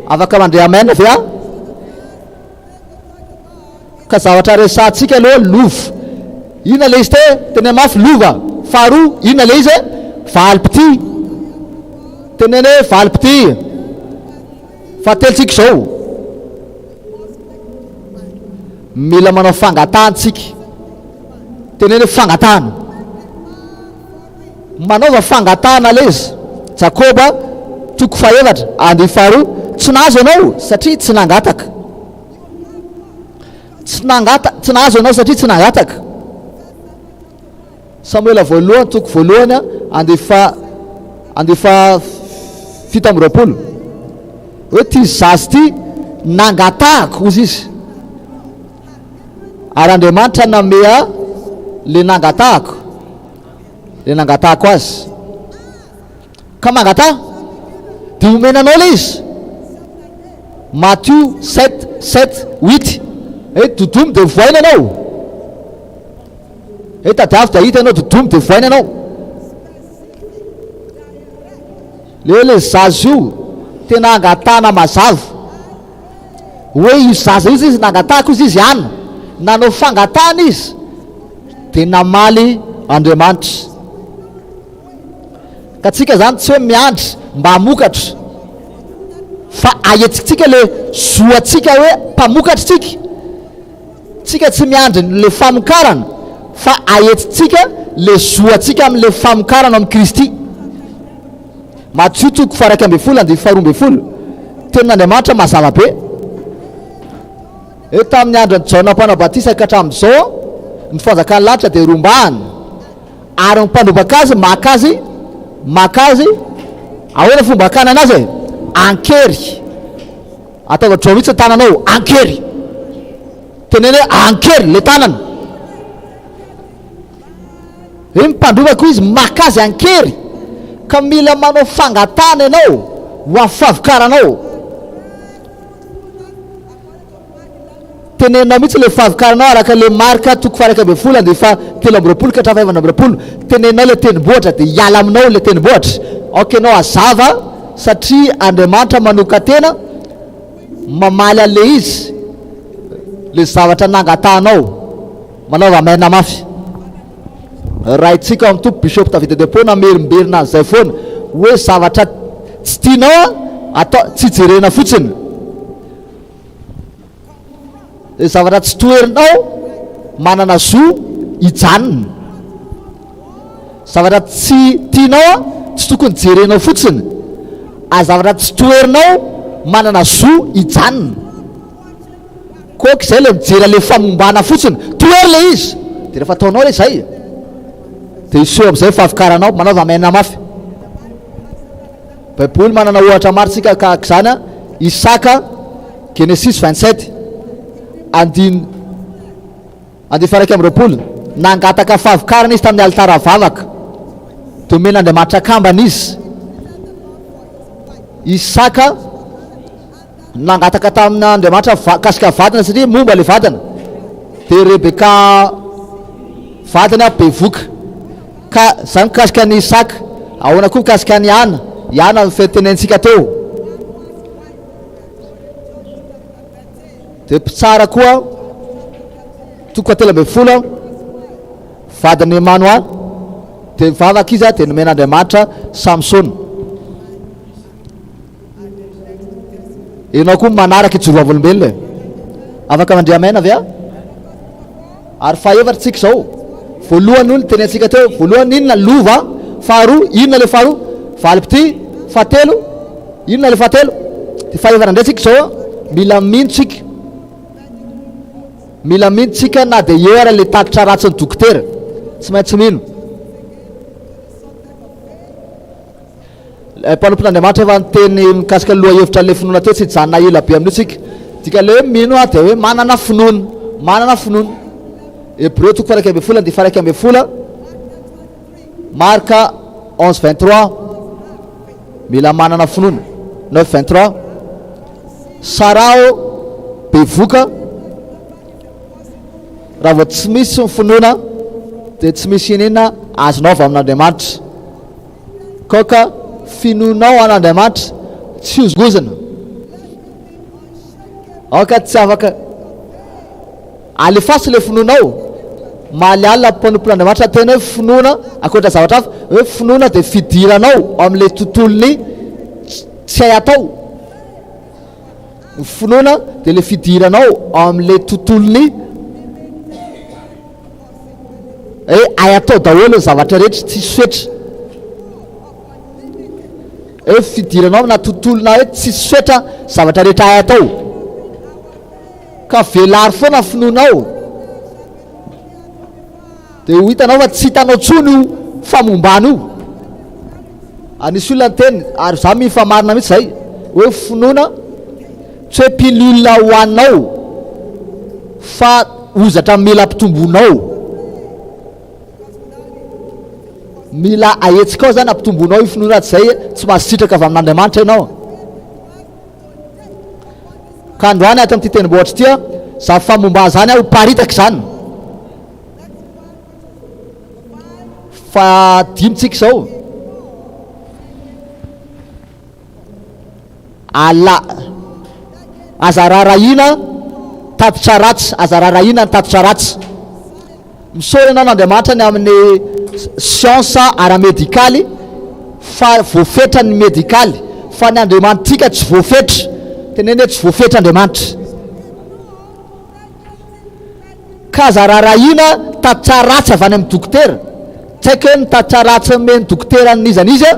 afaka mandray amena ve a. Ka zavatra resantsika aloha lova, inona le izy tena mafy lova. Faharoa inona le izy valim-pity, tenene hoe valim-pity. Fahatelontsika izao mila manao fangatantsika, tenene hoe fangatana, manaova fangatana le izy. Jakoba toko faha-efatra andiny faharoa, tsy nahazo ianao satria tsy nangataka, tsy nahazo ianao satria tsy nangataka. Samuela voalohany toko voalohany andefa 17 hoe ty zazy ty nangatahako ozy izy, ary Andriamanitra namea le nangatahako azy ka mangataha dia omenanao le izy. Matthieu 7:8 dodomy dia voaina anao, tadiavy dia hita ianao, dodomy dia voaina anao. Le zaza io tena angatahana mazava hoe io zaza io izy nangatahako izy, izy ihany nanao fangatahana izy dia namaly Andriamanitra. Ka tsika zany tsy hoe miandry mba hamokatra, fa ahetsikitsika le zoatsika hoe mpamokatra tsika tsy miandry le famokarana, fa ahetitsika le zoatsika amin'le famokarana amin'ny Kristy. Matthieu toko 1:12 andiny 12 tenin'Andriamanitra mazava be. Tamin'ny andron'ny Jaona mpanao batisa ka hatramin'izao ny fanjakan'ny lanitra dia rombahany, ary ny mpandobaka azy maka azy ahoana fomba hakana anazy ankery. Ataova drao mihitsy tananao ankery, teneny hoe ankery le tanana. Mimpandrovako izy makazy ankery ka mila manao fangatana ianao ho amin'ny favikaranao. Tenenao mihitsy le favikaranao araka le marika toko faraka be folo de fa 3 ka 5 tenenao le tenibohatra de hiala aminao le tenibohatra. Anao azava satria Andriamanitra manoka tena mamaly an'le izy le zavatra nangatanao manaova maina mafy. Raha itsika amin'ny tompo Bishop David Depona merimberina an'izay foana hoe zavatra tsy tianao atao tsy jerena fotsiny. Le zavatra tsy toerinao manana zo hijanona. Zavatra tsy tianao tsy tokony jerenao fotsiny. Zavatra tsy toerinao manana zo hijanona. Koka izay le mijery le famombana fotsiny toery le izy de rehefa ataonao le zay de iseho amin'izay favikaranao manaova maina mafy. Baiboly manana ohatra maro tsika kahaka izany. Isaka Genesis 27 andiny 1:20 nangataka favikarana izy tamin'ny alitara vavaka tomena Andriamanitra kambana izy. Isaka nangataka tamin'Andriamanitra kasika vatana satria momba le vatana de Rebeka vatana bevoka ka zany kasika ny Isaka. Ahoana koa kasika ny Ana. Iana fetenentsika teo de pitsara koa toko 13 vadiny Manoa de mivavaka izy de nomen'Andriamanitra Samson. Enao koa manaraka ijoroavolombelona afaka mandriamaina avy ary fahefatritsika zao. Voalohany olo tenentsika teo voalohany inona lova, faharoa inona le faharoa, valipity, fahatelo inona le fahatelo, de fahefana ndraitsika zao mila mintsika. Mila mintsika na de eo ara le takitra ratsy ny dokotera tsy maintsy mino. Mpanompon'Andriamanitra efa nyteny mikasika loha hevitra le finoana teo tsy hijanona ela be amin'io tsika dika le mino de hoe manana finoana, manana finoana. Hébreu toko 1:10 de 1:10 Marka 11:23 mila manana finoana. 9:23 Sarao bevoka raha vao tsy misy ny finoana de tsy misy inina azonao avy amin'Andriamanitra. Koka finoanao an'Andriamanitra tsy hozongozana. Aoka tsy afaka alefasy le finoanao malialina mpanompon'Andriamanitra tena hoe finoana akoatra zavatra hafa hoe finoana de fidiranao amin'le tontolony tsy hay atao. Finoana de le fidiranao amin'le tontolony hay atao daholo ny zavatra rehetra tsy soetra. Fidiranao amina tontolona hoe tsy soetra zavatra rehetra hay atao ka velary foana finoanao de ho hitanao fa tsy hitanao tsony io famombana io. Anisy olona teny ary za mifamarina mihitsy zay hoe finoana tsy hoe pilule hoaninao fa ozatra mila ampitombonao. Mila ahetsika ao zany ampitombonao io finoana tsy zay tsy mahasitraka avy amin'Andriamanitra ianao. Ka androany ato amin'ity tenibohatra ity za famomba zany ho paritaka zany. Fa dimitsika zao azararahina tatitra ratsy, azararahina ny tatitra ratsy. Misaory ianao n'Andriamanitra ny amin'ny siansa ara-medikaly fa voafetra ny medikaly fa ny Andriamanitrika tsy voafetra. Teneny hoe tsy voafetra Andriamanitra. Ka azararahina tatitra ratsy avy any amin'ny dokotera. Tsy haiko hoe ny tatitra ratsy meny dokotera n'izan'izy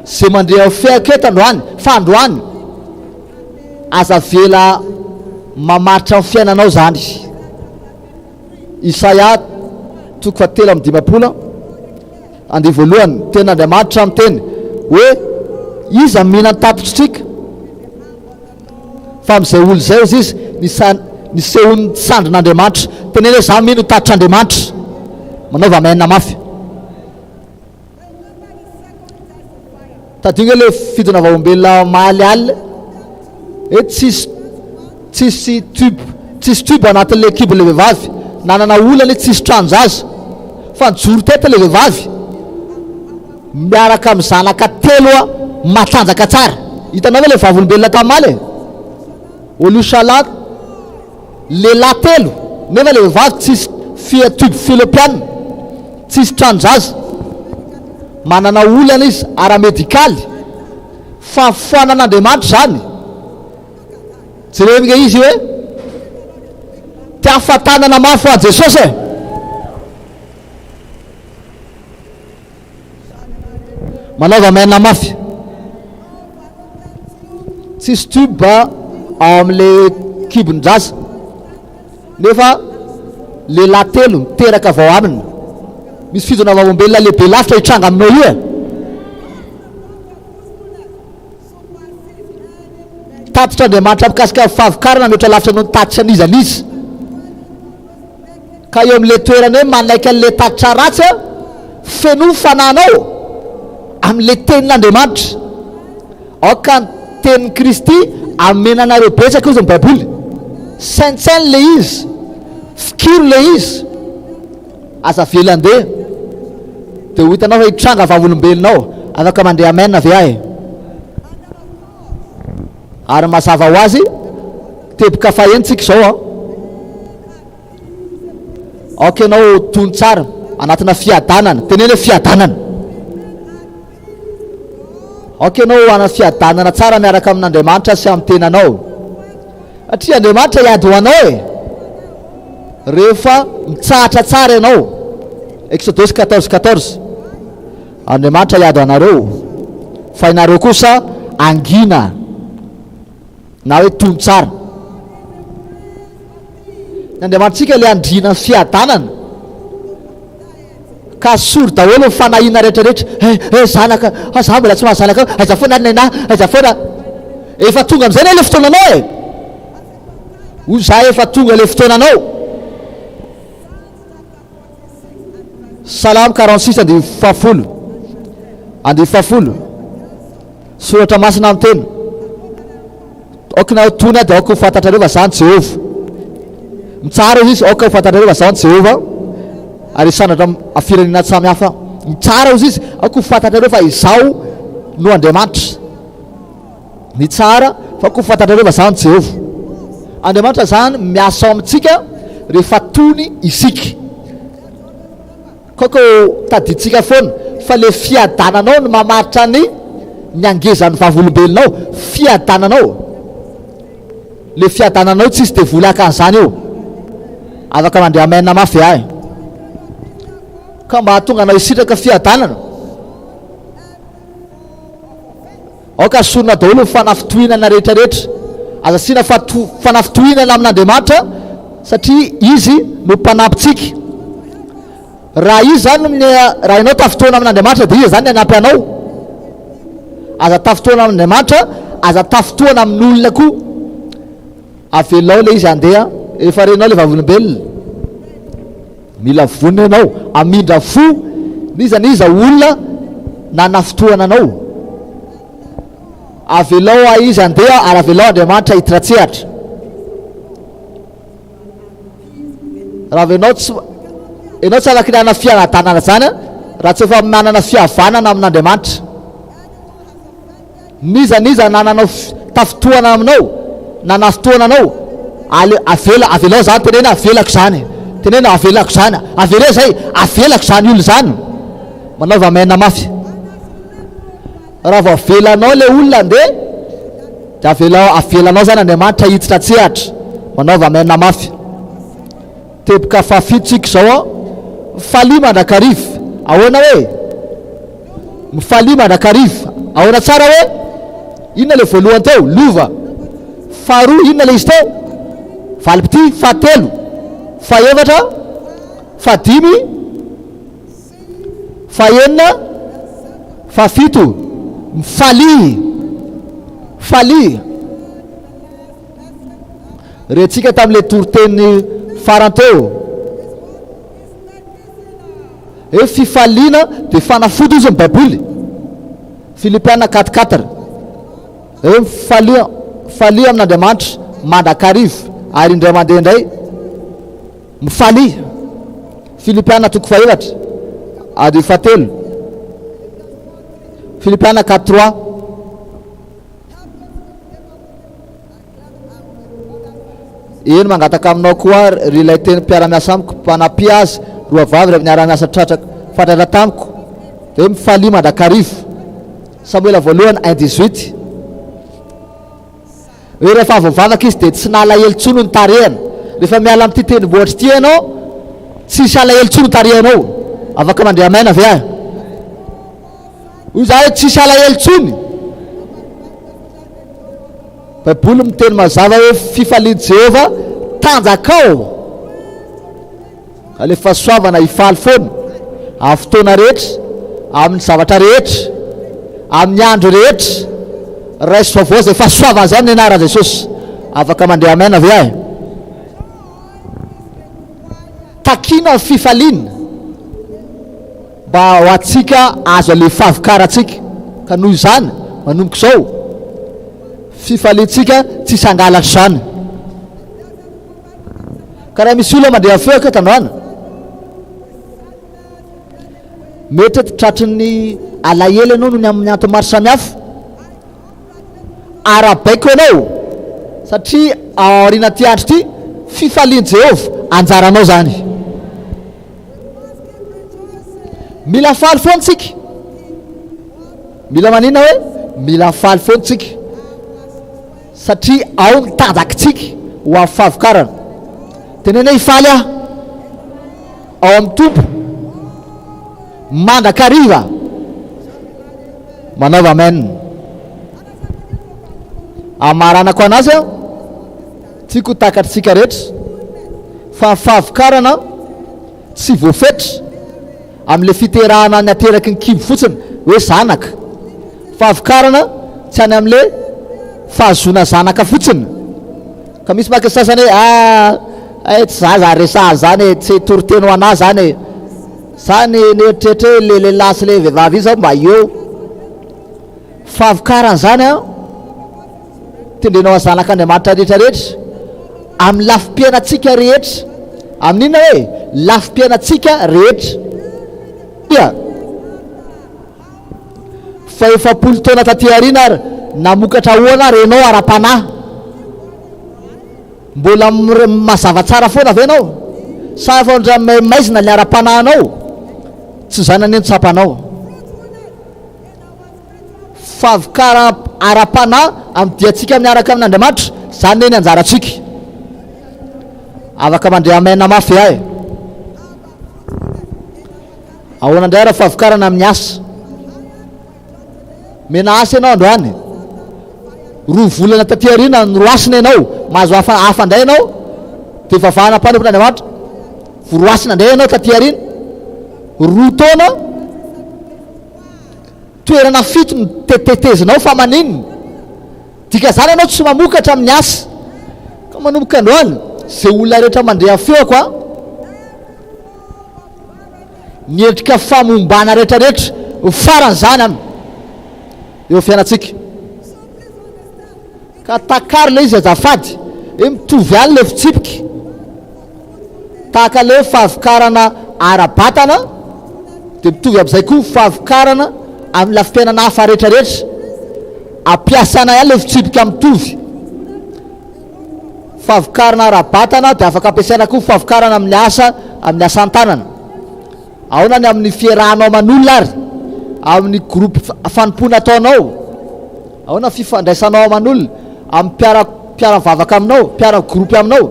zay mandrea feako eto androany fa androany aza vela mamaritra ny fiainanao zany. Isaia toko 7:20 andih voalohany ten'Andriamanitra miteny hoe iza mihinany tapitritsika fa amin'izay olo zay izy nisehon'ny sandrin'Andriamanitra. Teneny hoe za mino tatitr'Andriamanitra manaova maina mafy. tadinga le fidona vaombelona maly alina e tsisy tube anatin'le kibon'le vehivavy nanana olana tsisy tranjo azy fa nijoro teta le vehivavy miaraka amin'ny zanaka teloa matanjaka tsara. Hitanao ve le vavolombelona tamaly olusalat lehilahy telo nefa le vehivavy tsisy tube filopianina tsisy tranjo azy manana olana izy ara-medikaly fahafoanan'Andriamanitra zany. jeremika izy hoe tiafatanana mafy ho an Jesosy e. manaova maina mafy tsisy tube ao amin'le kibon-draza nefa lehilahy telo miteraka vao aminy misy fidona vaombelona lehibe lavitra hitranga aminao io e. tatitra Andriamanitra mikasika fahavokarana metra lavitra anao tatitra an'izanizy ka eo amin'le toerana hoe manaiky an'le tatitra ratsy feno fananao amin'le tenin'Andriamanitra aoka ny tenin'ny Kristy amenanareo betsaka izy ny baiboly saintsainy le izy fikiro le izy asa velandeha dia ho hitanao fa hitranga vavolombelonao afaka mandeha amaina ve ahy ary mazava ho azy teboka fahentsika izao aoka ianao tony tsara anatina fiadanana teneny hoe fiadanana aoka ianao ana fiadanana tsara miaraka amin'Andriamanitra sy amin'ny tenanao satria Andriamanitra hiady ho anao e rehefa mitsahatra tsara ianao. Exodus 14:14 Andriamanitra hiady ho anareo fa ianareo kosa angina na hoe tony tsara. Ny Andriamanitsika le andriana fiadanana ka sory daholo ny fanahina rehetrarehetra zanaka za mbola tsy mahazanaka aiza foana nena aiza foana efa tonga am'izay na le fotoananao e hoy za efa tonga le fotoananao. Salamo 46 andiny fafolo soratra masina amin'ny teny aokina tony dia aoka ho fantatrareo fa zany Jehova mitsara izy aoka ho fantatrareo fa zany Jehova ary sanatra afirenena samy hafa mitsara izy aoka ho fantatrareo fa izao no Andriamanitra mitsara fa aoka ho fantatrareo fa zany Jehova. Andriamanitra zany miasa ao amintsika rehefa tony isika koko taditsika foana fa le fiadananao no mamaritra ny angezan'ny vavolombelonao fiadananao le fiadananao tsisy de vola akan'izany io afaka mandeha amaina mafy ahy ka mba hatonga anao isitraka fiadanana aoka sorona daholo fanafitohinana rehetrarehetra aza sina fanafitohinana amin'Andriamanitra satria izy no mpanampitsika. Raha izy zany raha ianao tafitoana amin'Andriamanitra dia izy zany anampy anao aza tafitoana amin'Andriamanitra aza tafitoana amin'olona koa avelao le izy andeha efa renao le vavolombelona mila vonina ianao amindra fo niza olona nanafitoana anao avelao izy andeha ary avelao Andriamanitra hitiratsehatra raha venao ianao tsy afaka nanana fiadanana zany raha tsy efa manana fihavanana amin'Andriamanitra niza nananao tafitoana aminao nanafitoana anao avelao zany tenena avelako zany tenena avelako zany avere zay avelako zany olo zany manaova maina mafy raha vao avelanao le olona nde de avelanao zany Andriamanitra hiditra tsehatra manaova maina mafy. Teboka fafitsika zao falia mandrakarivo ahoana hoe mifalia mandrakarivo ahoana tsara hoe inona le voalohany teo lova faharoa inona le izy teo valipity fahatelo fahaefatra fahadimy fahaenina fahafito mifalia retsika tamin'le toriteny faranteo fifaliana de fanafoto izy ny baiboly Filipiana 4-4 eo mifalia amin'Andriamanitra mandrakarivo ary indray mandeha indray mifalia. Filipiana 4:7 ady 7 Filipiana 4:3 eny mangataka aminao koa ry lay teny mpiara-miasa amiko mpanampy azy roa vavy ray miara-miasa tratraka fatratra tamiko de mifalia mandrakarivo. Samuela voalohany 1:18 hoe rehefa avovavaka izy de tsy nalahelo tsony ny tarehany. Rehefa miala amin'ity tendrombohitra ty ianao tsisy alahelo tsony tarehanao afaka mandeha maina avy ahy hoy za hoe tsisy alahelo tsony. Baiboly miteny mazava hoe fifalian'i Jehova tanjakao ka le fahasoavana hifaly foana amin'ny fotoana rehetra amin'ny zavatra rehetra amin'ny andro rehetra raiso vaovao zay fahasoavana zay amin'ny anaran'i Jesosy afaka mandeha maina avy ahy. Takina fifaliana mba ho atsika azo ale fahavokaratsika ka noho izany manomboka izao fifaliantsika tsy sangalatra zany. Ka raha misy olona mandeha feo ka tandrana mety tratry ny alahelo ianao noho ny amin'ny antony maro samihafa arabaiko ianao satria aoriana ty andro ty fifalian'i Jehova anjaranao zany. Mila faly foantsika mila manina hoe mila faly foantsika satria ao ny tanjakitsika ho amin'ny fahavokarana. Tenena hifaly aho ao amin'ny tompo mandrakariva manaova amen. Amaranako anazy aho tiako ho takatritsika rehetra fa fahavokarana tsy voafetra amin'le fiterahana ny ateraky ny kibo fotsiny hoe zanaka. Fahavokarana tsy any amin'le fahazona zanaka fotsiny. Ka misy maka sasany hoe tsy zaza resaha zany tsy toriteno anazy zany zany neritretra hoe le lehilahy sy le vehivavy io zao mba eo. Fahavokarana zany a tendrenao zanak'Andriamanitra rehetrarehetra amin'ny lafim-piainatsika rehetra amin'ina hoe lafim-piainatsika rehetra. Fa 70 taona taty aoriana ary namokatra ahoana renao ara-panahy mbola mazava tsara foana avy anao sa fa ndra maizina le ara-panahinao tsy zany aneny tsapanao. Fahavokara ara-panahy amin'ny diatsika miaraka amin'Andriamanitra zany neny anjaratsika afaka mandray amaina mafy ahy. Ahoana indray raha fahavokarana amin'ny asa mena asa ianao androany 2 volana taty aoriana nyroasina ianao mahazo hafa ndray ianao de vavahana mpanompon'Andriamanitra voroasina ndray ianao taty aoriana 2 taona toerana fito ny tetetezinao fa maninona dika zany ianao tsy mamokatra amin'ny asa ka manomboka androany zay olona rehetra mandreha feoko a ny endrika famombana rehetrarehetra farany zany any eo fiainatsika ka takary le izy azafady mitovy any le fitsipika tahaka le fahavokarana ara-batana de mitovy amin'izay koa fahavokarana amin'ny lafim-piainana hafa rehetrarehetra ampiasana ihany le fitsipika mitovy. Fahavokarana ara-batana de afaka ampiasaina koa fahavokarana amin'ny asa amin'ny asan-tanana. Ahoana ny amin'ny fiarahanao man'olona ary amin'ny groupe fanompona ataonao ahoana fifandraisanao aman'olona amin'ny mpiara-mivavaka aminao mpiara-groupe aminao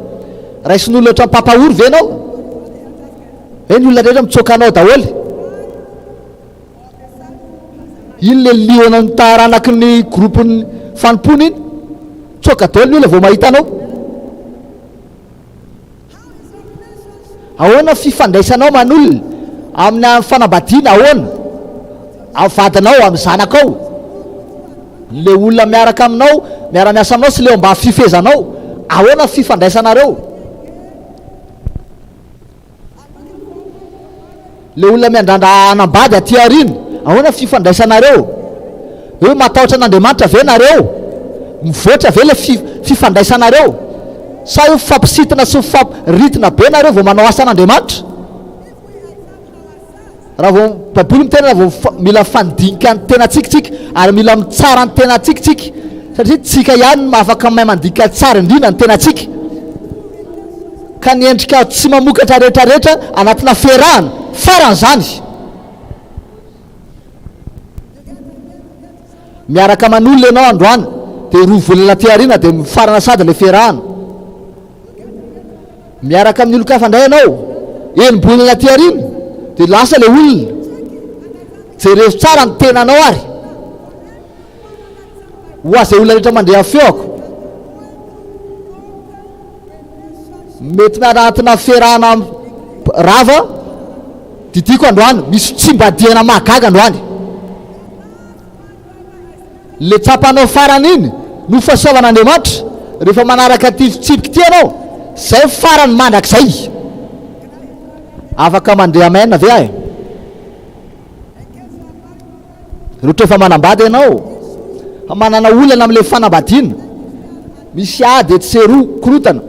raisin'olona ohatran'ny papahory ve anao ny olona rehetra mitsoka anao daholy iny le liona ny taranaky ny groupe ny fanompona iny tsoka daholy ny olona vao mahita anao. Ahoana fifandraisanao man'olona amin'ny fanambadiana ahoana amin'ny vadinao amin'ny zanakao le olona miaraka aminao miara-miasa aminao sy le mba fifezanao ahoana fifandraisanareo. Le olona miandrandra anambady aty aoriana ahoana fifandraisanareo. hoe matahotra an'Andriamanitra ve nareo, mivoatra ve le fifandraisanareo, sa io fampisitana sy mifampiritina be nareo vao manao asan'Andriamanitra. Raha vao baiboly mitena raha vao mila fandinika ny tena tsikitsika ary mila mitsara ny tena tsikitsika, satria tsika ihany no afaka mahay mandika tsara indrindra ny tena tsika, ka ny endrika tsy mamokatra rehetrarehetra anatina fiarahana faran'izany. Miaraka man'olona ianao androany dia roa volana tiarina dia mifarana sady le fiarahana. Miaraka amin'ny olo-kafa indray ianao enimbolana tiarina dia lasa le olona jereo tsara ny tenanao ary ho azay olona rehetra mandeha feoko. Mety anatina fiarahana rava didiko androany misy tsimbadiana mahagaga androany, le tsapanao farany iny no fahasoavan'Andriamanitra rehefa manaraka ty fitsipika ty anao, zay farany mandrakizay afaka mandeha maina ve ahy. Rotra efa manambady ianao manana olana amin'le fanambadiana, misy ady etseroa korotana,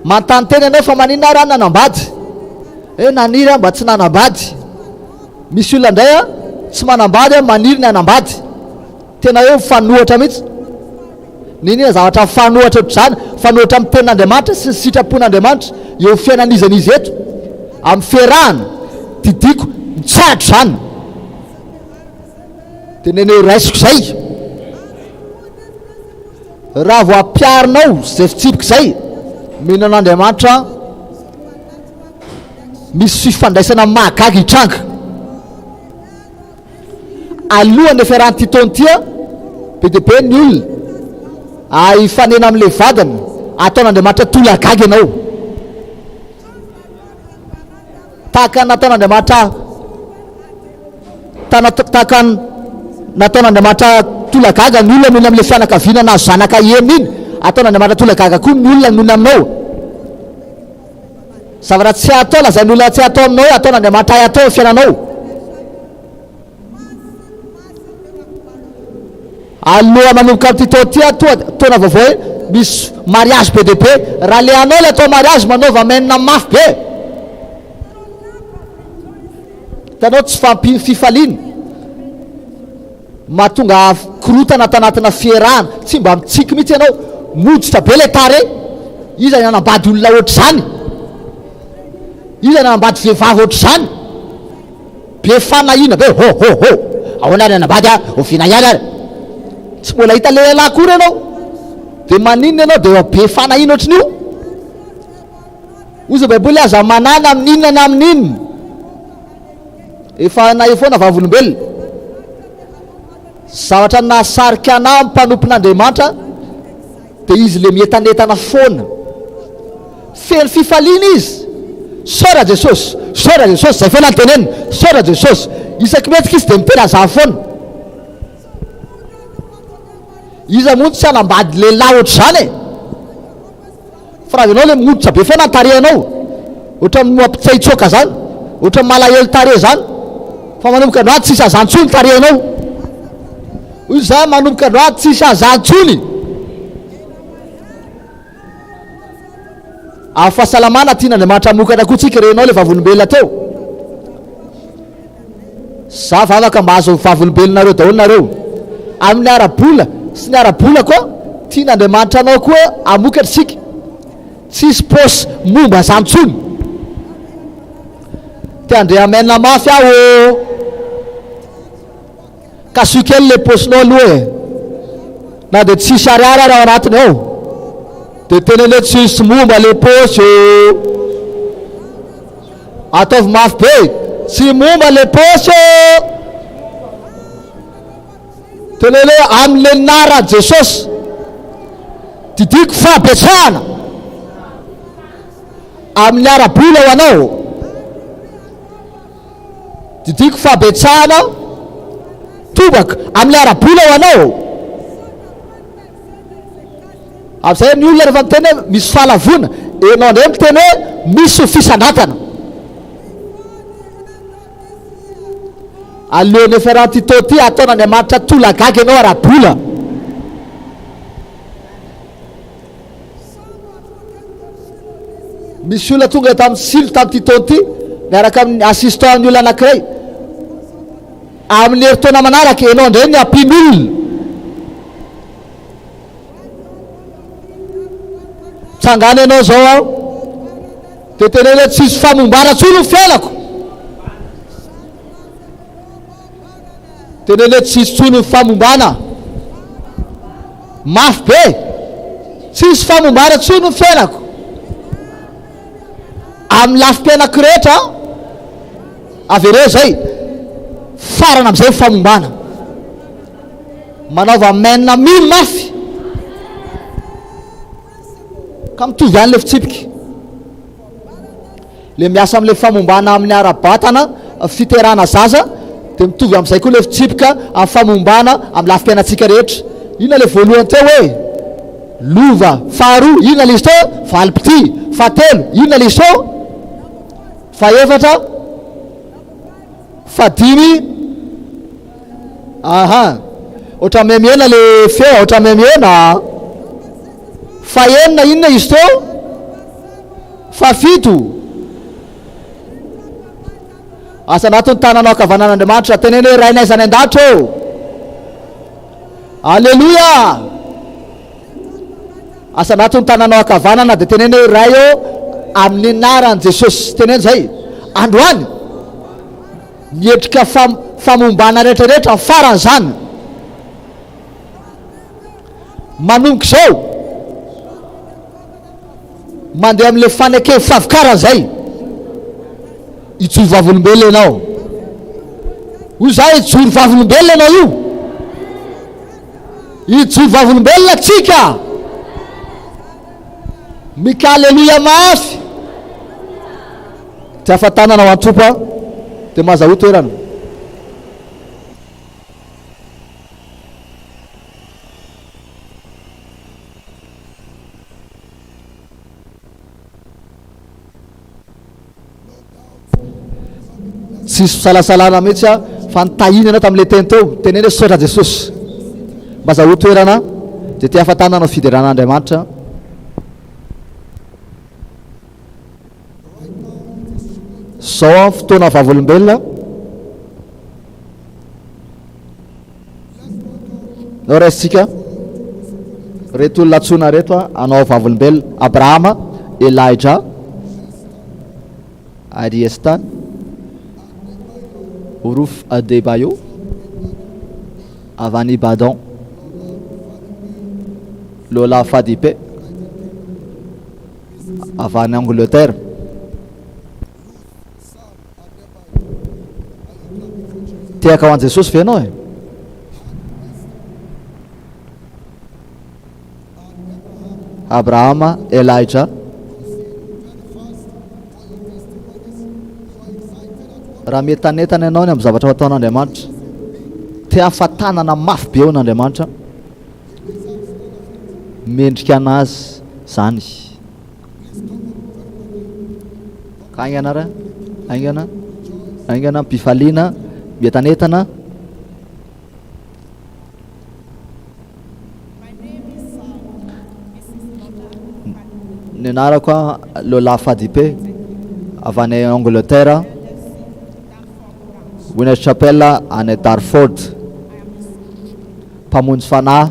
mantany tena ianao fa maninona raha nanambady, naniry mba tsy nanambady. Misy olona indray a tsy manambady maniry ny anambady, tena hoe fanohatra mihitsy. Ninina zavatra fanohatra ohatr'izany, fanohatra amin'ny tenin'Andriamanitra sy ny sitrapon'Andriamanitra eo fiainan'izy eto amin'ny fiarahana didiko mitsahatra izany. Dia neneo raisiko izay, raha vao ampiarinao zay fitsipika izay mihinan'Andriamanitra, misy fifandraisana mahagaga hitranga. Alohan'ny fiarahan'ity taona ity be dia be ny olona hifanena amin'le vadiny, ataon'Andriamanitra tolagaga ianao, tahaka nataon'Andriamanitra tahaka nataon'Andriamanitra tolagaga ny olona nohony amin'le fianakaviana na zanaka emina iny, ataon'Andriamanitra tolagaga koa ny olona nohony aminao. Zavatra tsy atao lazain'ny olona tsy atao aminao, ataon'Andriamanitra hay atao fiainanao. Aloha manomboka amin'ity taona ty taona vaovao misy mariage be de be, raha le anao le atao mariage manaova menina mafy be, hitanao tsy fifaliana, mahatonga korotana tanatina fiarahana, tsy mba mitsiky mihitsy ianao, moditra be le tare. Iza ny anambady olona ohatr'izany, iza ny anambady vehivavy ohatr'izany, be fanahina be ho ahoana ny anambady ovina ihany ary, tsy mbola hita le lahy kory ianao, dia maninona ianao dia be fanahina ohatran'io. Ozy baiboly aza manana amin'inona na amin'inona, efa nahe foana vavolombelona. Zavatra nahasarika anahy amin'ny mpanompon'Andriamanitra dia izy le mientanetana foana, feno fifaliana izy. Saora Jesosy, saora Jesosy, zay foana nytenenina, saora Jesosy, isaky metsika izy dia mitena za foana. Iza moa tsy anambady lehilahy ohatr'izany e, fa raha ianao le moditra be foana ny tarehanao, ohatra mampitsaitsoaka zany, ohatra malahelo tare zany, fa manomboka androany tsisy azantsony tarehanao. Hoy za manomboka androany tsisy azantsony. Fahasalamana tian'Andriamanitra mokatra koa tsika renao le vavolombelona teo. Za vavaka mahazo vavolombelonareo daholo nareo amin'ny arabola sy ny arabola koa, tian'Andriamanitra anao koa amokatra tsika, tsisy posy momba zantsony. Te andrea menina mafy aho ka sy kely le posinao aloha e, na dia tsisy ariary ary ao anatiny ao, dia tenene tsisy momba le posy ataovy mafy be, tsy momba le posy tenene amin'le nara Jesosy didiko fabetsahana amin'ny arabola ho anao, didiko fabetsahana tobaka amin'ny arabola ho anao. Amin'izay ny olona rehefa miteny hoe misy fahalavona, enao indray miteny hoe misy fisandrantana. aleony ferantito ty ataon'Andriamanitra tolagaga ianao arabola. Misy olona tonga tamin'ny silo tamin'ny titony ty miaraka amin'ny assistant ny olona anankiray amin'ny heritaona manaraka ianao indray ny ampin'olona tsangana ianao zao aho de tena hoe tsisy famombara tsony ny fiainako, tena hoe tsisy tsony ny famombana mafy be, tsisy famombara tsony ny fiainako amin'ny lafim-piainako rehetra avereo zay farana am'izay famombana manaova maina mino mafy ka mitovy ihany le fitsipika le miasa am'le famombana amin'ny ara-batana fiterana zaza de mitovy am'izay koa le fitsipika amin'ny famombana amin'ny lafim-piainatsika rehetra. Inona le voalohany teo hoe lova, faharoa inona le izy teo valipiti, fahatelo inona le izy teo faefatra, fadimy, oatra memiena le feo, oatra memiena, faenina inona izy teo, fafito. Asa anatin'ny tananao ankavanan'Andriamanitra teneny hoe rainay zany an-dahatra ô, alleluia. Asa anatin'ny tananao ankavanana de teneny hoe ray ô amin'ny anaran'i Jesosy, teneny zay androany mietrika famombana rehetrarehetra farany zany manomboka zao mandeha amin'le fanekeny favokarany zay ijoro vavolombelona ianao hoy zay ijoro vavolombelona ianao io ijoro vavolombelona tsika mika alleluia mafy ty afatanana ho antropa de mazaho toerana. Tsisy fisalasalana mihitsy a fa nitahinana tamin'le teny teo teneny hoe sotra Jesosy mazaho toerana de ty afatanana fideran'Andriamanitra. Zao fotoana vavolombelona nao raisitsika reto olona antsona reto a anao vavolombelona Abrahama, Elijah, Ariestan, Uruf Adebayo avy any Ibadan, Lola Fadipe avy any Angleterre, tiaka ho an Jesosy ve anao e? Abrahama, Elijah, raha metanetana ianao ny amin'ny zavatra fataon'Andriamanitra, te afatanana mafy be eo n'Andriamanitra, mendrika anazy zany. Ka aingana ra, aingana, aingana, mpifaliana, metanetana. Ny anarako a Lola Fadipe avy any Angleterre, Winner Chapelle any Darford, mpamonjy fanahy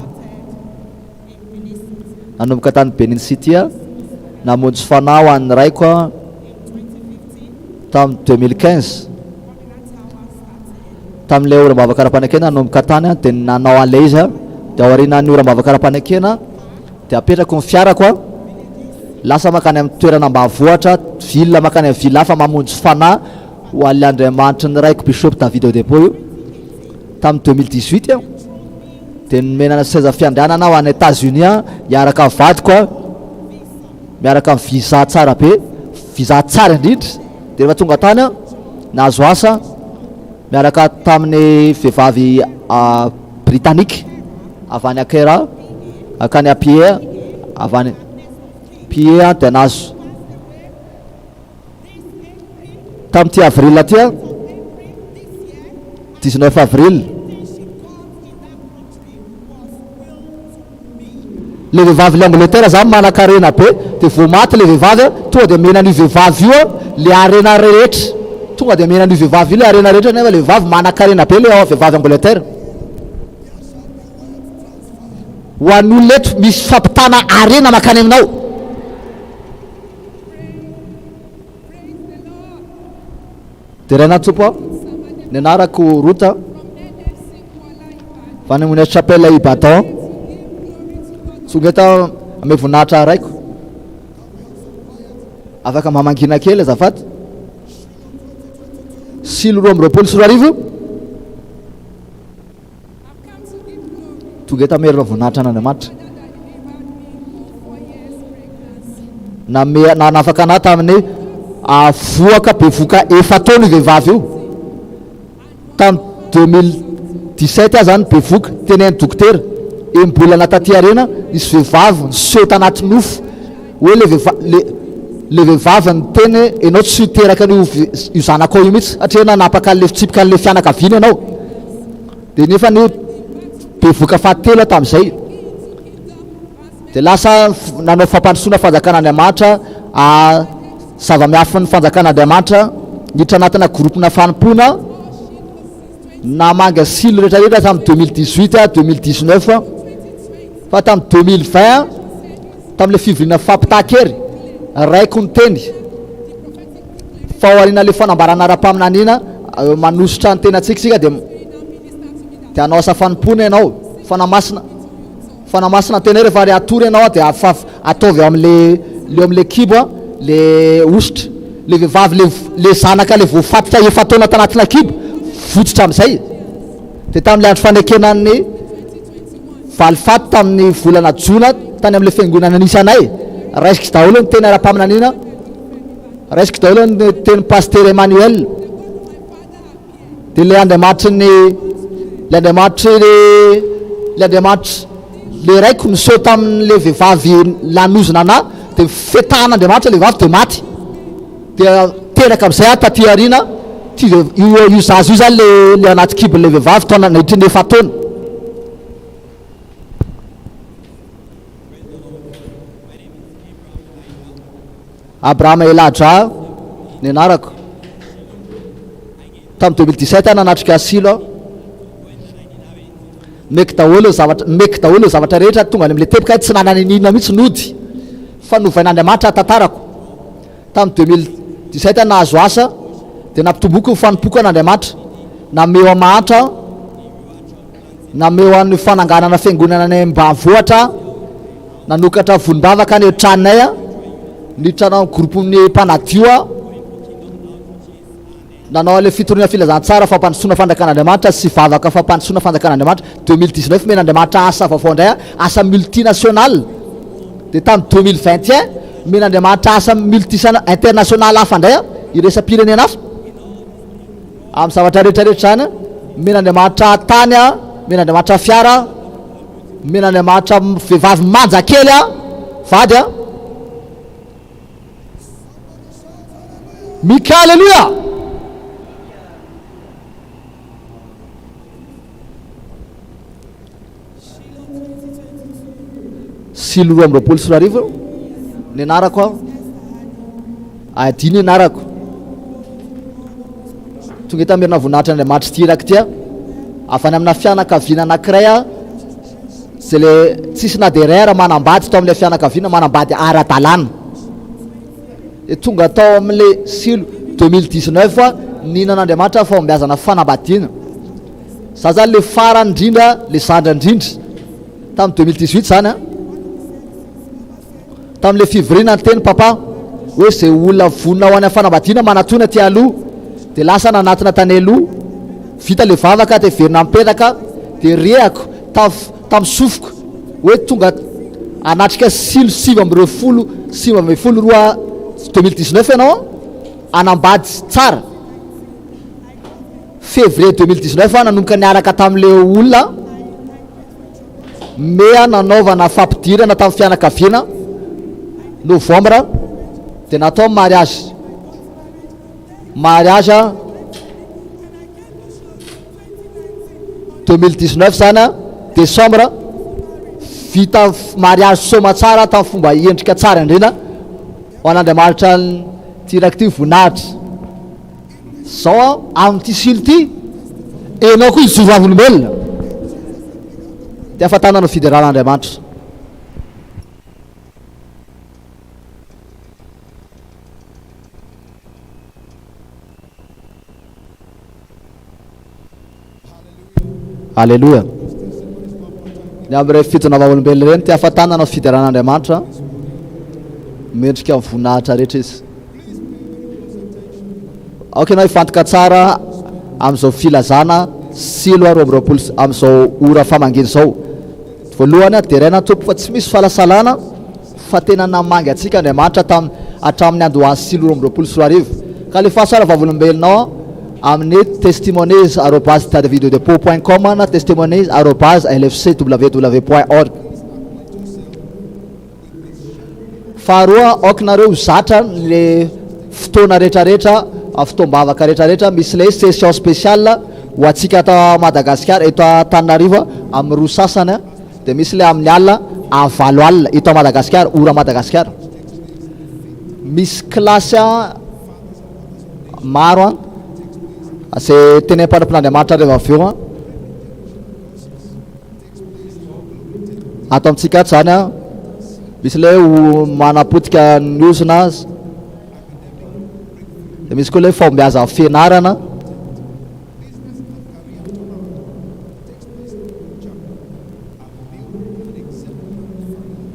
nanomboka tany Benin City a, namonjy fanahy ho an'ny raiko a tamin'ny 2015 tamin'le oram-bavaka ara-panekena nanomboka tany a de nanao an'le izy a de aoriana ny oram-bavaka ara-panekena de apetrako ny fiarako a lasa makany amin'ny toerana ambavoatra ville makany amin'ny ville hafa mamonjy fanahy ho an'Andriamanitra ny raiko Bishop David Odepo io tamin'ny 2018 a de nomenana seza fiandrianana ho any États-Unis a miaraka vadiko a miaraka amin'ny visa tsara be, visa tsara indrindra de rehefa tonga tany a nahazo asa miaraka tamin'ny vehivavy Britannique avy any Akera akany Apie avy any Pie de nazo tamin'ty avril aty a 19 avril. Le vehivavy le Angleterre zany manan-karena be, de vao maty le vehivavy tonga de mena ny vehivavy io le arena rehetra, tonga de mena ny vehivavy io le arena rehetra, nefa le vehivavy manan-karena be le vehivavy Angleterre. Ho an'olona eto misy fampitana arena makany aminao. De ray tsopo ny anarako rota fanemona chapelle Ibadan, songeta ame voninahitra raiko afaka mamangina kely azafady. Silo 2024 tonga eto merina voninahitra n'Andriamanitra na nafaka ana tamin'ny voaka bevoka efataona io vehivavy io tamin'ny 2017 aho zany bevoka tenen'ny dokotera embolana taty arena nisy vehivavy niseho tanaty nofo hoe le vehivavy ny teny enao tsy teraka io zanakao io mihitsy satria nanapaka le fitsipika an'le fianakaviana ianao, de nefa ny bevoka fahatelo tamin'izay de lasa nanao fampandrosoana fanjakan'Andriamanitra zava-miafin'ny fanjakan'Andriamanitra niditra anatina groupena fanimpona namanga silo rehetrarehetra tamin'ny 2018 2019 fa tamin'ny 2020 tamin'le fivoriana fampitakery raiko ny teny fa aoriana le fanambarana ara-paminaniana manositra ny tena atsikasika de anao asa fanimpona ianao fanamasina tena rehefa ary atory ianao de ataovy am'le kibo le ositra le vehivavy le zanaka le voafatika efataona tanatina kibo fototra amin'izay. De tamin'le andro fanekenan'ny valifaty tamin'ny volana jona tany am'le fiangonana anisanay raisiko daholo ny teny ara-paminaniana, raisiko daholo ny teny pasteur Emmanuel, de le Andriamanitra le raiko niseho tamin'le vehivavy lanozona ana de fetahan'Andriamanitra le vehivavy de maty, de teraka amin'izay aho taty arina io zazo io zany le anaty kibon'le vehivavy taona nahitry ny efataona. Abraham Eladra ny anarako tamin'ny 2017 nanatrika asilo meky daholo zavatra rehetra tonga any am'le tepika tsy nanany ninona mihitsy nody fa novain'Andriamanitra tantarako. Tamin'ny 2017 nahazo asa de nampitomboky ny fanimpoko an'Andriamanitra, nameo amahantra, nameo an'ny fananganana fiangonana any ambanivohitra, nanokatra volombavaka any tranay niditra nao groupen'ny mpanadio, nanao le fitorina filazantsara fampandrosoana fanjakan'Andriamanitra sy vavaka fampandrosoana fanjakan'Andriamanitra 2019 men'Andriamanitra asa vaovao indray asa multinational. De tamin'ny 2021 men'Andriamanitra asa international hafa indray iresa-pirenena hafa amin'ny zavatra rehetrarehetra zany men'Andriamanitra tany men'Andriamanitra fiara, men'Andriamanitra vehivavy manja kely vady mika alleluia. Silo 2024 ny anarako adiny anarako tonga eto merina voninahitra Andriamanitra ty raky tya afany amina fianakaviana anankiray zay le tsisy na de rera manambady tao am'le fianakaviana manambady ara-dalàna de tonga atao am'le silo 2019 ninan'Andriamanitra fombiazana fanambadiana za zany le farany indrindra le zandra indrindra tamin'ny 2018 zany tamin'le fivoriana ny teny papa hoe zay olona vonina ho any amin'ny fanambadiana manatona ty aloha de lasa nanatina tany aloha vita le vavaka de verina mipetraka de rehako tamin'ny sofoko hoe tonga anatrika silo 2022 ianao anambady tsara février 2019 nanomboka niaraka tamin'le olona mea nanaovana fampidirana tamin'ny fianakaviana novembre de natao mariage 2019 zany a décembre vita mariage soma tsara tamin'ny fomba endrika tsara indrindra ho an'Andriamanitra tiraky ty voninahitra zao a amin'ity silo ty enao koa izy vavolombelona ty afatanana fideran'Andriamanitra. Alléluia. Ny am'ireo fitona vavolombelona ireny ty afatanana fideran'Andriamanitra mendrika amin'ny voninahitra rehetra izy. Ok, anao ifantoka tsara amin'izao filazana silo a 2020 amin'izao ora famangina zao. Voalohany a deraina tompo fa tsy misy falasalana fa tena namangy atsika Andriamanitra hatramin'ny andohan'ny silo 2020 ka le fahatsara vavolombelonao amin'ny testimonies@tadavidodepot.com na testimonies@lfcww.org. Faharoa aokinareo zatra le fotoana rehetrarehetra fotoam-bavaka rehetrarehetra misy le session spéciale ho atsika atao Madagasikara eto Antananarivo amin'ny roa sasany de misy le amin'ny alina amin'ny 7 alina eto Madagasikara ora Madagasikara. Misy klasy maro zay teny am-panampian'Andriamanitra rehefa avy eo ato amintsika ato zany misy le manapotika niosina azy de misy koa le fombiaza fianarana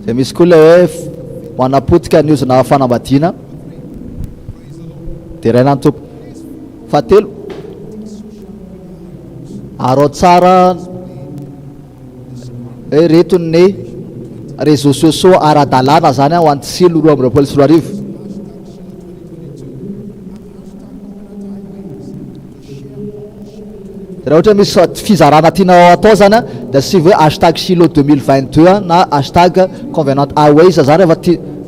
de misy koa le hoe manapotika niosina fanambadiana de raina ny tompo. Fahatelo arao tsara retony réseaux sociaux ara-dalàna zany ho antsilo 2020. Raha ohatra misy fizarana tianao atao zany de sivy hoe hashtag silo 2022 na hashtag convenant aways zany rehefa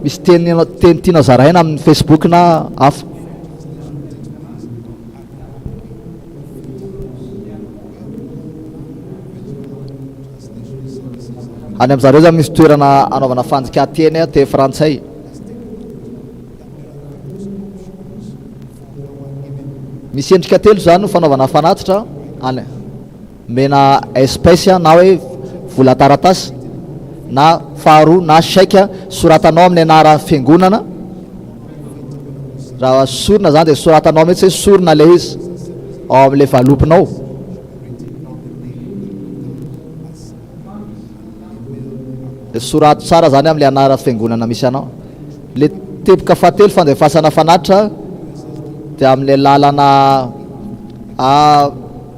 misy teny tianao zaraina amin'ny Facebook na hafa. Any amin'zareo zany misy toerana anaovana fanjika-teny te frantsay. Misy endrika telo zany fanaovana fanatitra any mena espèce na hoe vola taratasy na faharoa na chèque soratanao amin'ny anaran'ny fiangonana. Raha sorona zany de soratanao mihitsy hoe sorona le izy ao amin'le valopinao. Sorato tsara zany amin'le anara fiangonana misy anao. Le teboka fahatelo fandefasana fanatitra de amin'le lalana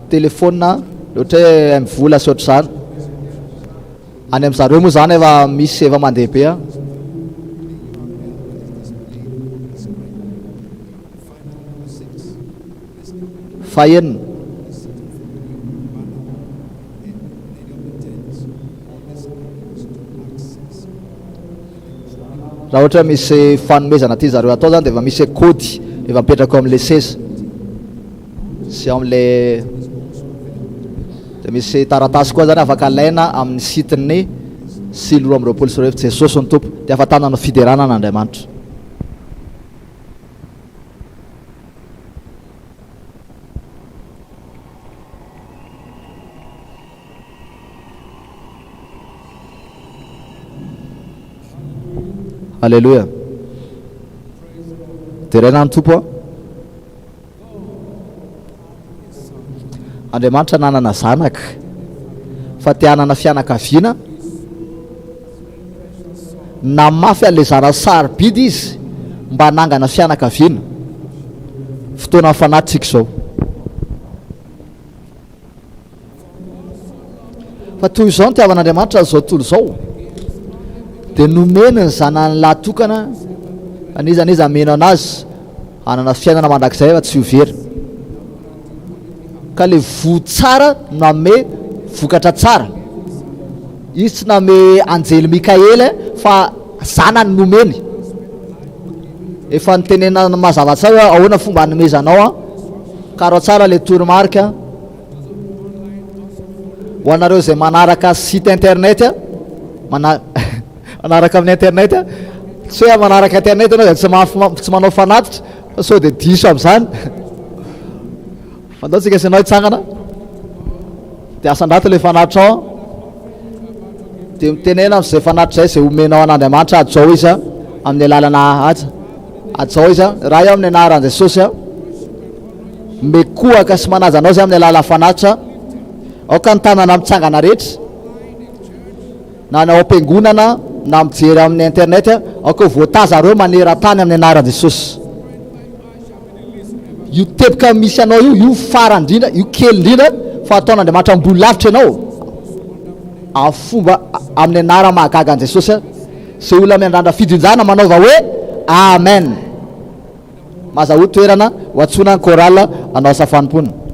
telefona ohatra hoe mivola sy ohatr'izany. Any amin'zareo moa zany efa misy efa mandeha be fahenina. Raha ohatra misy fanomezana ty zareo atao zany de efa misy kody efa mipetraka amin'le seza sy amin'le de misy taratasy koa zany afaka alaina amin'ny sitiny silo 2020 Jesosy ny tompo de afatanana fideranan'Andriamanitra. Alléluia. Terena ny tompo Andriamanitra nanana zanaka fa te hanana fianakaviana na mafy an'le zana sarobidy izy mba hanangana fianakaviana fotoana fanatitsika zao. Fa toy izao ny tiavan'Andriamanitra zao tontolo zao de nomeny ny zanany lahatokana anizaniza meno anazy hanana fiainana mandrakizay fa tsy hovery ka le vo tsara name vokatra tsara izy tsy name anjely Mikaela fa zanany nomeny efa nitenena mazava tsara ahoana fomba nomezanao ka raha tsara le toromarika ho anareo zay manaraka site internet a manaraka amin'ny internet a tsy hoe manaraka internet anao tsy manao fanatitra fa sao de diso am'izany fantaotsika sanao hitsangana de asan-drato le fanatitra ao de mitenena am'zay fanatitra zay zay omenao an'Andriamanitra ajao izy a amin'ny alalana ajao izy a raha io amin'ny anaran Jesosy a mekoaka sy manaja anao zay amin'ny alalan'ny fanatitra aoka ny tanana mitsangana rehetra na nao am-piangonana na mijery amin'ny internet a aoka voataza reo maneran-tany amin'ny anaran Jesosy io teboka misy anao io farany indrindra io kely indrindra fa ataon'Andriamanitra mboly lavitra ianao afomba amin'ny anara mahagaga an Jesosy a zay olona miandrandra fidinjana manaova hoe amen maza ho toerana ho antsona ny chorale anao safanimpoana.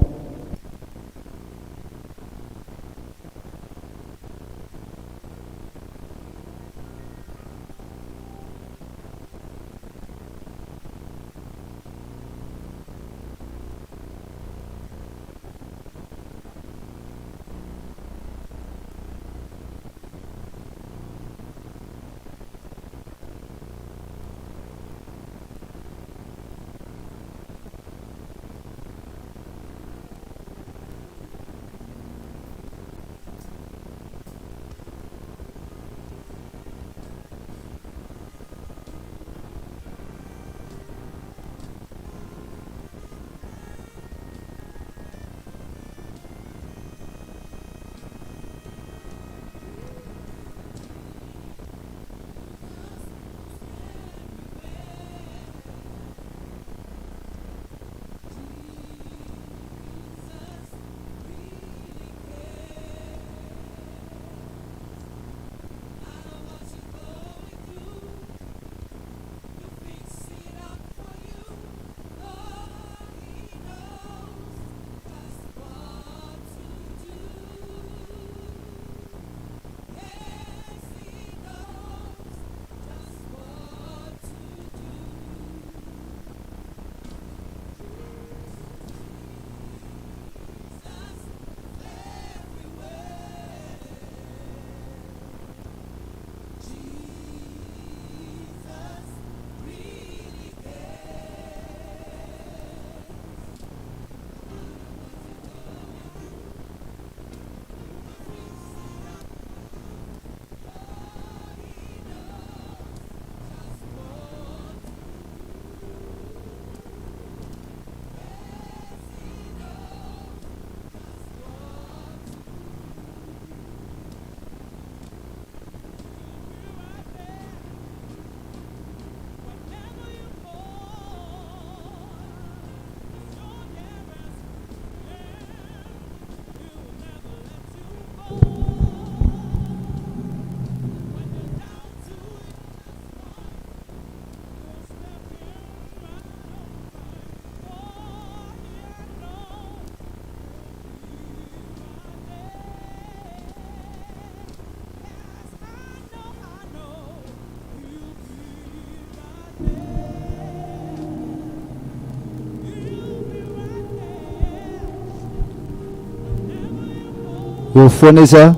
eo foana izy a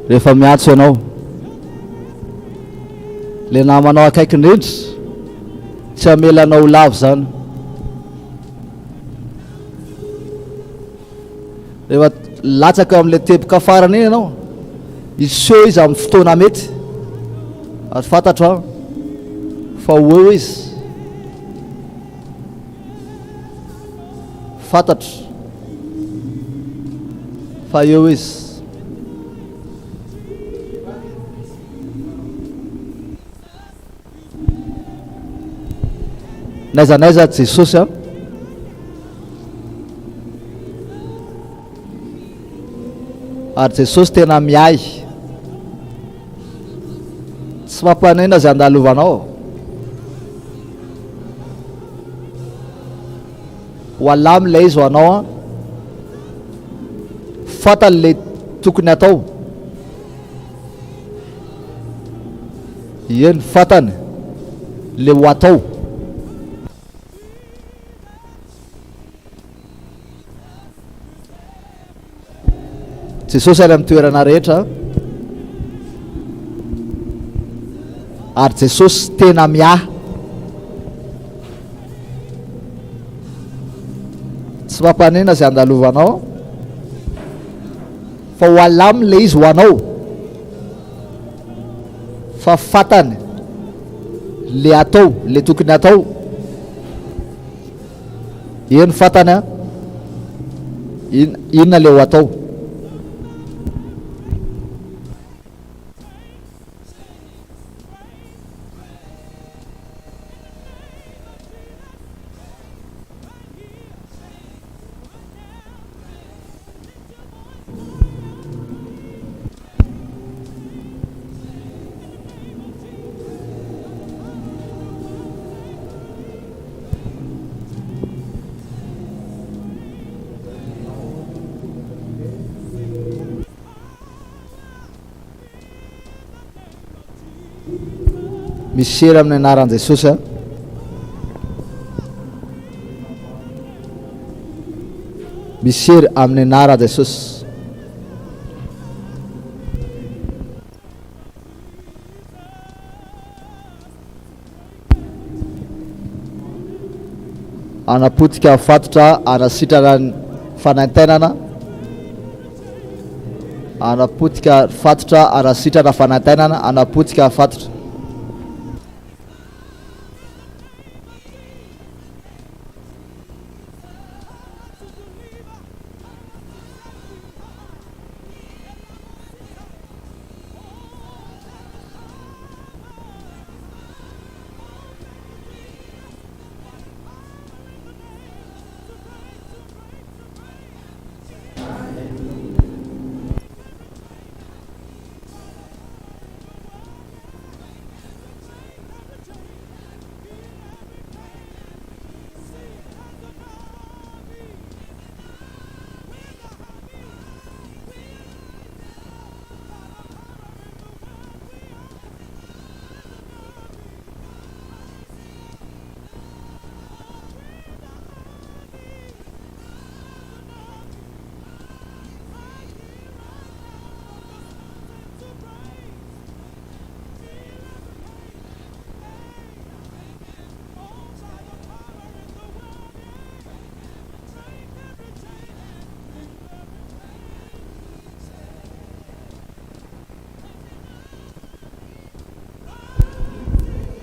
rehefa miatso ianao le namanao akaiky indrindra tsy amelanao lavo zany rehefa latsaka amin'le teboka farany iny ianao iseho izy amin'ny fotoana mety ary fantatra fa ho eo izy fantatra fa eo izy naizanaiza Jesosy a ary Jesosy tena miay tsy mampanena zay andalovanao ho alamy lay izy ho anao a fantany le tokony atao eny fantany le ho atao Jesosy any amin'ny toerana rehetra ary Jesosy tena miaha. Tsy fampanena izay andalovanao fa ho alaminy le izy ho anao, fa fatany le atao, le tokony atao. Eny fatany a, inona le ho atao. Misery amin'ny anaran'i Jesosy a. Misery amin'ny anaran'i Jesosy. Anapotika fatotra, anasitrana ny fanaintainana. Anapotika fatotra, anasitrana fanaintainana, anapotika fatotra.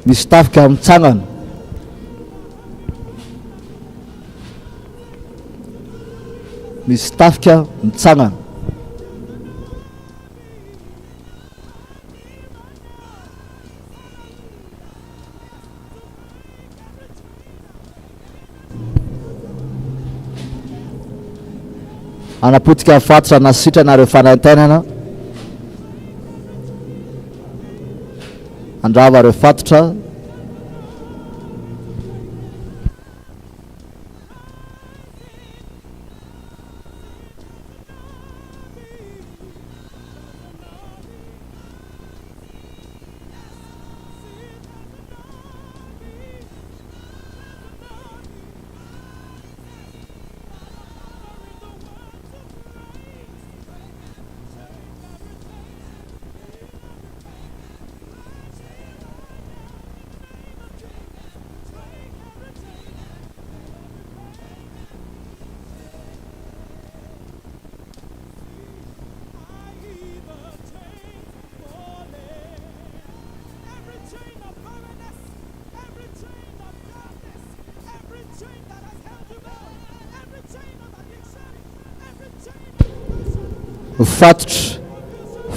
Misy tafika mitsangana. Misy tafika mitsangana. Anapotika fatotra nasitrana fanaintainana. Andrava ireo fatotra. Fatotra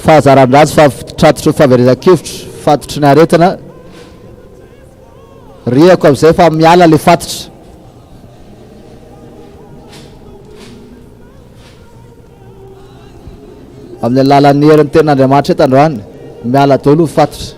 fahazaran-dratsy, fahatratotra fahaverezan-kevitra, fatotry ny aretina. Riako amin'izay fa miala le fatotra. Amin'ny alalan'ny herin'ny tenin'Andriamanitra eto androany, miala daholo fatotra.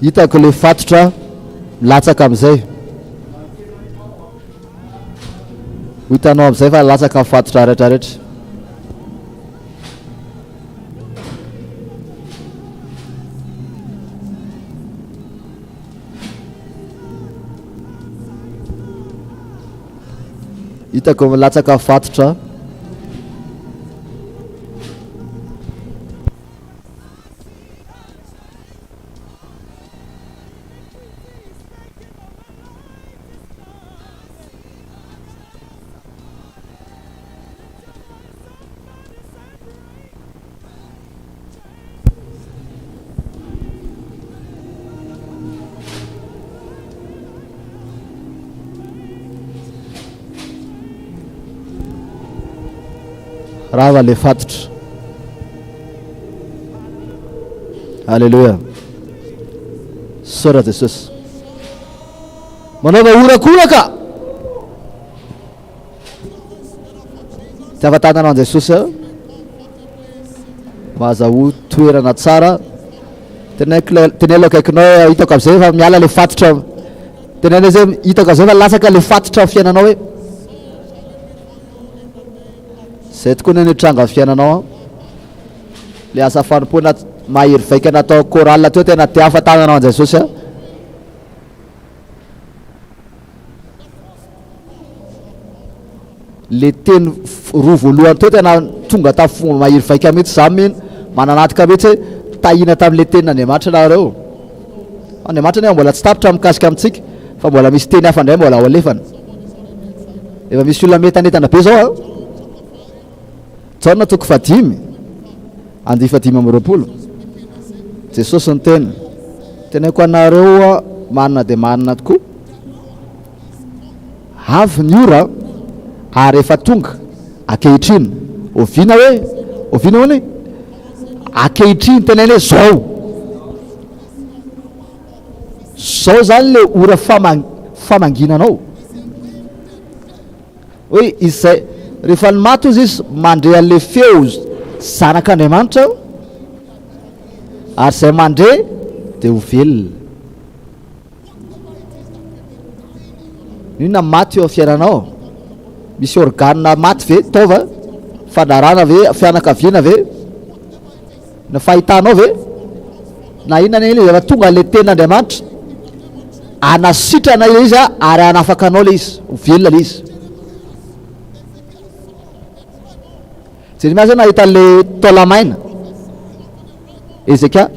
hitako le fatotra milatsaka amin'izay, hitanao amin'izay fa latsaka amin'ny fatotra rehetrarehetra. Hitako milatsaka amin'ny fatotra. Rava le fatotra. Alleluia. Sora Jesosy. Manaova orakoraka. Tiavan-tanana an' Jesosy mahazaho toerana tsara. Tenelo akaikinao hitako amin'izay fa miala le fatotra. Tenena zay hitako amin'izay fa latsaka le fatotra amin'ny fiainanao hoe. Zay tokoa ny tranga amin'ny fiainanao. Le asa fanompoana mahery vaika natao chorale teo tena tiavan-tanana an' Jesosy. Le teny roa voalohany teo tena tonga tamin'ny mahery vaika mihitsy za mihitsy mananatika mihitsy hoe tahina tamin'le tenin'Andriamanitra nareo. Andriamanitra nefa mbola tsy tapitra mikasika amintsika fa mbola misy teny hafa indray mbola ao alefana. Efa misy olona metanetana be zao Jaona toko 5 andihy 5:20. Jesosy ny teny tenako anareo manana dia manana tokoa. Avy ny ora ary efa tonga ankehitriny. Oviana hoe ankehitriny tenena hoe zao zany le ora famanginanao. Hoe izay rehefa ny maty izy mandre an'le feo zanak'Andriamanitra ary izay mandre dia ho velona. Inona maty eo amin'ny fiainanao? Misy organe maty ve taova? Fandarana ve? Fianakaviana ve? Na fahitanao ve? Na inona ilay efa tonga le tenin'Andriamanitra anasitrana izy ary anafaka anao le izy, ho velona le izy. Jeremia zany nahita le taolamaina Ezekia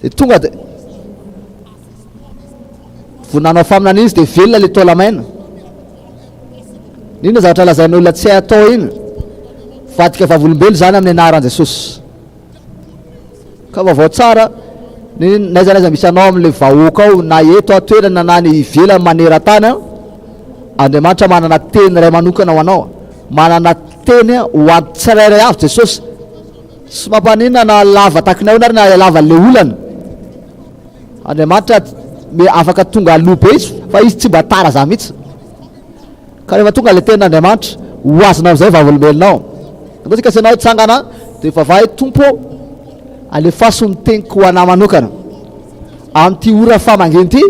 dia tonga dia vonanao faminana izy dia velona le taolamaina. Inona zavatra lazain'ny olona tsy hay atao iny? Vadika vavolombelo zany amin'ny anaran'i Jesosy. Ka vaovao tsara naiza misy anao amin'le vahoaka ao na eto atoerana na ny ivelany maneran-tany Andriamanitra manana teny iray manokana ho anao, manana teny ho an'ny tsirairay avy Jesosy. Sy mampanina na lava takinao na na lava le olana. Andriamanitra afaka tonga aloha be izy fa izy tsy mba tara za mihitsy. Ka rehefa tonga le tenin'Andriamanitra ho azona amin'izay vavolombelonao. Antsika sanao hitsangana dia vavahy tompo alefaso ny teniko ho anahy manokana amin'ity ora famangeny ity,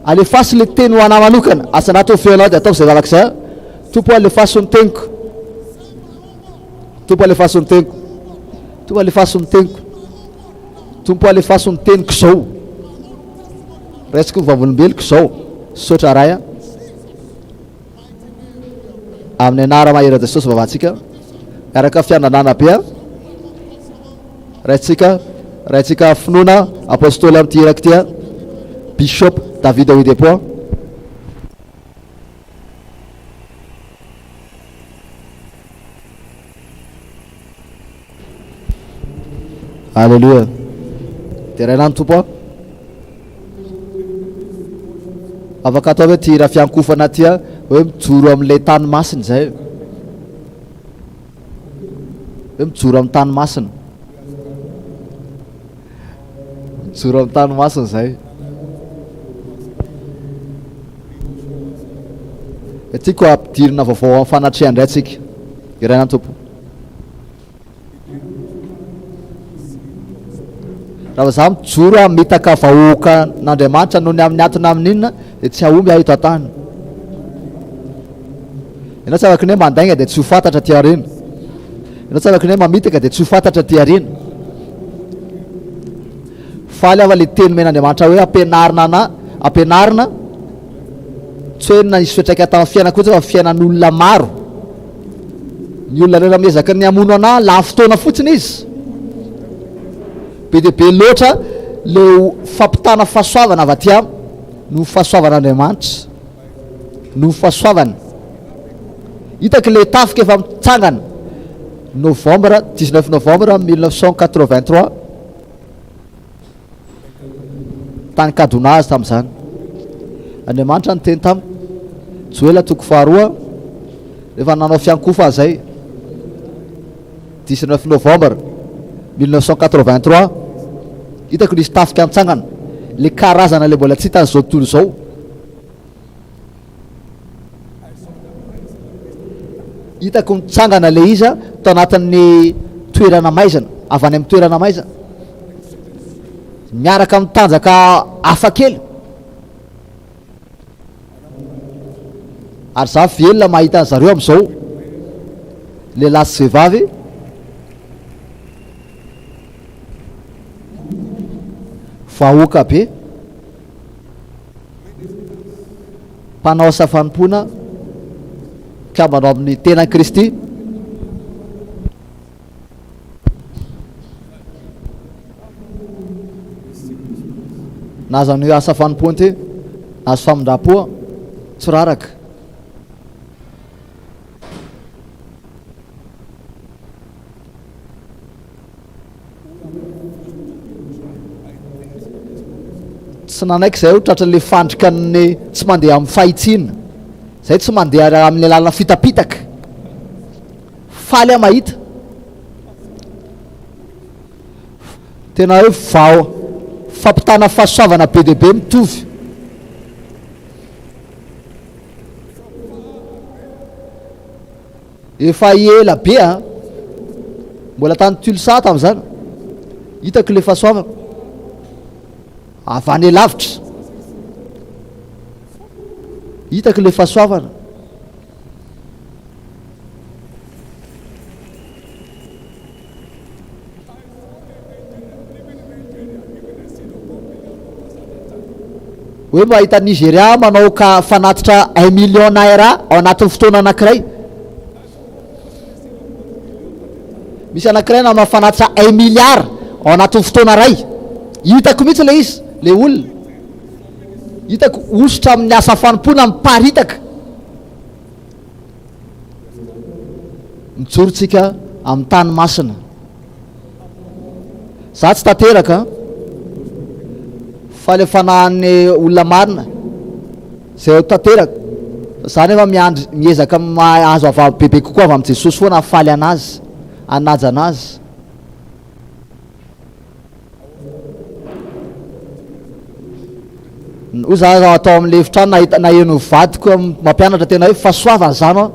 alefaso le teny ho anahy manokana. Asana atao feonao dia ataoko izay valak'izay. Tompo alefaso ny teniko, tompo alefaso ny teniko, tompo alefaso ny teniko, tompo alefaso ny teniko izao. Resiko ny vavolombeloko izao sotra ray amin'ny anara mahery Jesosy vavantsika araka fiandanana be raitsika finoana apôstôly amin'ity eraky ity Bishop David Oedepoa. Alléluia. Terrain tompo afaka atao hoe ty raha fiankofana ty hoe mijoro amin'ilay tany masina zay, hoe mijoro amin'ny tany masina, mijoro amin'ny tany masina zay. Tiako ampidirina vaovao amin'ny fanatrehana tsika iraina tompo. raha za mijoro a mitaka vahoaka n'Andriamanitra noho ny amin'ny atona amin'inona de tsy ahomby ahito atany. Ianao tsy afaka ny hoe mandainga de tsy ho fantatra ty aoriana, ianao tsy afaka ny hoe mamitaka de tsy ho fantatra ty aoriana. Faly ava le teny men'Andriamanitra hoe ampianarina tsy hoe na isy fetraika tamin'ny fiainako koa fa fiainan'olona maro. Ny olona rehetra miezaka ny hamono anahy lany fotoana fotsiny izy, be de be loatra leo fampitana fahasoavana avy aty am no fahasoavan'Andriamanitra no fahasoavana. Hitako le tafika efa mitsangana novembre 19 novembre 1983 tany Kadona azy tamin'izany. Andriamanitra ny teny tamiko Joela toko faharoa rehefa nanao fiankofa zay 19 novembre 1983 hitako nisy tafika mitsangana le karazana le mbola tsy hitany zao tontolo zao. Hitako mitsangana le iza tao anatin'ny toerana maizana, avy any amin'ny toerana maizana miaraka amin'ny tanjaka hafa kely. Ary za velona mahita zareo amin'izao lehilahy sy vehivavy vahoaka be, mpanao safanim-pona ka manao amin'ny tenan Kristy. Na aza ny asa fanim-pony ty azo famindram-poa tsy raraka. Tsy nanaiky zay tratra le fandrika ny tsy mandeha amin'ny fahitsina zay, tsy mandeha amin'ny lalana fitapitaka. Faly a mahita tena hoe fampitana fahasoavana be de be mitovy. Efa ela be a mbola tany Tulsa tamin'izany hitako le fahasoavana avy any lavitra, hitako le fahasoavana. Hoe mahita Nigeria manao ka fanatitra 1 million naira ao anatin'ny fotoana anankiray. Misy anankiray na mahafanatitra 1 milliard ao anatin'ny fotoana ray. Hitako mihitsy le izy, le olona hitako osotra amin'ny asa fanimpona miparitaka. Mijorontsika amin'ny tany masina. Za tsy tanteraka fa le fanahin'ny olona marina zay tanteraka. Za nefa miezaka mahazo avy bebe kokoa avy amin'ny Jesosy foana afaly anazy, anaja anazy. Hoy za atao amin'ny lefitra any na eno vadiko mampianatra tena hoe fahasoavana zany ao.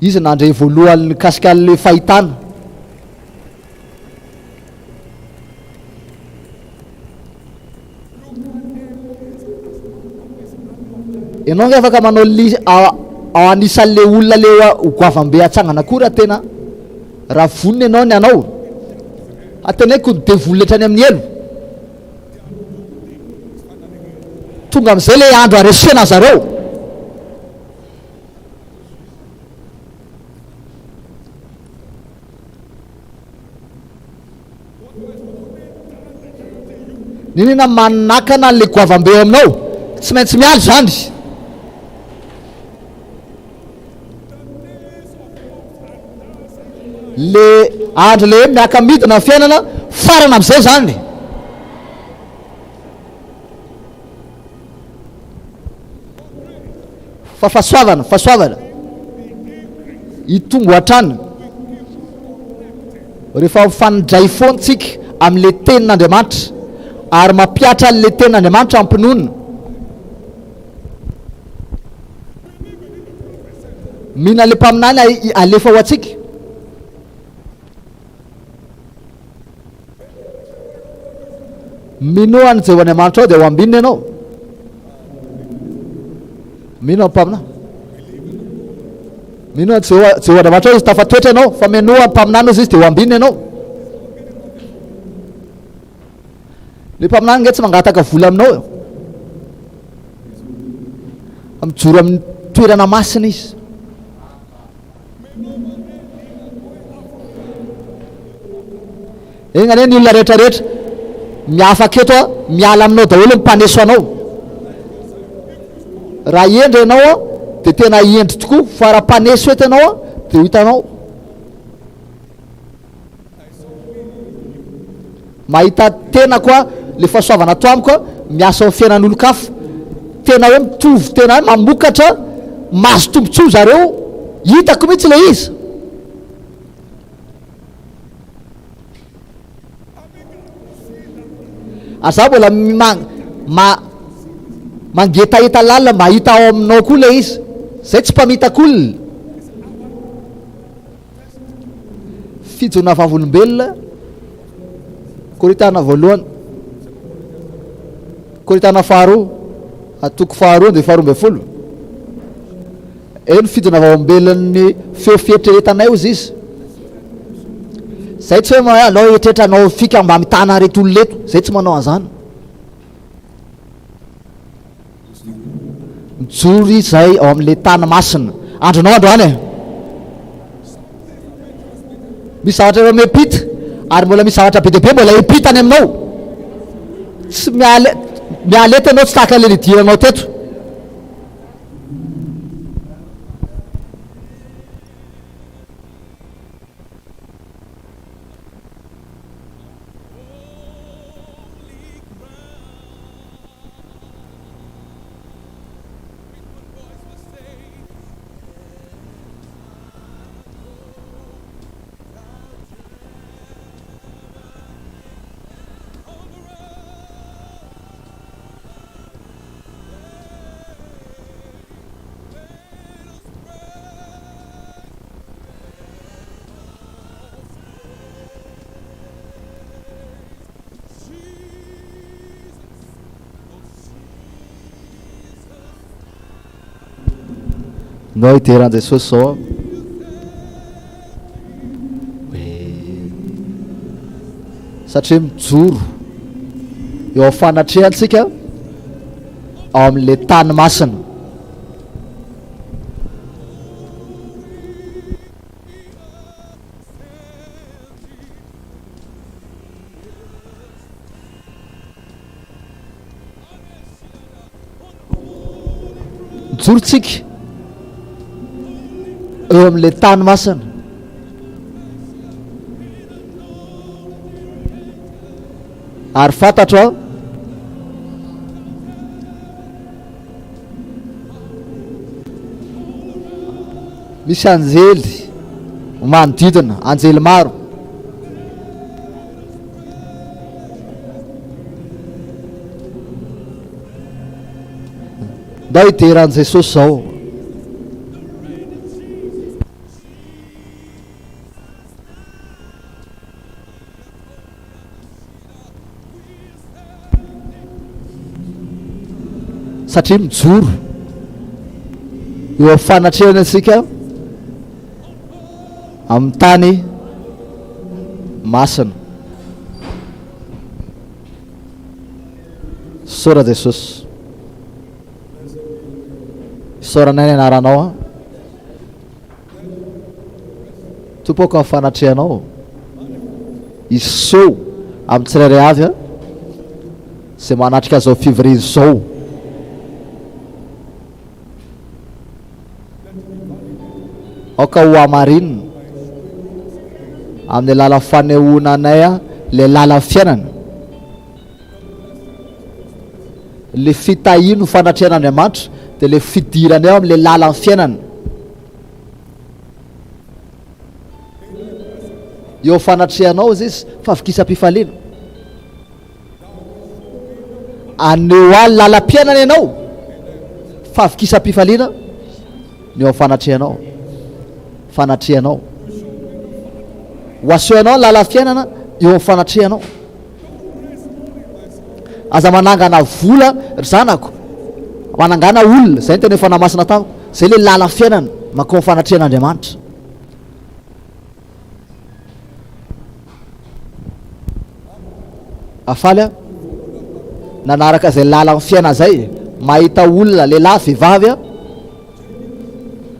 Izy nandre voalohany kasika le fahitana. Ianao nge afaka manao ao anisan'le olona le goavam-be atsangana koa tena raha vonona ianao ny anao atena hoe ko devoly letrany amin'ny elo. Tonga amin'izay le andro aresena zareo. Ninona manakana le goavam-be aminao tsy maintsy mialy zany. Le andro le miaka midina ny fiainana farana amin'izay zany. Fa fahasoavana hitongo hatrany rehefa mifanindray foantsika amin'le tenin'Andriamanitra ary mampiatra an'le tenin'Andriamanitra ampinonina. Mihina le mpaminany alefa ho atsika. minoany Jehoan'Andriamanitra ao dia ho ambininy ianao. Mino ampamina, mino Jehoan'Andriamanitra izy tafatoetra ianao, fa minoa ampaminana izy dia ho ambininy ianao. Le mpaminana nge tsy mangataka vola aminao, mijoro amin'ny toerana masina izy. Egnany ny olona rehetrarehetra miafaka eto miala aminao daholo mimpaneso anao. Raha endry ianao dia tena endry tokoa, fa raha mpaneso eto ianao dia ho hitanao. Mahita tena koa le fahasoavana ato amiko miasa ao fiainan'olo-kafa, tena hoe mitovy, tena hoe mamokatra, mazo tombontsoa zareo, hitako mihitsy le izy. Aza mbola mangetaheta lalina mahita ao aminao koa le izy, zay tsy mpamitako olona. Fijona vavolombelona, Koritana voalohany, Koritana faharoa, atoko faharoa dia faharoa ambin'ny folo. Eny fijona vavolombelon'ny feo fieritreretanay ozy izy. Zay tsy hoe alao eritreretranao fika mba mitana reto olona reto, zay tsy manao an'izany. Mijoro izay ao amin'le tany masina. Andronao androany e, misy zavatra efa miampita, ary mbola misy zavatra be dia be mbola hiampitany aminao. Tsy mialeta anao, tsy tahaka le nidiranao teto. Nao iteran Jesosy zao satria mijoro eo amin'ny fanatrehantsika ao amin'le tany masina. Mijorontsika eo amin'le tany masina. Ary fantatra misy anjely manodidina, anjely maro. Ndao hideran'i Jesosy zao. Satria mijoro eo amin'ny fanatrehana antsika amin'ny tany masina. Saora Jesosy, saoranay ny anaranao a, tompoko amin'ny fanatrehanao, iso amin'ny tsirairay avy a izay manatrika azao fivoriana zao. Aoka ho amarinina amin'ny lala fanehoana anay a, le lala fiainana, le fitahino fanatrehan'Andriamanitra dia le fidirany ao amin'le lala fiainana. Eo fanatrehanao izy izy fahavokisam-pifaliana, aneo aly lala-piainana ianao, fahavokisam-pifaliana ny eo fanatrehanao. Fanatrehanao ho asehoanao lala fiainana eo amin'ny fanatrehanao. aza manangana vola ry zanako, manangana olona, zay ny tena fanahy masina tamiko, zay le lala fiainana mankao fanatrehan'Andriamanitra. Afaly a nanaraka zay lala ny fiaina zay, mahita olona lehilahy vehivavy a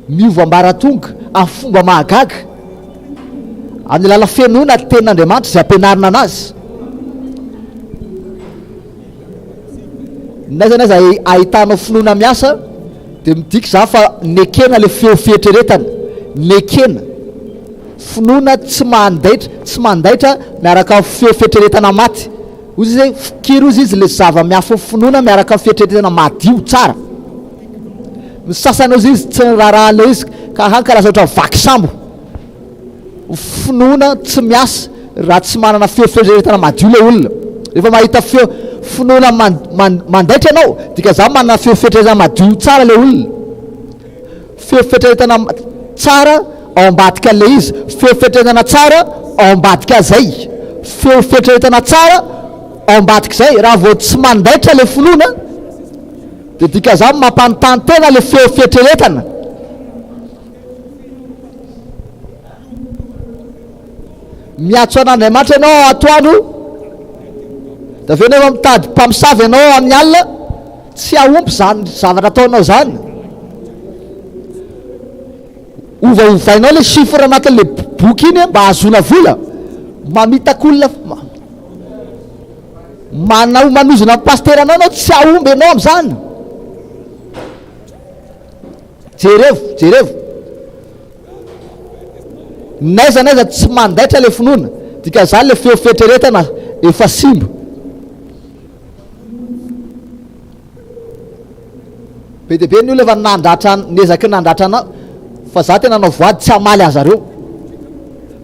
miova ambaratonga amin'ny fomba mahagaga amin'ny lala fiainoana tenin'Andriamanitra zay ampianarina anazy. Naiza naiza ahitanao finoana miasa de midika za fa nekena le feo fietreretana, nekena finoana tsy mandaitra miaraka amin'ny feo fietreretana maty. Ozy zay fikiry ozy izy le zava-miafo finoana miaraka amin'ny fietreretana madio tsara. Ny sasany ozy izy tsy raharaha le izy ka hankaraha ohatra vaky sambo, finoana tsy miasa raha tsy manana feo fietreretana madio le olona. Rehefa mahita feo finoana mandaitra ianao, dika za manana feo fietreretana madio tsara le olona, feo fietreretana tsara ao ambadika le izy, feo fietreretana tsara ao ambadika zay, feo fietreretana tsara ao ambadika zay. Raha vao tsy mandaitra le finoana de dika za mampanontany tena le feo fietreretana. Miatso an'Andriamanitra ianao atoandro, da aveo nefa mitady mpamosavy ianao amin'ny alina, tsy aompy zany zavatra ataonao zany. Ovaovainao le chiffre anatin'le boky iny mba hazona vola, mamitakolona manozona pasteur anao tsy aomby ianao am'zany. Jerevo naiza tsy mandaitra le finoana, dika zany le feo fietreretana efa simba. Be de be ny olona efa nandratra nezaky nandratra anao, fa za tena nanao voady tsy hamaly azareo.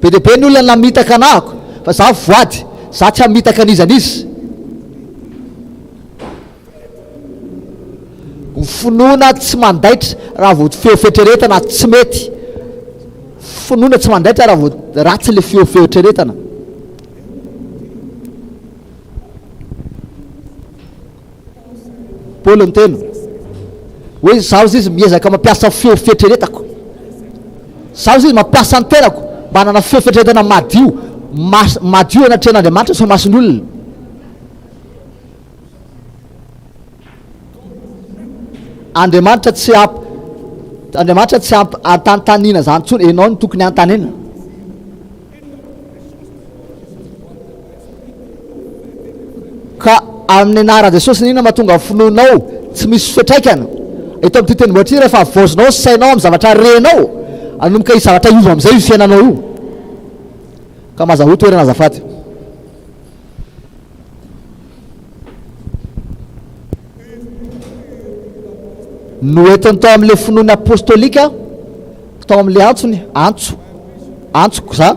Be de be ny olona namitaka anahako, fa za voady, za tsy hamitaka an'izanizy. Ny finoana tsy mandaitra raha vao feo fietreretana tsy mety. Finoana tsy mandaitra raha vao ratsy le feo fietreretana. Paoly niteny hoe zaho izy miezaka mampiasa feo fietreretako, zaho izy mampiasa ny tenako mba hanana feo fietreretana madio, madio anatrehan'Andriamanitra sy mason'olona. Andriamanitra tsy antantanina zany tsony, ianao no tokony antanina. Ka amin'ny anaran'i Jesosy nina mahatonga finoanao tsy misy fiatraikana. Eto amin'ity tendrombohitra rehefa avozinao sainao amin'ny zavatra renao, anomboka i zavatra iova amin'izay io fiainanao io. Ka mazaho toerana azafady. Noentiny tao amin'le finoana apostolika, tao amin'le antsoko za,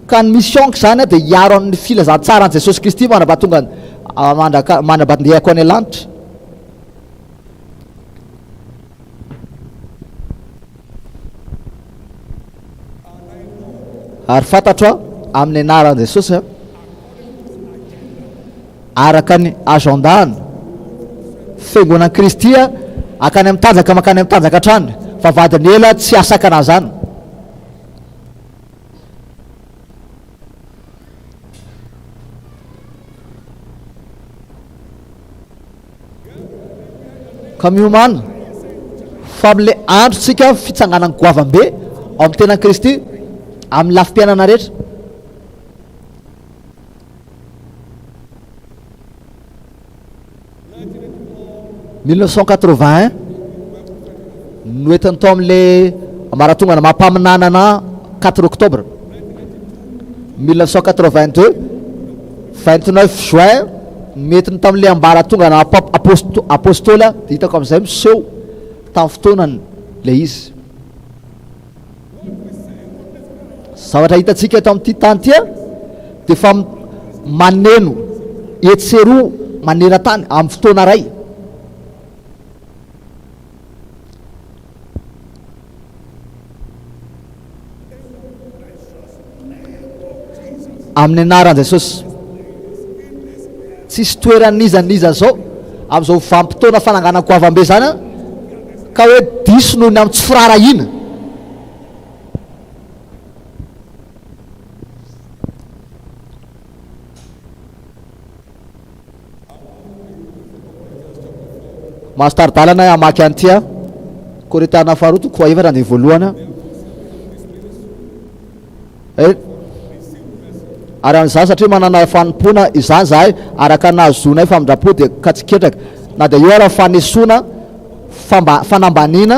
ka ny missionko zany de hiaro amin'ny filazantsara an' Jesosy Kristy manabatonga manabandehako any lanitra. Ary fantatro amin'ny anaran'i Jesosy araka ny azondana fiangonana Kristy akany amin'ny tanjaka makany amin'ny tanjaka hatrany, fa vadiny ela tsy asakana zany. Ka miomana fa amin'le androtsika fitsanganany goavambe ao amin'ny tenan'i Kristy amin'ny lafim-piainana rehetra. « 1981 noentiny tao amin'le maratongana mampaminanana 4 octobre 1982 29 juin metiny tamin'le ambaratongana apôstôla de hitako amin'izay miseho tamin'ny fotoanany le izy. Zavatra hitantsika eto amin'ity tany tia de fa maneno etseroa maneran-tany amin'ny fotoana ray. Amin'ny anaran'i Jesosy tsisy toeran'izaniza zao amin'izao vampitoana fananganako avambe zany a ka hoe diso noho ny amin'ny tsy firarahina. Mahastaridalana amaky an'ity Korintiana faharoa toko fahaefatra andiny voalohany ary an'izany satria manana fanimpona izany zahay araka nahazonay famindrapo dia katsiketraka na dia io ara fanesoana fanambanina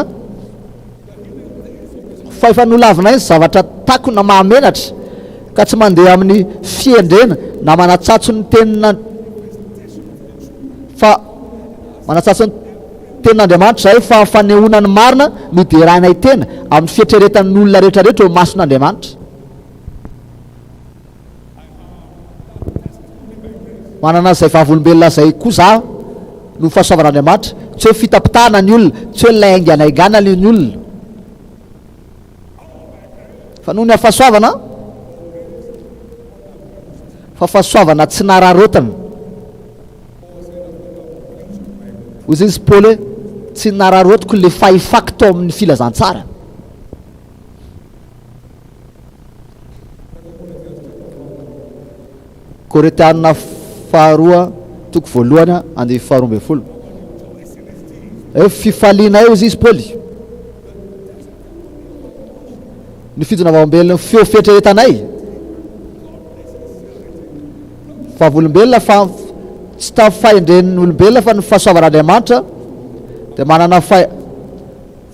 fa efa nolavinay ny zavatra takona mahamenatra ka tsy mandeha amin'ny fiendrena na manatsatso ny tenina fa manatsatso ny tenin'Andriamanitra zahay fa fanehoana ny marina no derainay tena amin'ny fietreretan'ny olona rehetrarehetra eo mason'Andriamanitra. Manana zay vavolombelona zay koa za no fahasoavan'Andriamanitra tsy hoe fitapitahana ny olona tsy hoe lainganaingana ny olona fa noho ny hafahasoavana fa fahasoavana tsy nararotana hozy izy Paoly hoe tsy nararotiko le fahefako tao amin'ny filazantsara. Korintiana faharoa toko voalohany andiny faharoa ambin'ny folo fifaliana eo izy Paoly ny fijona vavolombelona feo fietreretanay vavolombelona fa tsy tafaindren'ny olombelona fa ny fahasoavan'Andriamanitra dia manana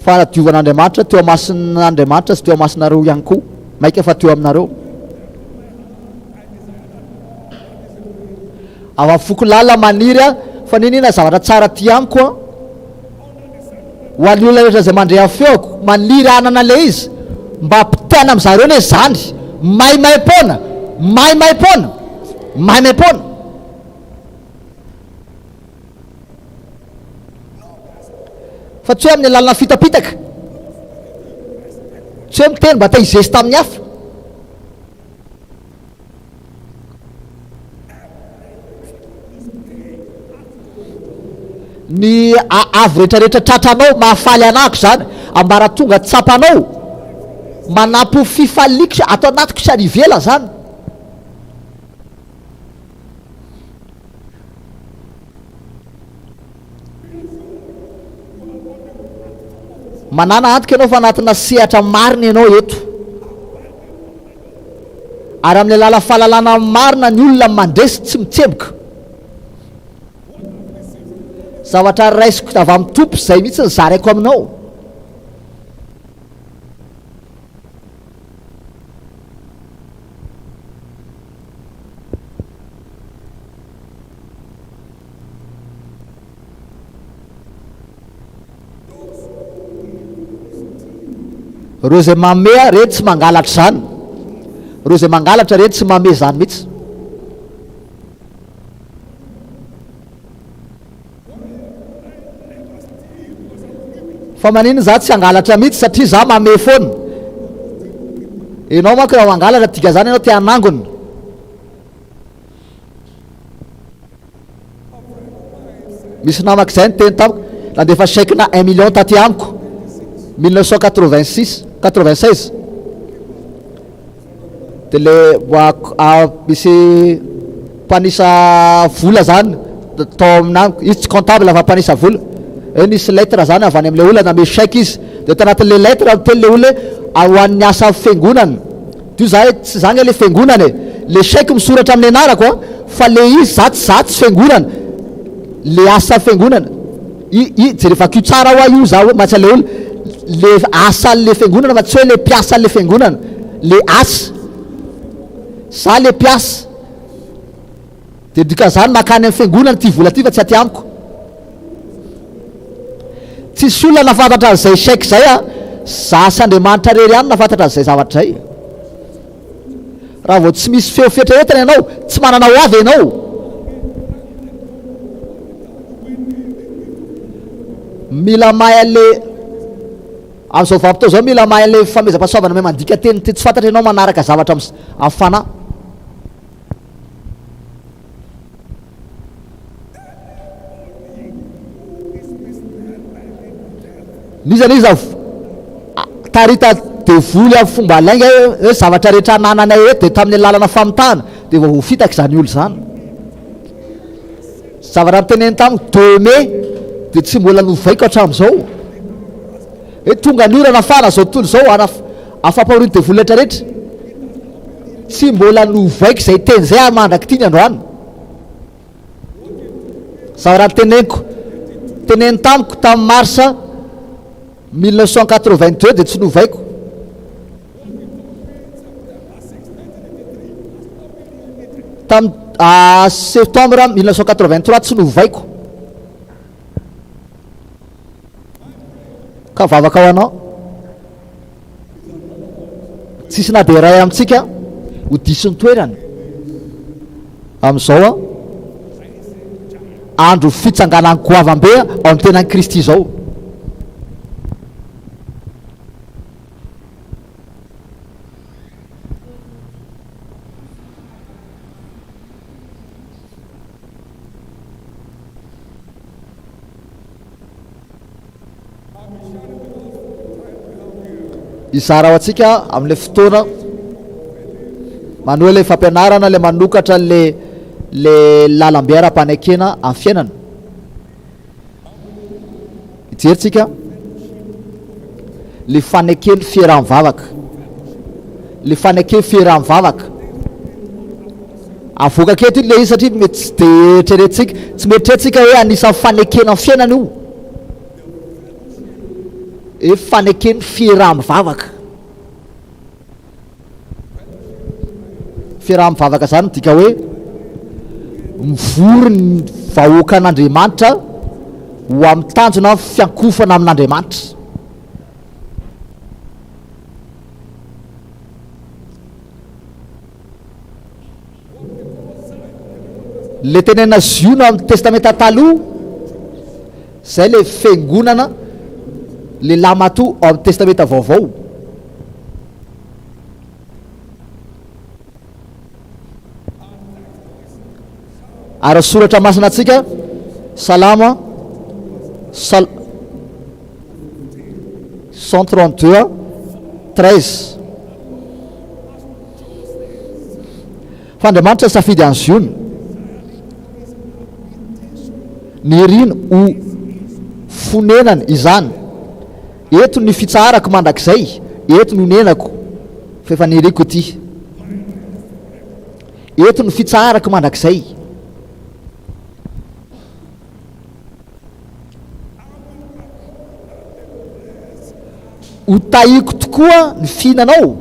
fanadiovan'Andriamanitra teo amasin'Andriamanitra sy teo amasinareo ihany koa maika fa teo aminareo. Ava foko lala maniry fa ninina zavatra tsara ty amiko ho an'ny olona rehetra zay mandre feoko maniry anana le izy mba ampitana amin'zareo ny zany maimaipona fa tsy hoe amin'ny lalana fitapitaka tsy hoe miteny mba taizesy tamin'ny hafa ny avy rehetrarehetra tratranao mahafaly anako zany ambara tonga tsapanao manampy fifaliko atao anatiko sary ivela zany manana antoka ianao fa anatina sehatra marina ianao eto ary amin'ny lala fahalalana marina ny olona mandresy tsy mitseboka zavatra raisiko avy amin'ny tompo zay mihitsy ny zaraiko aminao. Reo zay mamea reny tsy mangalatra zany, reo zay mangalatra reny tsy mame zany mihitsy. Fa manino za tsy angalatra mihitsy satria za mame foana. Enao manko raha mangalatra tika zany ianao te hanangona. Misy namako zay nyteny tamiko nandefa chèque na 1 million taty amiko 1986 de le misy mpanisa vola zany tao aminamiko izy tsy comptable fa mpanisa vola nisy lettre zany avy any am'le olona name chèque izy de tanatin'le lettre teny le olona hoe hoan'ny asa fiangonana dio za tsy zany le fiangonana le chèque misoratra amin'ny anarako fa le izy za tsy fiangonana le asa fiangonana jerevako tsara hoa io za matsy le olona le asa le fiangonana fa tsy hoe le mpiasa le fiangonana le asa za le mpiasa de dika zany makany amin'ny fiangonana ty vola ty fa tsy aty amiko. Tsisy olona nafantatra an'izay chèque zay za s'Andriamanitra rery ihany nafantatra an'izay zavatra zay. Raha vao tsy misy feo fietreretana ianao tsy manana ho avy ianao. Mila mahay an'le amin'izao vampitao zao mila mahay an'le famezam-pahasoavana me mandika teny ty tsy fantatra ianao manaraka zavatra amin'ny fanahy. nizany izy tarita devoly amin'ny fomba alainga hoe zavatra rehetra nananay hoe de tamin'ny alalana famitahana de vao ho fitaky zany olo zany zavatra nyteneny tamiko 2 mai de tsy mbola novaiko hatramin'izao hoe tonga ny orana fana zao tontolo zao afampaoriny devoly rehetra rehetra tsy mbola novaiko zay teny zay amandraky ty ny androany zavatra nyteneniko teneny tamiko tamin'ny marsa 1982 de tsy novaiko tamin'ny septembre 1983 tsy novaiko ka vavaka ao anao tsisy na de ray amintsika ho disy ny toerany amin'izao andro fitsanganany goavambe ao amin'ny tenan'i Kristy zao izara ao atsika amin'le fotoana manoe le fampianarana le manokatra le lalambe ara-panekena amin'ny fiainana ijeritsika le fanekeny fiaraha-mivavaka le fanekeny fiaraha-mivavaka avoaka keto iny le izy satria mety tsy de eritreretintsika tsy mieritreretintsika hoe anisan'ny fanekena amin'ny fiainana io e fanekeny fiaraha-mivavaka fiaraha-mivavaka zany dika hoe mivory ny vahoaka an'Andriamanitra ho amin'ny tanjona fiankofana amin'Andriamanitra le tenena ziona amin'ny testamenta taloha zay le fiangonana le lamato ao amin'ny testamenta vaovao ary soratra masina atsika salama 132:13 fa Andriamanitra safidy any Ziona ny rino ho fonenany izany eto ny fitsarako mandrakizay eto no nenako fa efa niriko ty eto ny fitsarako mandrakizay ho tahiko tokoa ny fihinanao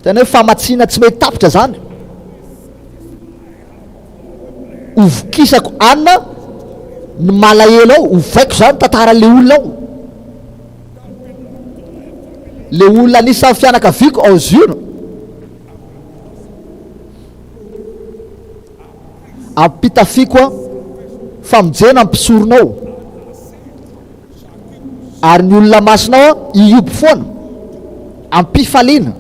tena hoe famatsiana tsy mety tapitra zany hovokisako anina ny malahelo ao hovaiko zany tantaran'le olona ao le olona anisan'ny fianakaviako ao Ziona ampitafiko a famonjena ampisoronao ary ny olona masinao a iobo foana ampifaliana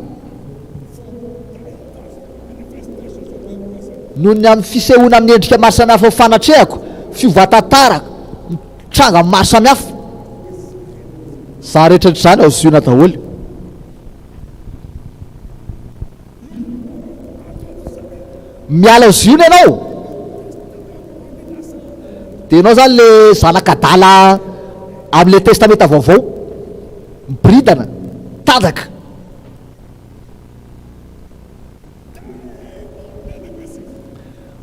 noho ny amin'ny fisehoana amin'ny endrika maro samihafa ho fanatrehako fiovatantaraka mitranga maro samihafa za rehetraretra zany ao Ziona daholo miala ao Ziona ianao de ianao zany le zanakadala amin'le testamenta vaovao miboridana tanjaka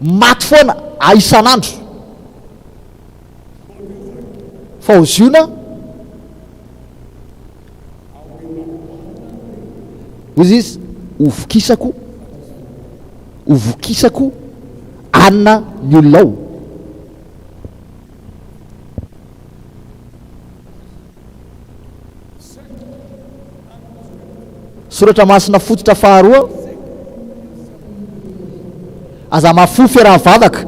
maty foana isan'andro fa ao Ziona ozy izy hovokisako anina ny olona ao soratra masina fototra faharoa aza mafo fiaraha-mivavaka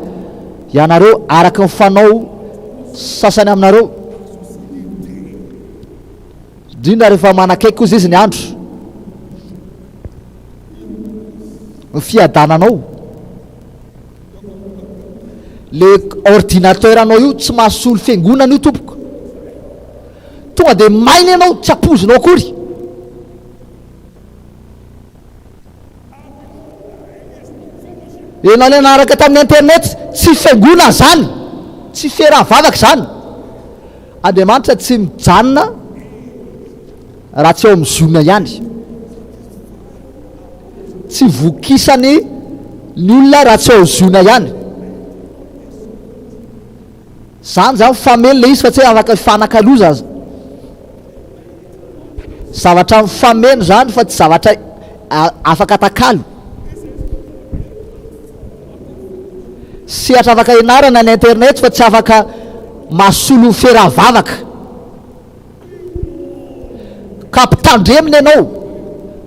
ianareo araka ny fanao sasany aminareo indrindra rehefa manakaiky kozy izy ny andro ny fiadananao le ordinateur anao io tsy mahasolo fiangonana io tompoko tonga de maina ianao tsy apozinao akory. Enao le naraka tamin'ny internet tsy fiangona zany, tsy ferahavavaka zany. Andriamanitra tsy mijanona raha tsy ao amin'ny zona ihany, tsy vokisany ny olona raha tsy ao zona ihany. Zany zany famely le izy fa tsy hoe afaka hifanakaloza azy. Zavatra mifameno zany fa tsy zavatra afaka atakalo. Sehatra afaka ianarana ny internet fa tsy afaka mahasolo ny ferahavavaka. Ka mpitandremina ianao,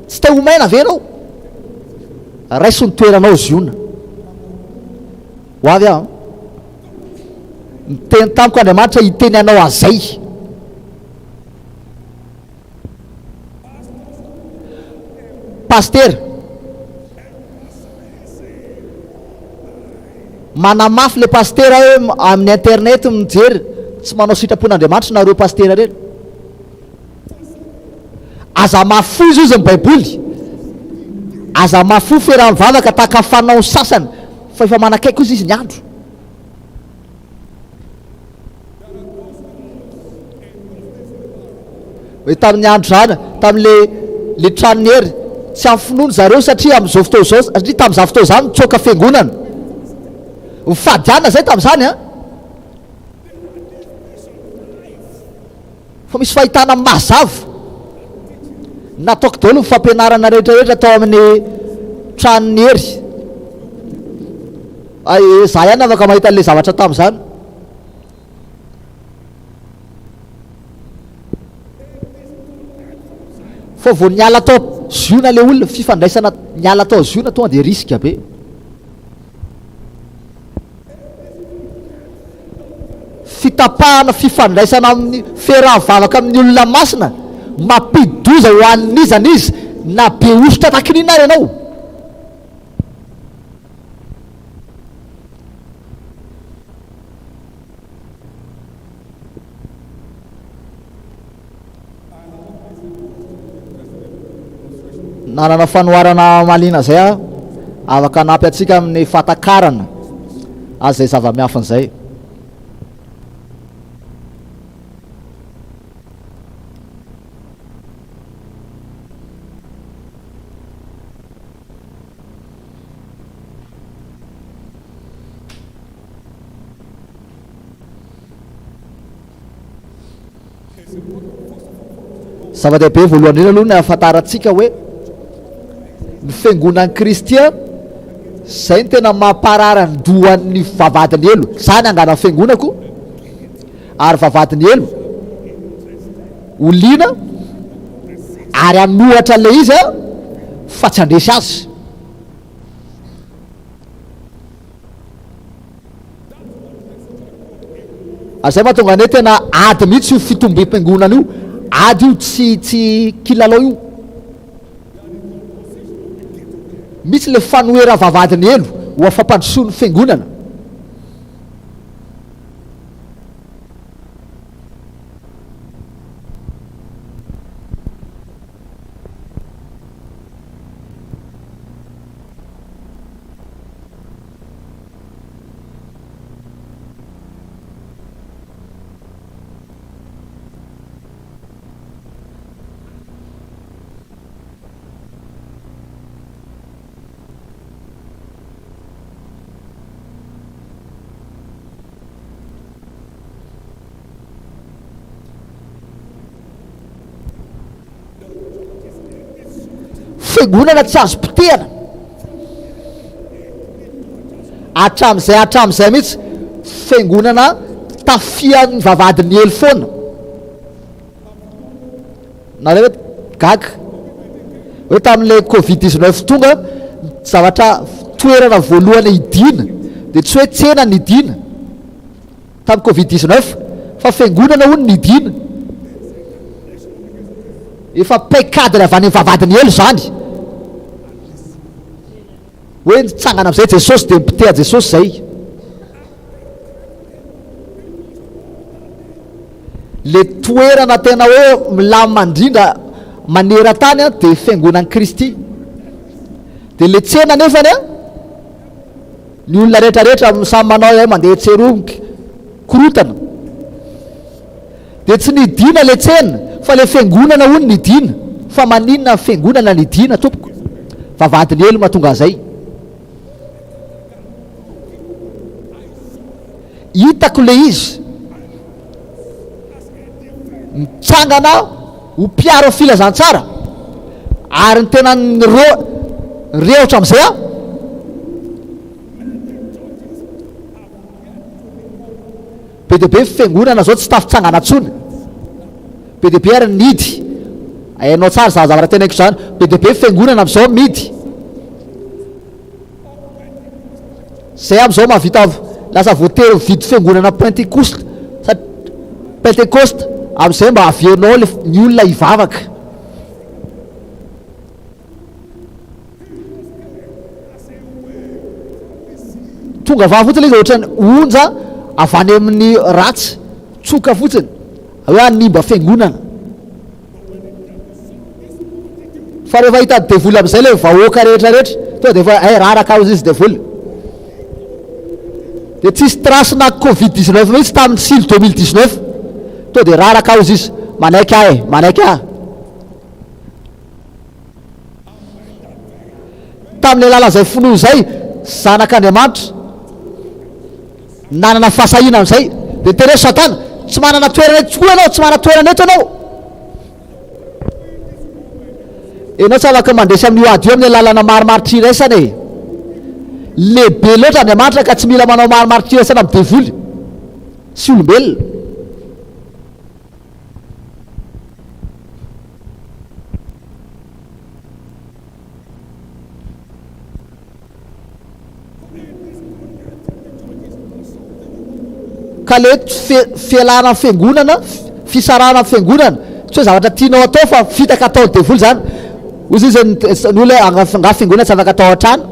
tsy te homaina ve ianao? Raiso ny toeranao ziona. Ho avy aho miteny tamiko Andriamanitra hiteny anao azay. Paster, manamafy le paster hoe amin'ny internet mijery tsy manao sitrapon'Andriamanitra nareo paster reny. Aza mafo izy izy ny baiboly, aza mafo ferahavavaka tahaka fanao sasany fa efa manakaiky izy ny andro. Hoe tamin'ny andro zany, tamin'le tranony hery tsy amfinono zareo satria amin'izao fotoa zao, satria tamin'izao fotoa zany mitsoka fiangonana mifadiana zay tamin'izany a. Fa misy fahitana mazava nataoko daholo ny fampianarana rehetrarehetra tao amin'ny tranony hery. Za ihany afaka mahita an'le zavatra tamin'izany. Fa vao niala tao ziona le olona, fifandraisana niala tao ziona tonga de riska be. Fitapahana fifandraisana amin'ny ferahavavaka amin'ny olona masina mampidoza ho an'izany izy na be osotra takin'ina ary ianao. Nanana fanoharana malina zay a afaka anampy atsika amin'ny fatakarana azy zay zava-miafan'izay. Zava-dehibe voalohany indrindra aloha ny ahafantarantsika hoe ny fiangonan'ny Kristia zay ny tena mamparara ny dohan'ny vavadiny elo. Zany angana fiangonako ary vavadiny elo oliana ary anohatra le izy a fa tsy andresy azy. Azay mahatonga ne tena ady mihitsy io fitombim-piangonana io, ady io tsy kilalao io mihitsy le fanohera vavadiny elo ho afampandrosoan'ny fiangonana. Fiangonana tsy azo potehana hatram'izay mihitsy fiangonana tafian'ny vavadiny elo foana. Nareo hoe gaga hoe tamin'le Covid-19 tonga zavatra toerana voalohany hidina de tsy hoe tsena ny hidina tamin'ny Covid-19 fa fiangonana hono ny hidina. Efa paikadiny avy any vavadiny elo zany hoe nitsangana am'izay Jesosy de mipiteha Jesosy zay. le toerana tena hoe milamandrindra maneran-tany a de fiangonan'i Kristy. De le tsena nefany a ny olona rehetrarehetra samy manao hoe mandeha tseromoka korotana, de tsy nidina le tsena fa le fiangonana hono nidina. Fa maninona fiangonana nidina tompoko? Vavadiny elo mahatonga an'izay. Hitako le izy mitsangana ho mpiaro filazantsara ary ny tena reotra amin'izay a be de be fiangonana zao tsy tafitsangana ntsony. Be de be ary nidy, hainao tsara za zavatra tena haiko zany. Be de be fiangonana am'izao midy, zay am'izao mahavita lasa voatery mividy fiangonana pentecoste am'izay mba averinao ny olona hivavaka. Tonga va fotsiny izy ohatrany onja avany amin'ny ratsy, tsoka fotsiny hoe animba fiangonana. Fa rehefa hita devoly am'izay le vahoaka rehetrarehetra to de fa raraka ao izy devoly. De tsisy trasina Covid-19 mihitsy tamin'ny sily 2019 to de raraka ao izy manaiky ah. Tamin'ny lala zay finoa zay zanak'Andriamanitra nanana fahasahina am'izay de tena Satana tsy manana toerana eto tokoa ianao, tsy manana toerana eto ianao. Enao tsy afaka mandresy amin'ny ady io amin'ny lalana marimaritra iraisana e. Lehibe loatra Andriamanitra ka tsy mila manao marimaritra iraisana amin'ny devoly sy olombelona. Ka le fialana fiangonana, fisarana fiangonana tsy hoe zavatra tianao atao fa fitaka atao devoly zany. Ozy izy ny olona nga fiangonana tsy afaka atao an-trano,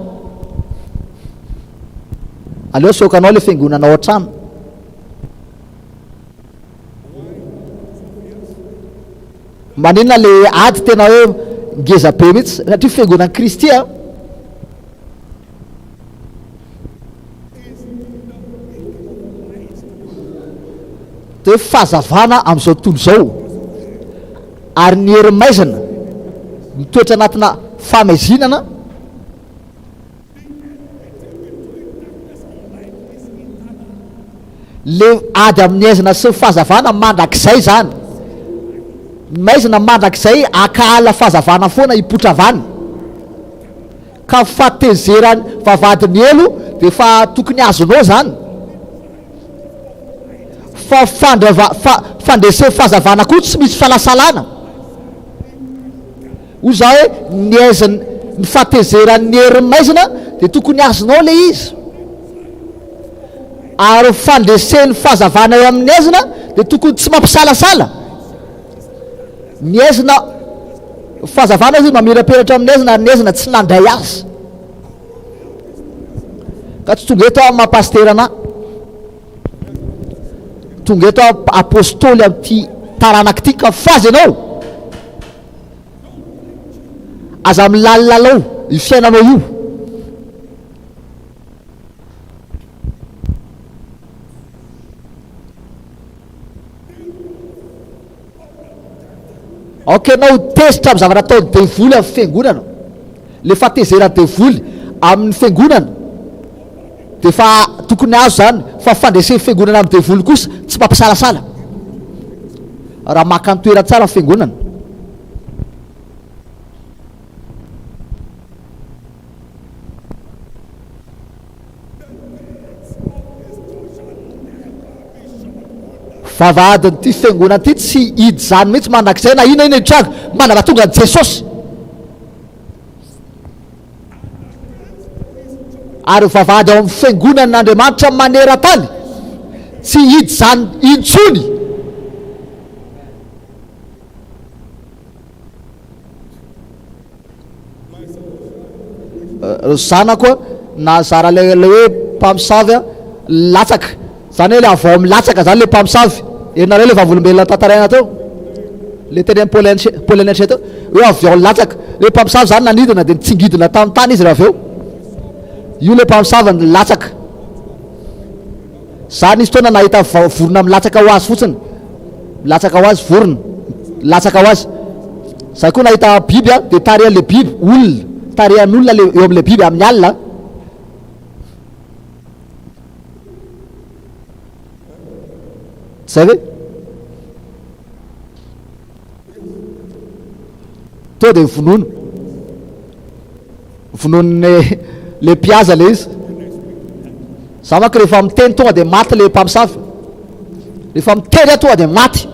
aleo sokanao le fiangonana ao an-trano. Maninona le ady tena hoe ngeza be mihitsy satria fiangonan'i Kristy a de fahazavana am'izao tontolo zao, ary ny hery maizina mitoetra anatina famezinana le ady amin'ny aizina sy fahazavana mandrakizay zany. Maizina mandrakizay akala fahazavana foana hipotravany, ka fatezerany vavadiny elo de fa tokony azonao zany. Fa fandrese fahazavana koa tsy misy falasalana. Hoy zao hoe ny aiziny ny fatezeran'ny hery maizina de tokony azonao le izy, ary fandresen'ny fahazavana eo amin'ny aizina de tokony tsy mampisalasala. Ny aizina fahazavana izy mamiraperatra amin'ny aizina, ary ny aizina tsy nandray azy. Ka tsy tonga eto amin'ny mampasterana, tonga eto apôstôly amin'ity taranaky ity ka fazy ianao aza milalilalao i fiainanao io. Anao tezitra amin'ny zavatra atao devoly amin'ny fiangonana, le fatezera devoly amin'ny fiangonana de fa tokony azo zany. Fa fandreseny fiangonana amin'ny devoly kosa tsy mampisalasala, raha maka ny toera tsara fiangonana. Vavadiny ty fiangonana ty tsy hidy zany mihitsy mandrakizay na ina hitranga manana tonga ny Jesosy. Ary vavady ao amin'ny fiangonan'Andriamanitra maneran-tany tsy hidy zany intsony. Zanako na zara le hoe mpamosavy latsaka zany hoe le avao amin'ny latsaka zany le mpamosavy Erinareo le vavolombelona tantaraina teo le teny amin'ny Paul teo hoe avy ao latsaka le mpamosavy zany nanidina de nitsingidina tamin'ny tany izy raha aveo io le mpamosavy ny latsaka zany izy toana nahita vorona milatsaka ho azy fotsiny milatsaka ho azy vorona latsaka ho azy zay koa nahita biby a de tarihan'le biby olona tarihan'olona eo amin'le biby amin'ny alina zay ve to de vononony le mpiaza le izy za manko rehefa miteny tonga de maty le mpamosavy rehefa miteny a tonga de maty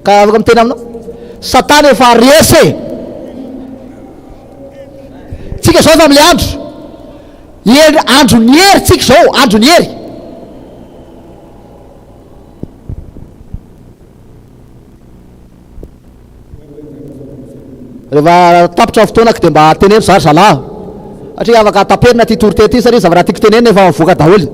ka afaka miteny aminao Satana efa resy tsika zao fa am'le andro ny hery tsika zao andro ny hery rehefa tapitra fotoanako de mba teneno zary zalahy satria afaka taperina ty torite ty satria zavaraha tiako teneny efa mivoaka daholo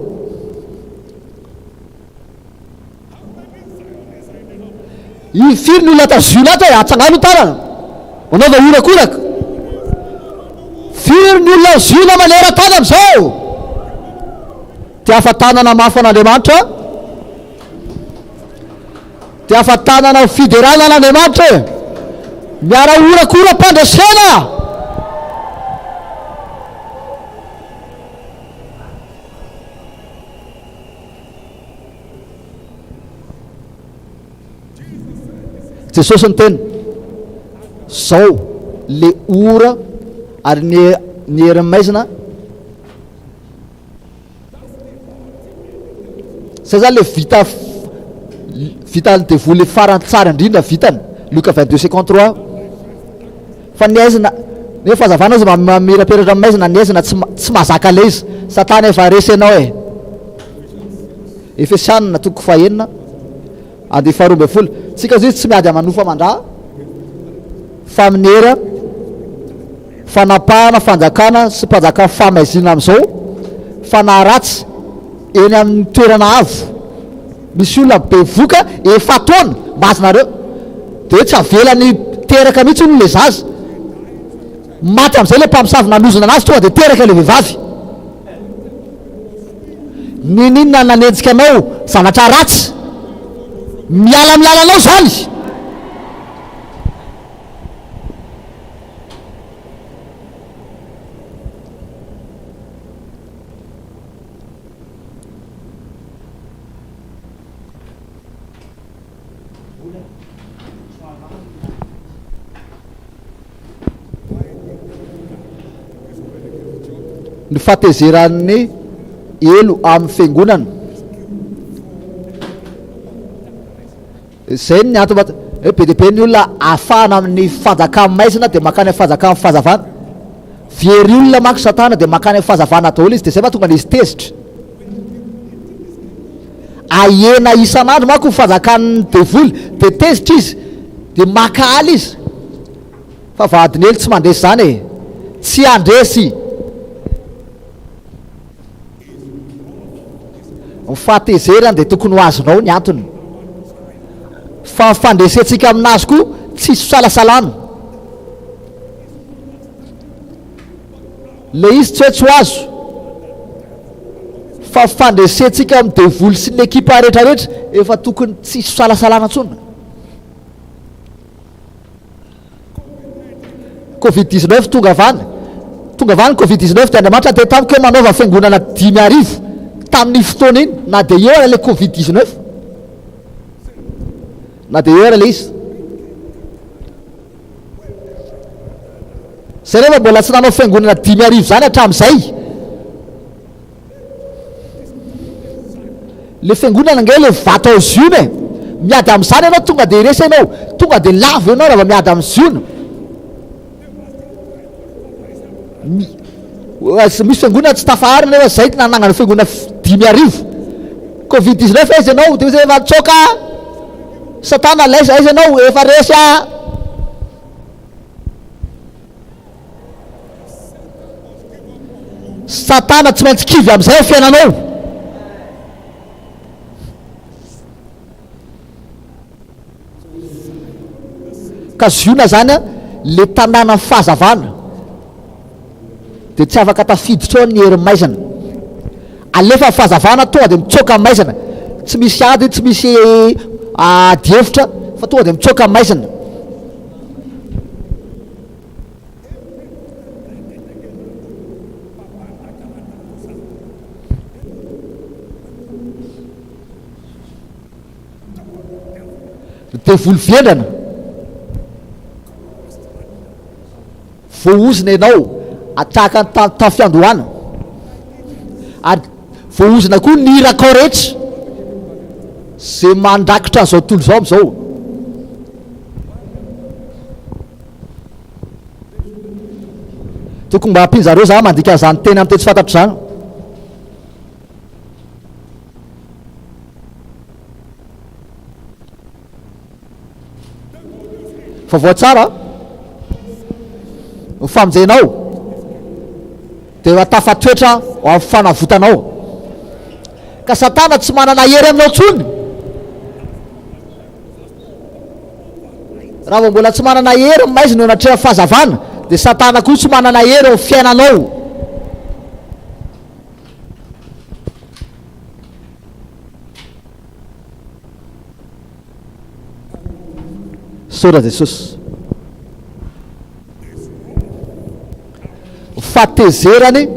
i firy ny olona tazona ato hoe atsangano tanana manao vaorakoraka firy ny olona zina manera tany am'izao ty afatanana mafy an'Andriamanitra ty afatanana fiderana an'Andriamanitra miara orakora mpandresena Jesosy ny teny zao le ora ary ny herin'ny maizina zay zany le vita devoly farany tsara indrindra vitany Luka 22:53 fa ny aizina ne fahazavana izy mamiraperatra amin'ny maizina ny aizina tsy mahazaka le izy Satana efa resy anao e Efesianina 4:9 ande 12 tsika izy tsy miady amanofa mandra fa amin'ny hera fanapahana fanjakana sy mpanjaka famaizina am'izao fa naharatsy eny amin'ny toerana avo misy olona bevoka efa taona mbazonareo de tsy avelany teraka mihitsy olo le zaza maty am'izay le mpamosavy nanozona anazy tonga de teraka le vehivavy ninina nanenjika anao zanatra ratsy miala anao zany ny fahatezeran'ny elo amin'ny fiangonana zay ny antony be de be ny olona afahana amin'ny fanjakany maizina de makany fanjakany fahazavana very olona manko Satana de makany fahazavana daholo izy de zay mahatonga izy tezitra ahena isan'andro manko ny fanjakany devoly de tezitra izy de makahaly izy fa vadiny ely tsy mandresy zany e tsy andresy ny fahatezerany de tokony ho azonao ny antony fa fandresentsika aminazy koa tsisy salasalana le izy tsy hoe tsy ho azo fa fandresentsika amin'ny devoly sy ny ekipa rehetrarehetra efa tokony tsisy salasalana ntsona Covid-19 tonga avany Covid-19 de Andriamanitra te tamiko hoe manaova fiangonana 5,000 tamin'ny fotoana iny na de eo ara le Covid-19 na de eo ara le izy zay rehefa mbola tsy nanao fiangonana 5,000 zany hatramin'izay le fiangonana nge le vata ao ziona miady amin'izany ianao tonga de resy ianao tonga de lavo ianao raha miady amin'ny ziona misy fiangonana tsy tafaharina nefa zay nanangana fiangonana 5,000 Covid-19 izy ianao de izy efa tsoka Satana laisa izy ianao efa resy Satana tsy maintsy kivy amin'izay fiainanao ka ziona zany a le tanàna fahazavana de tsy afaka tafiditra ao ny herin'ny maizana, alefa fahazavana tonga de mitsoka maizana, tsy misy ady, tsy misy dievitra fa tonga de mitsoka maizana. De volovendrana voaozina ianao atraka ny tafiandohana, ary voaozina koa ny hirakao rehetra zay mandrakitra an'izao tontolo zao am'izao. Tokony mba hampinjareo za mandika zany tena am'tetsy fantatro zany. Fa vao tsara mifamonjenao de atafatoetra ao amin'ny fanavotanao, ka Satana tsy manana hery aminao tsony. Raha vao mbola tsy manana hery ny maizina eo anatrehana fahazavana de Satana koa tsy manana hery eo amin'ny fiainanao. Saotra Jesosy, fatezerany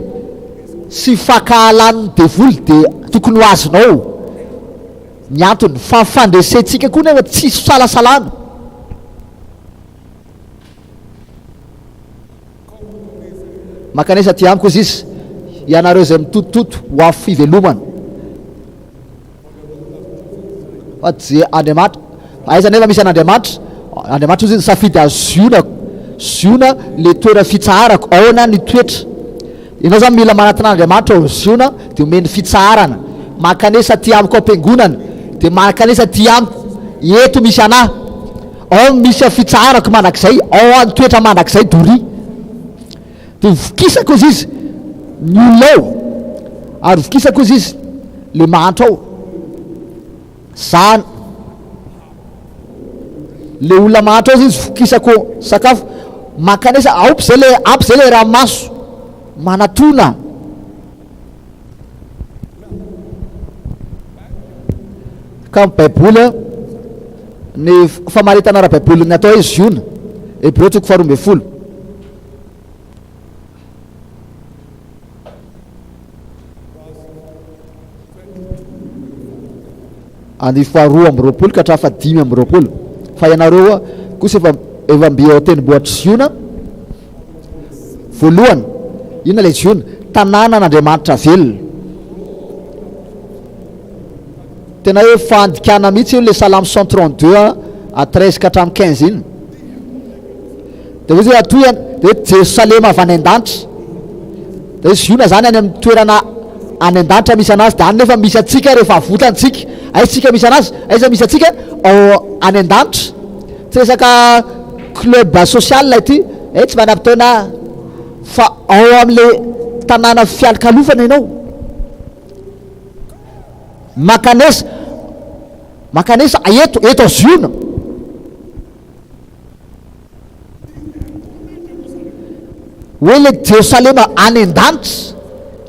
sy fakahalan'ny devoly de tokony ho azonao. Ny antony fa fandresentsika koa nefa tsisy salasalana. Makanesa ty amiko izy izy ianareo zay mitotototo ho afo fivelomana je Andriamanitra aiza nefa misy an'Andriamanitra. Andriamanitra izy safidy aziona, ziona le toera fitsaharako aona ny toetra. Ianao zany mila manatin'Andriamanitra ao ziona de omeny fitsaharana. Makanesa ty amiko ampiangonana de makanesa ty amiko eto misy anahy, ao misy fitsaharako mandrakizay, ao any toetra mandrakizay dory. De vokisako izy izy ny olona ao, ary vokisako izy izy le mahantra ao. Zany le olona mahantra ao izy vokisako sakafo. Makanesa ampy zay le ranomaso manatona. Ka ny baiboly ny famaritana ara baiboly ny atao izy ziona Hébreu 12. Any 2 ka hatrafa 5. Fa ianareo kosa efa mbe ao tenibohatra ziona. Voalohany inona le ziona? Tanàna n'Andriamanitra velona. Tena hoe fandikana mihitsy io le Salame 132 à 13 ka hatramin'ny 15 iny. De izy atoy de Jerusalema avy any an-danitra. De izy ziona zany any amin'ny toerana any an-danitra misy anazy, de any nefa misy atsika rehefa avotantsika. Aitsika misy anazy, aiza misy atsika ao any an-danitra. Tsy resaka club social ity, tsy manam-potoana fa ao amin'le tanàna fialokalofana ianao. Makanesa eto ziona. Hoe le Jerusalema any an-danitra,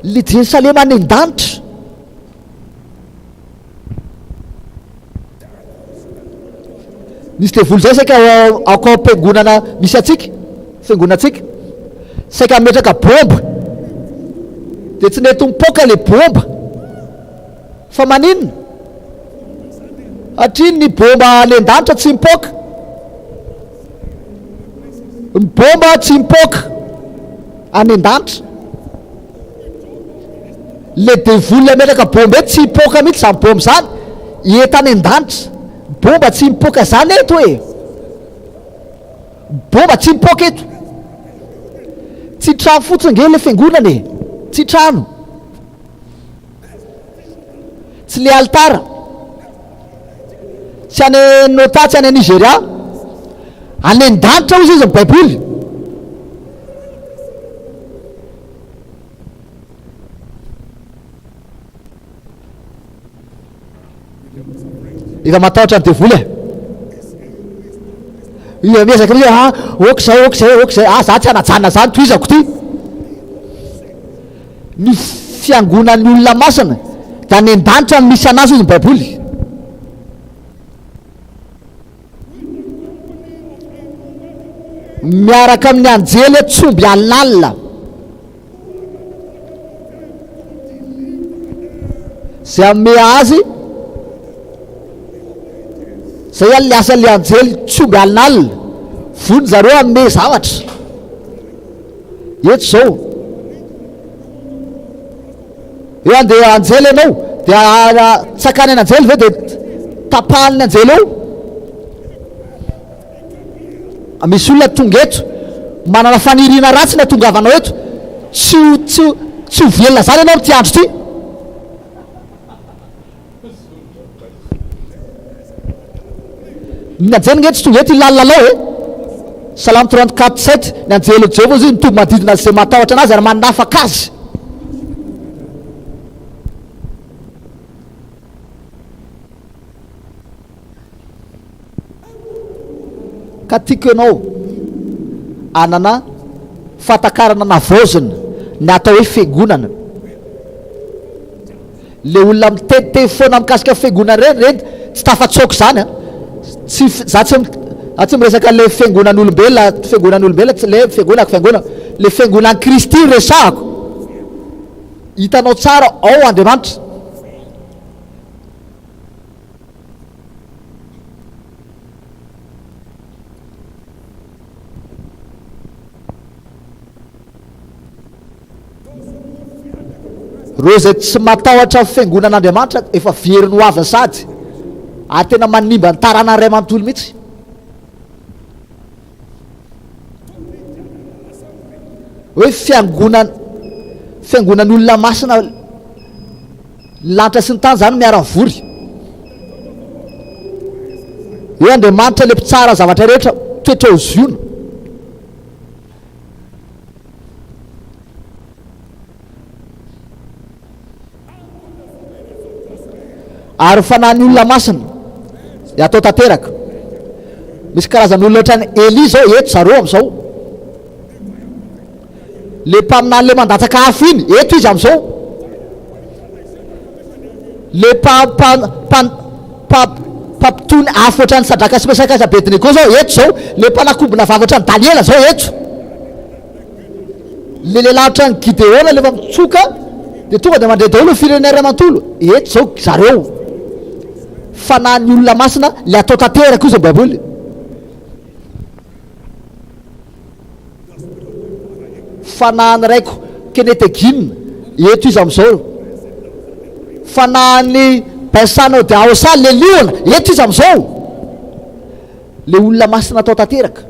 le Jerusalema any an-danitra. Nisy devoly zay saika ako ampiangonana misy atsika, fiangonatsika, saika metraka bomba de tsy nety mipoka le bomba, fa maninona? Atria ny bomba any an-danitra tsy mipoka, ny bomba tsy mipoka any an-danitra. Le devoly metraka bomba eto tsy mipoka mihitsy zany bomba zany, entany an-danitra. Bomba tsy mipoka zany eto hoe, bomba tsy mipoka eto. Tsy trano fotsiny nge le fiangonana e, tsy trano, tsy le altara, tsy any Nota, tsy any Nigeria, any an-danitra izy izy ny baiboly. Efa matahotra ny devoly e. Miezaka hoe okzay za tsy anajanona zany toizako ty. Ny fiangonan'ny olona masina da ny an-danitra no misy anazy izy ny baiboly. Miaraka amin'ny anjely tsomby alinalina zay ame azy zay alle asan'le anjely tsomby alinalina vony zareo ame zavatra eto zao. Eo andeha anjely ianao de tsakany any anjely ve de tapahany anjely eo. Misy olona tonga eto manana faniriana ratsy na tongavanao eto tsy ho velona zany ianao ty andro ty. Ny anjely nge tsy tonga eto ilalalao Salamo 34:7 ny anjely Jehova izy mitombo manodidina zay matahotra anazy ary manafaka azy. Ka tiako ianao anana fatakarana navozina ny atao hoe fiangonana. Le olona mitetite foana mikasika fiangonana reny tsy tafatsoko zany tsy za tsy miresaka le fiangonan'olombelona le fiangonana le fiangonan'i Kristy resahako. Hitanao tsara ao Andriamanitra. Reo zay tsy matahotra fiangonan'Andriamanitra efa very no avy sady tena manimba ny taranany ray amanontolo mihitsy. Hoe fiangonan'olona masina lanitra sy ny tany zany miara-vory. Eo Andriamanitra le mpitsara zavatra rehetra toetra ho ziona. Ary fanahiny olona masina atao tanteraka. Misy karazan'olona ohatrany Eli zao eto zareo am'izao. Le mpaminany le mandatsaka afo iny eto izy am'izao. Le mpampitony afo ohatrany Sadraka sy Mesaka sy Abednego zao eto zao. Le mpanakombona vavy ohatrany Daniela zao eto. Le lehilahy ohatrany Gideona lefa mitsoka de tonga de mandray daholo firenena ray amanontolo eto zao zareo. Fanahiny olona masina le atao tanteraka izy baiboly. Fanahiny raiko Kenetegina eto izy am'izao. Fanahiny Baisano de Aosa le liona eto izy am'izao. Le olona masina atao tanteraka.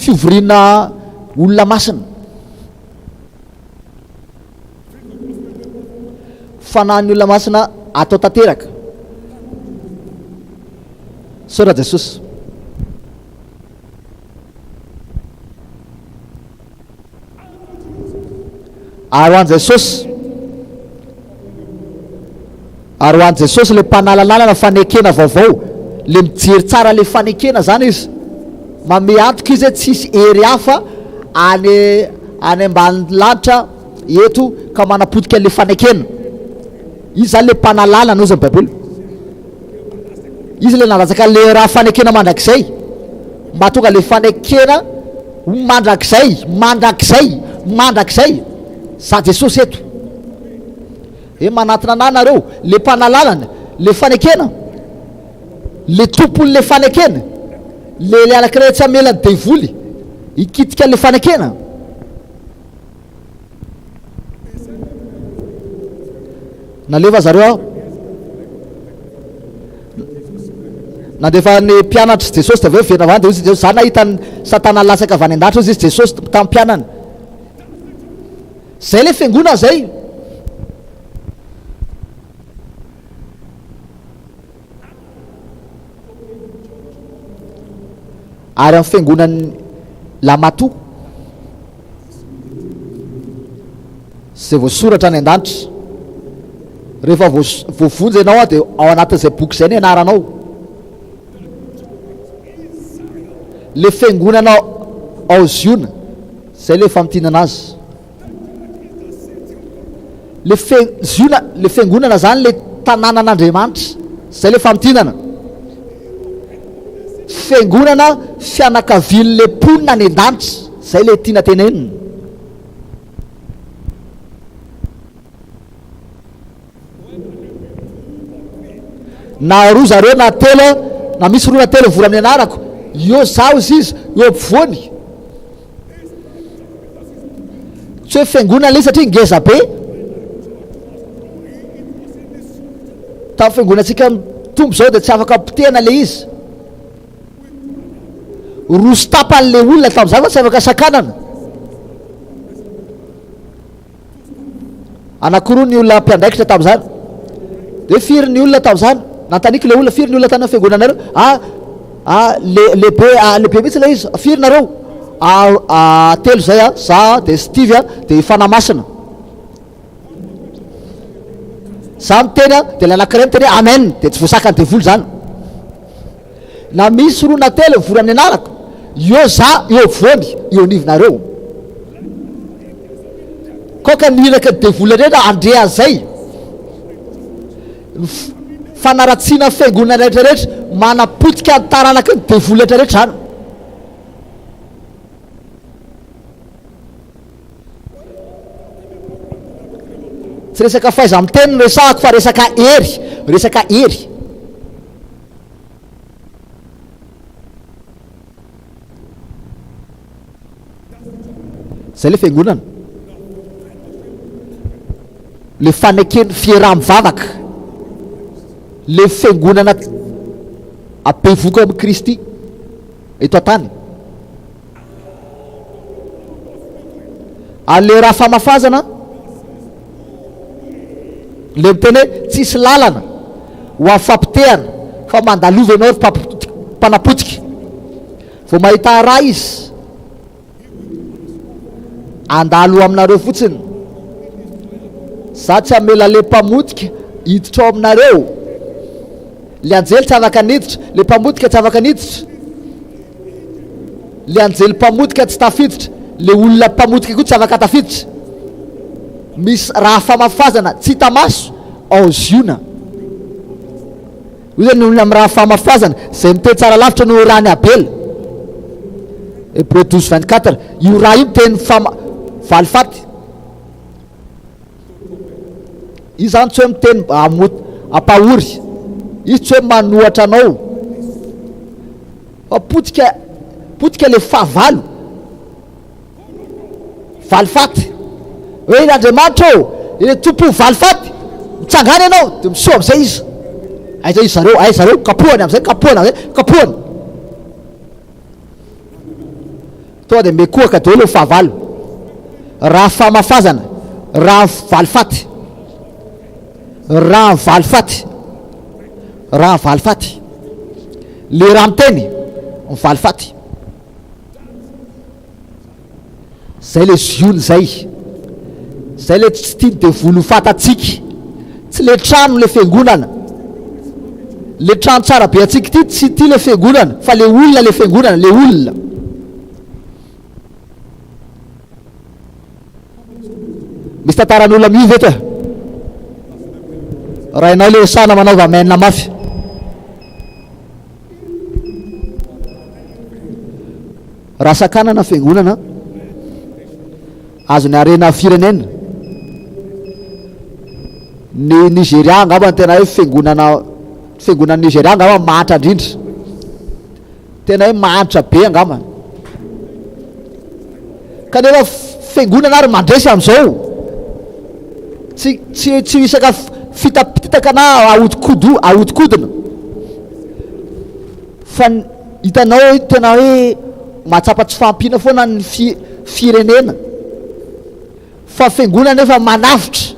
Fivoriana olona masina. Fanahiny olona masina atao tanteraka. Sora Jesosy. Ary hoan'i Jesosy le mpanalalala fanekena vaovao, le mijery tsara le fanekena zany izy. Mame antoka izy tsisy hery hafa any ambany lanitra eto ka manapotika le fanekena. Izy zany le mpanalala noho izy ny baiboly. Izy le nalatsaka le raha fanekena mandrakizay mba tonga le fanekena mandrakizay za Jesosy eto. Manatona anay nareo le mpanalalana le fanekena, le tompony le fanekena, le anakireo tsy amelany devoly ikitika le fanekena. Naleva zareo nandefa ny mpianatra Jesosy aveo venavany de izy zany nahitany Satana lasaka avy any an-dahatra izy Jesosy tamin'ny mpianany. Zay le fiangonana zay. Ary amin'ny fiangonan'ny Lamatoa zay voasoratra any an-danitra. Rehefa voavonjy ianao a dia ao anatin'izay boky izay ny anaranao. Le fiangonana ao ziona zay le famtinana azy. Le fiangonana zany le tanànan'Andriamanitra zay le famtinana. Fiangonana fianakavian'le mponina any an-danitra zay le tiana tenenina. Na roa zareo na telo, na misy roa na telo vola amin'ny anarako, eo zaho izy eo ampovoany. Tsy hoe fiangonana le satria ngeza be. Tamin'ny fiangonantsika mitombo zao dia tsy afaka potehana le izy. Roso tapan'le olona tamin'izany fa tsy afaka sakanana. Anankiroa ny olona mpiandraikitra tamin'izany. Dia firy ny olona tamin'izany, nantaniky le olona, firy ny olona tany amin'ny fiangonanareo? Lehibe mihitsy le izy, firy nareo? Telo zay a, za de Steve a, de Fanamasina. Za miteny a, de le anankiray miteny amen, de tsy voasakany devoly zany. Na misy roa na telo vory amin'ny anarako, eo za, eo voany, eo nivinareo. Koka ninaka devoly rehetra andrea zay. Fanaratsiana fiangonana rehetrarehetra manapotika ny taranaka ny devoly rehetrarehetra zany. Tsy resaka faiza miteny no resahako fa resaka hery. Zay le fiangonana. Le fanekeny fiaraha-mivavaka. Le fiangonana abevoka amin'ny Kristy eto an-tany. Ale raha famafazana le miteny hoe tsisy lalana ho afampitehana fa mandalova ianao mpanapotika. Vao mahita raha izy andalo aminareo fotsiny. Za tsy amela le mpamotika hiditra ao aminareo. Le anjely tsy afaka niditra, le mpamotika tsy afaka niditra. Le anjely mpamotika tsy tafiditra, le olona mpamotika koa tsy afaka tafiditra. Misy raha famafazana tsy hita maso ao ziona. Io zany olona amin'ny raha famafazana zay miteny tsara lavitra no raha ny Abel. Hébreux 12:24. Io raha io miteny valifaty. Io zany tsy hoe miteny ampahory. Io tsy hoe manohatra anao. Fa potika le fahavalo. Valifaty. Hoe Andriamanitra ile tompo valifaty. Mitsangana ianao dia misoa amin'izay izy. Aiza izy zareo kapohany amin'izay, kapohany. Tonga dia mekohaka daholo fahavalo. Raha famafazana, raha valifaty. Raha valifaty. Le raha miteny valifaty. Zay le ziony zay. Zay le tsy tia devoly fatatsika. Tsy le trano le fiangonana. Le trano tsara be atsika ty tsy tia le fiangonana, fa le olona le fiangonana, le olona. Misy tantaran'olona miva eto. Raha ianao le sana manaova amen mafy. Raha sakanana fiangonana azony harena firenena. Ny Nigeria angamba tena hoe fiangonana Nigeria angamba mahatra indrindra. Tena hoe mahatra be angamba. Kanefa fiangonana ary mandresy amin'izao. Tsy isaka fitapitaka na ahodikodina. Fa hitanao tena hoe mahatsapa tsy fahampiana foana ny firenena. Fa fiangonana nefa manavitra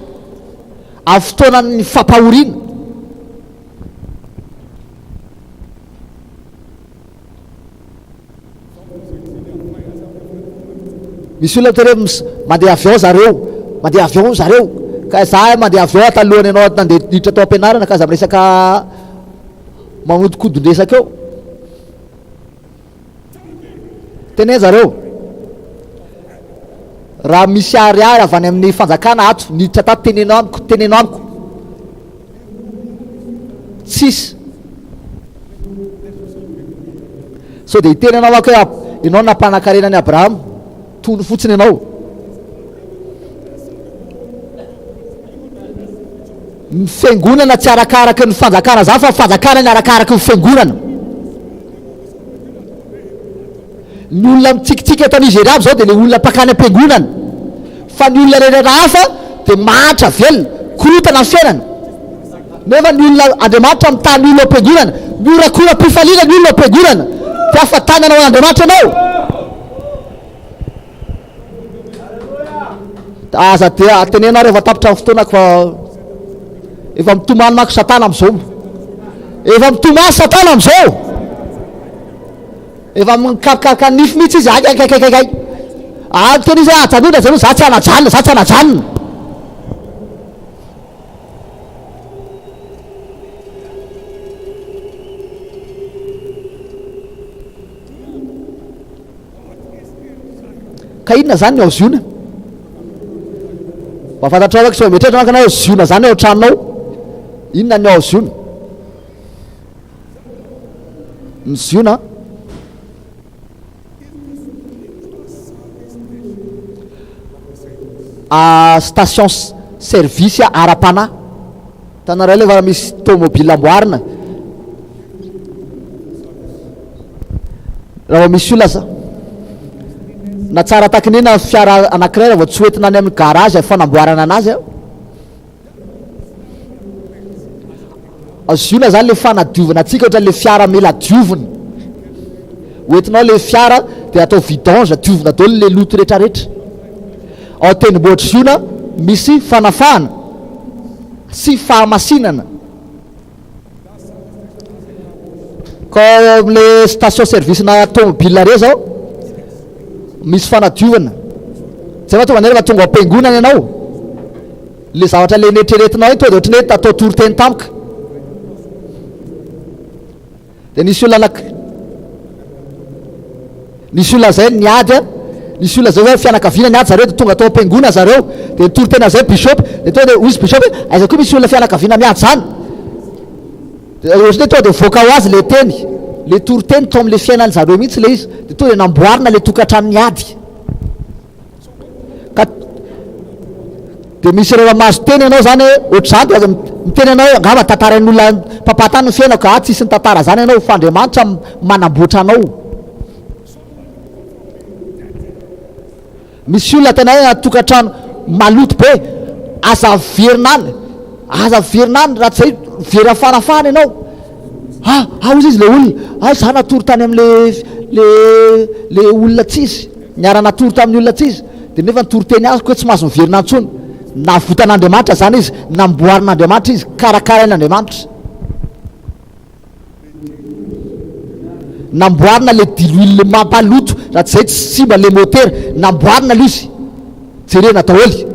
amin'ny fotoanan'ny fampahoriana. Misy olona tere mandeha avy ao zareo mandeha avion zareo, ka za mandeha avion talohany ianao nandeha hiditra tao am-pianarana ka za miresaka magnodikodin-dresaka eo, tene zareo raha misy ariary avy any amin'ny fanjakana ato niditra tato tenenao amiko tsisy, so de hiteny anao ako hoe ianao nampanakarena Abraham, tony fotsiny ianao. Ny fiangonana tsy arakaraky ny fanjakana za fa fanjakana ny arakaraky ny fiangonana. Ny olona mitsikitsiky eto Nigeria aby zao de le olona mpakany am-piangonana, fa ny olona rehetra hafa de mahatra velona korotana ny fiainana, nefa ny olona Andriamanitra mitany olona am-piangonana miorakora mpifaliana ny olona am-piangonana te afatanana ao Andriamanitra anao. Aza de atenenao rehefa tapitra ny fotoanako fa efa mitomany mako Satana am'izao, efa mitomany Satana am'izao, efa mikapokapoka nify mihitsy izy akakakakay teny izy ajanona za tsy anajanona, za tsy anajanona. Ka inona zany ny aoziona? Mba fantatrao ako sao mieritreritra anao kanao ziona zany ao tranonao, inona ny aoziona? Ny ziona station service ara-panahy, tanareo lefa misy tomobile amboarina, raha misy olona za na tsara takinina fiara anankiray raha vao tsy hoentina any amin'ny garage fanamboarana anazy aziona zany le fanadiovana atsika ohatra le fiara mila diovina, hoentinao le fiara de atao vidange diovina daholo le loto rehetrarehetra. Ao tendrombohitra ziona misy fanafahana sy fahamasinana, ka le station service na tomobile re zao misy fanadiovana, zay fa tonga nefa tonga am-piangonana ianao, le zavatra le netreretinao iny to de ohatry ny hoe atao toriteny tampoka. De nisy olona nisy olona zay niady, nisy olona zay hoe fianakaviana niady zareo de tonga tao am-piangonana zareo de toritena zay bishop de to de ozy bishop aiza koa misy olona fianakaviana miady zany, de ohatry to de voaka ho azy le teny, le toriteny to am'le fiainany zareo mihitsy le izy, de to de namboarina le tokantrano niady. Ka de misy reo mahazo teny ianao zany ohatr'izany de aza miteny anao hoe angamba tantarain'olona mpampatany ny fiainako ka tsisy ny tantara zany ianao fa Andriamanitra manamboatra anao. Misy olona tena hoe tokantrano maloto be, aza verinany raha tsy zay vera fanafana ianao, ozy izy le olona za natory tany am'le olona tsisy, niara natory tamin'ny olona tsisy, de nefa nitoriteny azy koa tsy mahazo miverina antsony. Navotan'Andriamanitra zany izy, namboarin'Andriamanitra izy, karakarain'Andriamanitra, namboarina le diloile mampaloto raha tsy zay tsy simba le motera, namboarina le izy jerena daholy.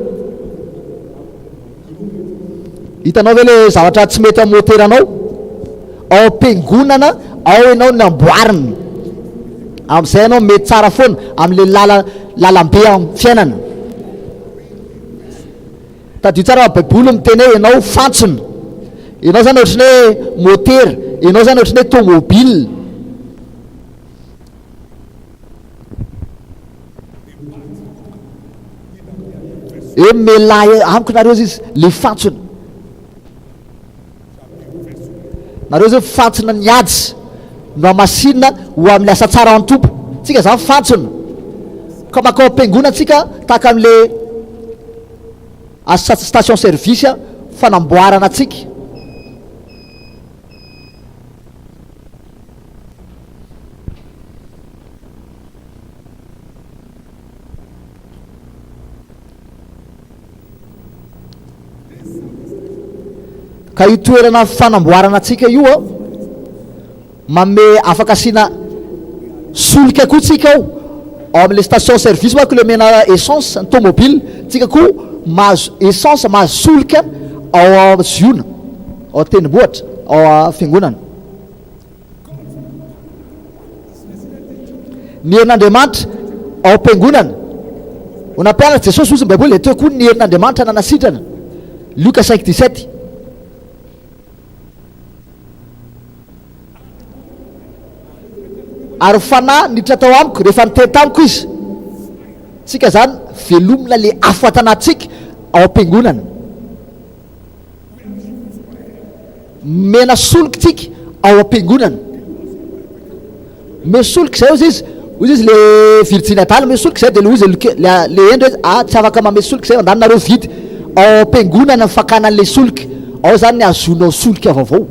Hitanao ve le zavatra tsy mety amin'ny moteranao ao am-piangonana ao ianao namboarina, am'izay ianao mety tsara foana am'le lalambe amin'ny fiainana. Tadio tsara baiboly miteny hoe ianao fantsona, ianao zany ohatrany hoe motera, ianao zany ohatrany hoe tomobile. Melay amiko nareo izy le fantsona, nareo zay fantsona niady no masinina ho am'le asa tsara any tompo, tsika zany fantsona ka makao am-piangonana tsika tahaka am'le station service fanamboarana atsika. Ka io toerana fanamboarana atsika io mame afaka asina solika koa tsika ao am'le station service mako le mena essence ny tomobile, tsika koa mahazo essence, mahazo solika ao ziona, ao tendrombohitra, ao fiangonana. Ny herin'Andriamanitra ao am-piangonana, ho nampianatra Jesosy ozy ny baiboly, le teo koa ny herin'Andriamanitra nanasitrana, Luka 5:17. Ary fanahy niditra tao amiko rehefa niteny tamiko izy, tsika zany velomina le afatanatsika ao am-piangonana, mena solika tsika ao am-piangonana. Me solika zay ozy izy le Virginia Tall me solika zay, de le ozy le endro hoe tsy afaka mame solika zay, andanonareo vidy ao am-piangonana fakana le solika, ao zany ny azonao solika vaovao.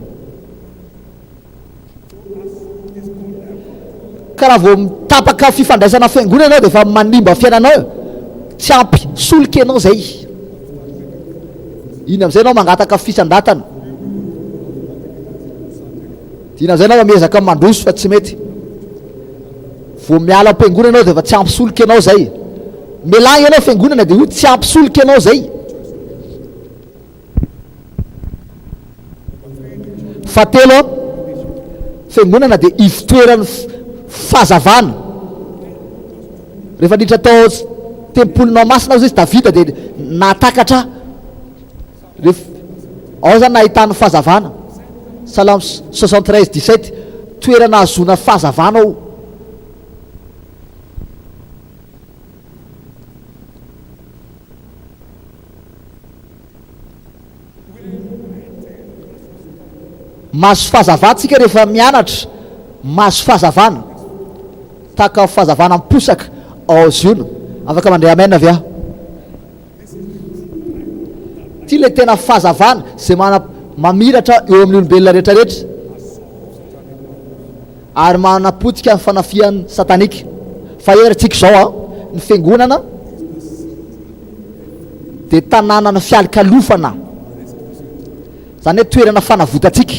Ka raha vao mitapaka fifandraisana fiangonana anao de efa manimba fiainanao, tsy ampy solika ianao zay, iny am'izay anao mangataka fisandatana, iny am'izay anao miezaka mandroso fa tsy mety. Vao miala am-piangonana anao de efa tsy ampy solika ianao zay, milagny ianao fiangonana de io tsy ampy solika ianao zay. Fahatelo, fiangonana de ivitoerany fahazavana. Rehefa niditra tao tempolinao masina ao izy Davida de natakatra, ao zany nahitany fahazavana. Salamo 73:17, toerana azona fahazavana ao. Mahazo fahazavantsika rehefa mianatra, mahazo fahazavana, taka fahazavana miposaka ao ziona. Afaka mandray amen avy aho. Ty le tena fahazavana zay mamiratra eo amin'ny olombelona rehetrarehetra, ary manapotika ny fanafian'ny satanika. Fa erantsika zao ny fiangonana de tanàna ny fialikalofana, zany hoe toerana fanavotatsika.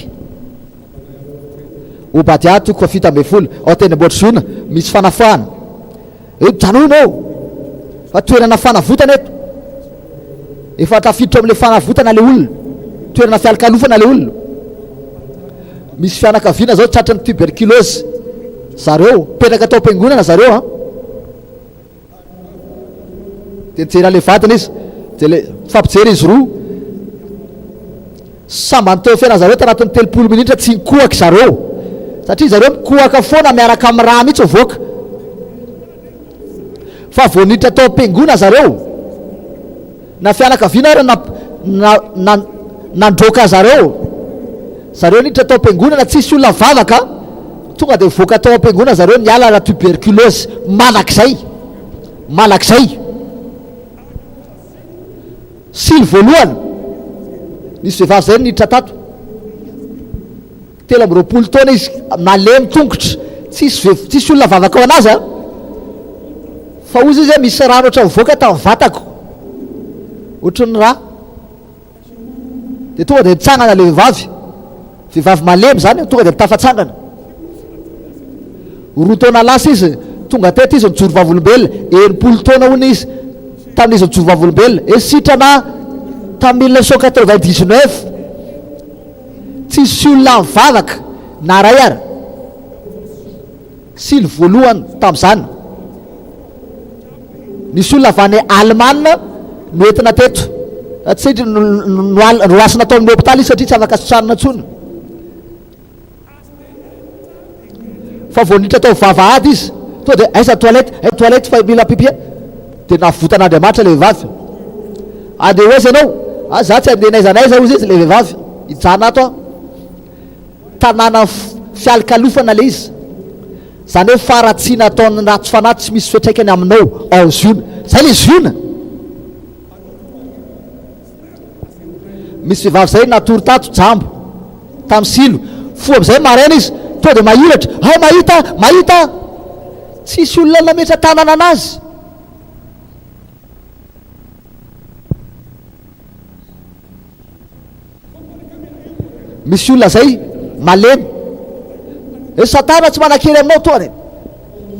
Obadia 7:10, ao tendrombohitra zona misy fanafahana, janonao fa toerana fanavotana eto, efa tafiditra am'le fanavotana le olona, toerana fialikalofana le olona. Misy fianakaviana zao tratrany tuberculose, zareo petraka tao am-piangonana zareo de nijery le vatana izy, de le fampijery izy roa sambany teo fiaina zareo tanatin'ny 30 minitra tsy nikohaka zareo, satria zareo mikohaka foana miaraka amin'ny raha mihitsy avoaka. Fa vao niditra tao am-piangona zareo, na fianakaviana ary nandroka zareo niditra tao am-piangonana tsisy olona vavaka, tonga de voaka tao am-piangonana zareo niala la tuberculose malak'izay. Sily voalohany nisy vehivavy zay niditra tato, 13 taona izy, malemy tongotra, tsisy olona vavaka ao anazy fa ozy izy misy rano oatra mivoaka tamin'ny vatako ohatran'ny raha, de tonga de nitsangana le vehivavy malemy zany, tonga de nitafatsangana. 2 taona lasa izy, tonga teto izy nijoro vavolombelona, 90 taona hono izy tamin'izy nijoro vavolombelona, sitrana tamin'ny 1999, tsisy olona mivavaka na ray ary. Sily voalohany tamin'izany, nisy olona avy any Alemana no entina teto, tsy roasina tao amin'ny hôpitaly izy satria tsy afaka sotranina ntsony. Fa vao niditra tao vavahady izy, to de aiza toilette fa mila pipia, de navotan'Andriamanitra le vehivavy. Ande ozy ianao, za tsy andeha naizanaiza ozy izy le vehivavy, ijana ato tanàna fialikalofana le izy, zany hoe faratsiana ataon'ny ratsy fanahy tsy misy fiatraikany aminao ao ziona, zay le ziona. Misy vehivavy zay natory tato jambo tamin'ny silo, fo am'izay maraina izy to de mahiratra, mahita tsisy olona nametra tanana anazy. Misy olona zay malemy, satana tsy manan-kery aminao toany,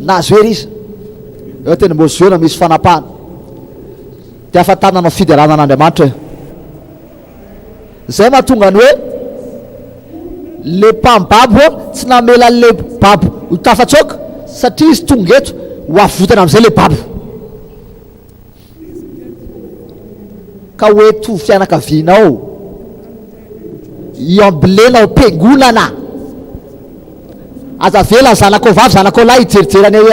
nazo hery izy. Eo tena mboziona misy fanapahana, dia afatananao fideranan'Andriamanitra zay mahatonga ny hoe le mpamibabo tsy namela le babo ho tafatsoka satria izy tonga eto ho avotana amin'izay le babo ka hoe tovy fianakavianao iambilenao mpiangonana aza vela zanakao vavy zanakao lahy hijerijery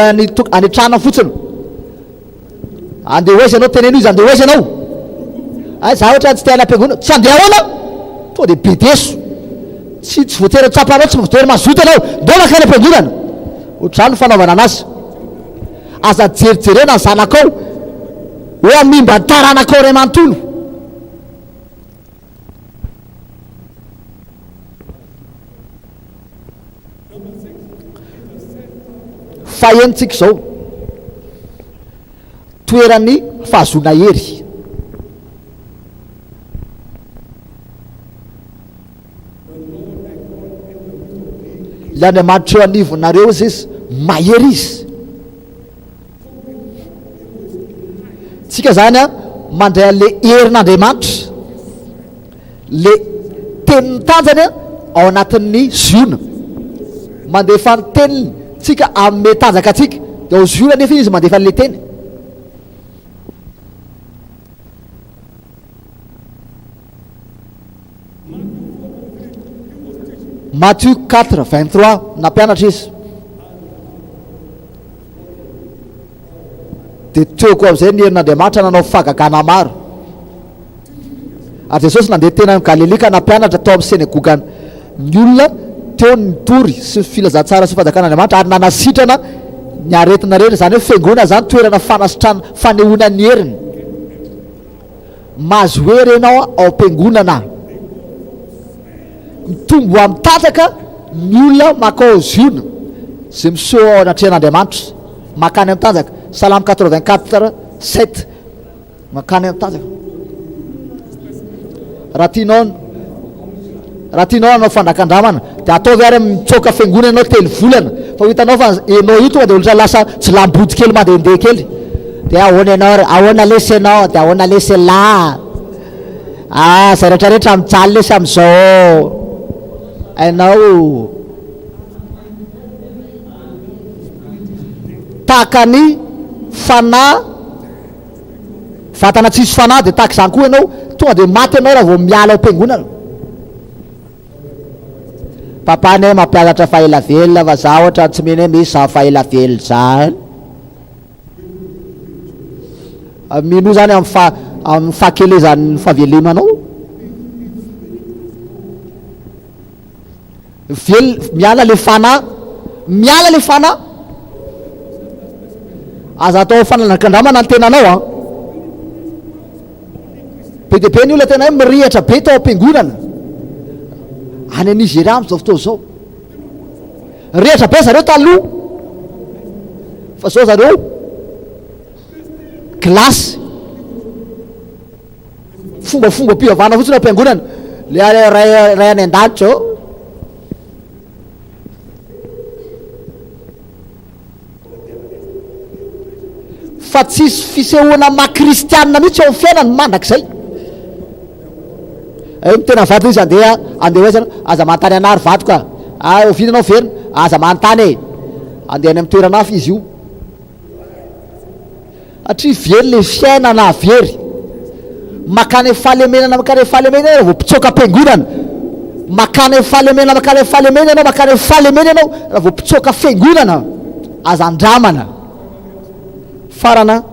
any trano fotsiny andeha oaizy anao teneno izy andeha oaizy anao za ohatra tsy tiana mpiangonana tsy andeha ahoana to de be deso tsy voatery tsapanao tsy voatery mazoto anao ndao makany mpiangonana ohatrany fanaovana anazy aza jerijerena ny zanakao hoe amimba taranakao ray manontolo fahenontsika izao toerany fahazona hery le Andriamanitra eo anivonareo izy izy mahery izy tsika zany a mandray an'le herin'Andriamanitra le teniny tanjany a ao anatin'ny ziona mandefa ny teniny tsika amin'ny tanjaka atsika de ao ziona nefa izy mandefa an'le teny Matthieu 4:23 nampianatra izy de teoko amin'izay ny herin'Andriamanitra nanao fagagana maro ary Jesosy nandeha tena amin'ny Galilea ka nampianatra tao amin'ny senagogany ny olona teo nitory sy filazantsara sy fadakan'Andriamanitra ary nanasitrana ny aretina rehetra zany hoe fiangonana zany toerana fanasitrana fanehoana ny heriny mahazo hery ianao ao am-piangonana mitombo amin'ny tatraka ny olona makao ziona zay miseho ao anatrehan'Andriamanitra makany amin'ny tanjaka Salame 84:7 makany amin'ny tanjaka raha tianao anao fandrakandramana de ataovy ary mitsoka fiangonana ianao telo volana fa hitanao fa enao io tonga de olatra lasa tsy lambody kely mandehandeha kely de ahoana lesy ianao de ahoana lesy lahy zay rehetrarehetra mijaly lesy am'izao ainao tahakany fanahy vatana tsisy fanahy de tahaka izany koa ianao tonga de maty ianao raha vao miala ao am-piangonana papanay mampianatra faelavelona fa za ohatra tsy meny hoe misy za faelavelona zany mino zany amin'ny fahakelezan'ny fahavelemanao miala le fanahy aza atao fananakandramana ny tenanao a be de be ny olona tena hoe mirehatra be tao am-piangonana any Nigeria am'izao fotoana zao rehatra be zareo taloha fa zao zareo glasy fombafomba mpivavana fotsiny am-piangonana le ray any an-danitra ao fa tsisy fisehoana makristianina mihitsy ao fiainany mandrak'izay mitena vato izy andeha oezana aza manontany anary vato ka ovinanao verina aza manontany andeha any amin'ny toerana hafa izy io atria very le fiainana very makany fahalemenana raha vao mpitsoka am-piangonana makany fahalemenana ianao raha vao mpitsoka fiangonana aza andramana farana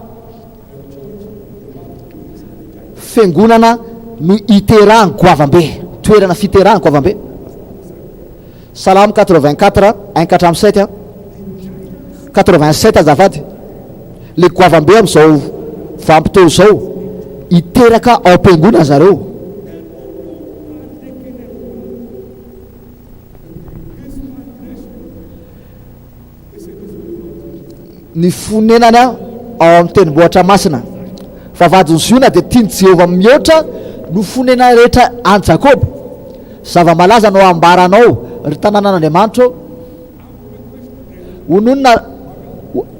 fiangonana no iterahany goavam-be toerana fiterahany goavam-be Salame 84:1-7 87 azafady le goavam-be amin'izao vampitolo zao iteraka ao am-piangonana zareo ny fonenany ao amin'ny tendrombohitra masina vavadiny ziona de tiany Jehova mihoatra no fonena rehetra any Jakoba zava-malaza no ambaranao ry tanànan'Andriamanitra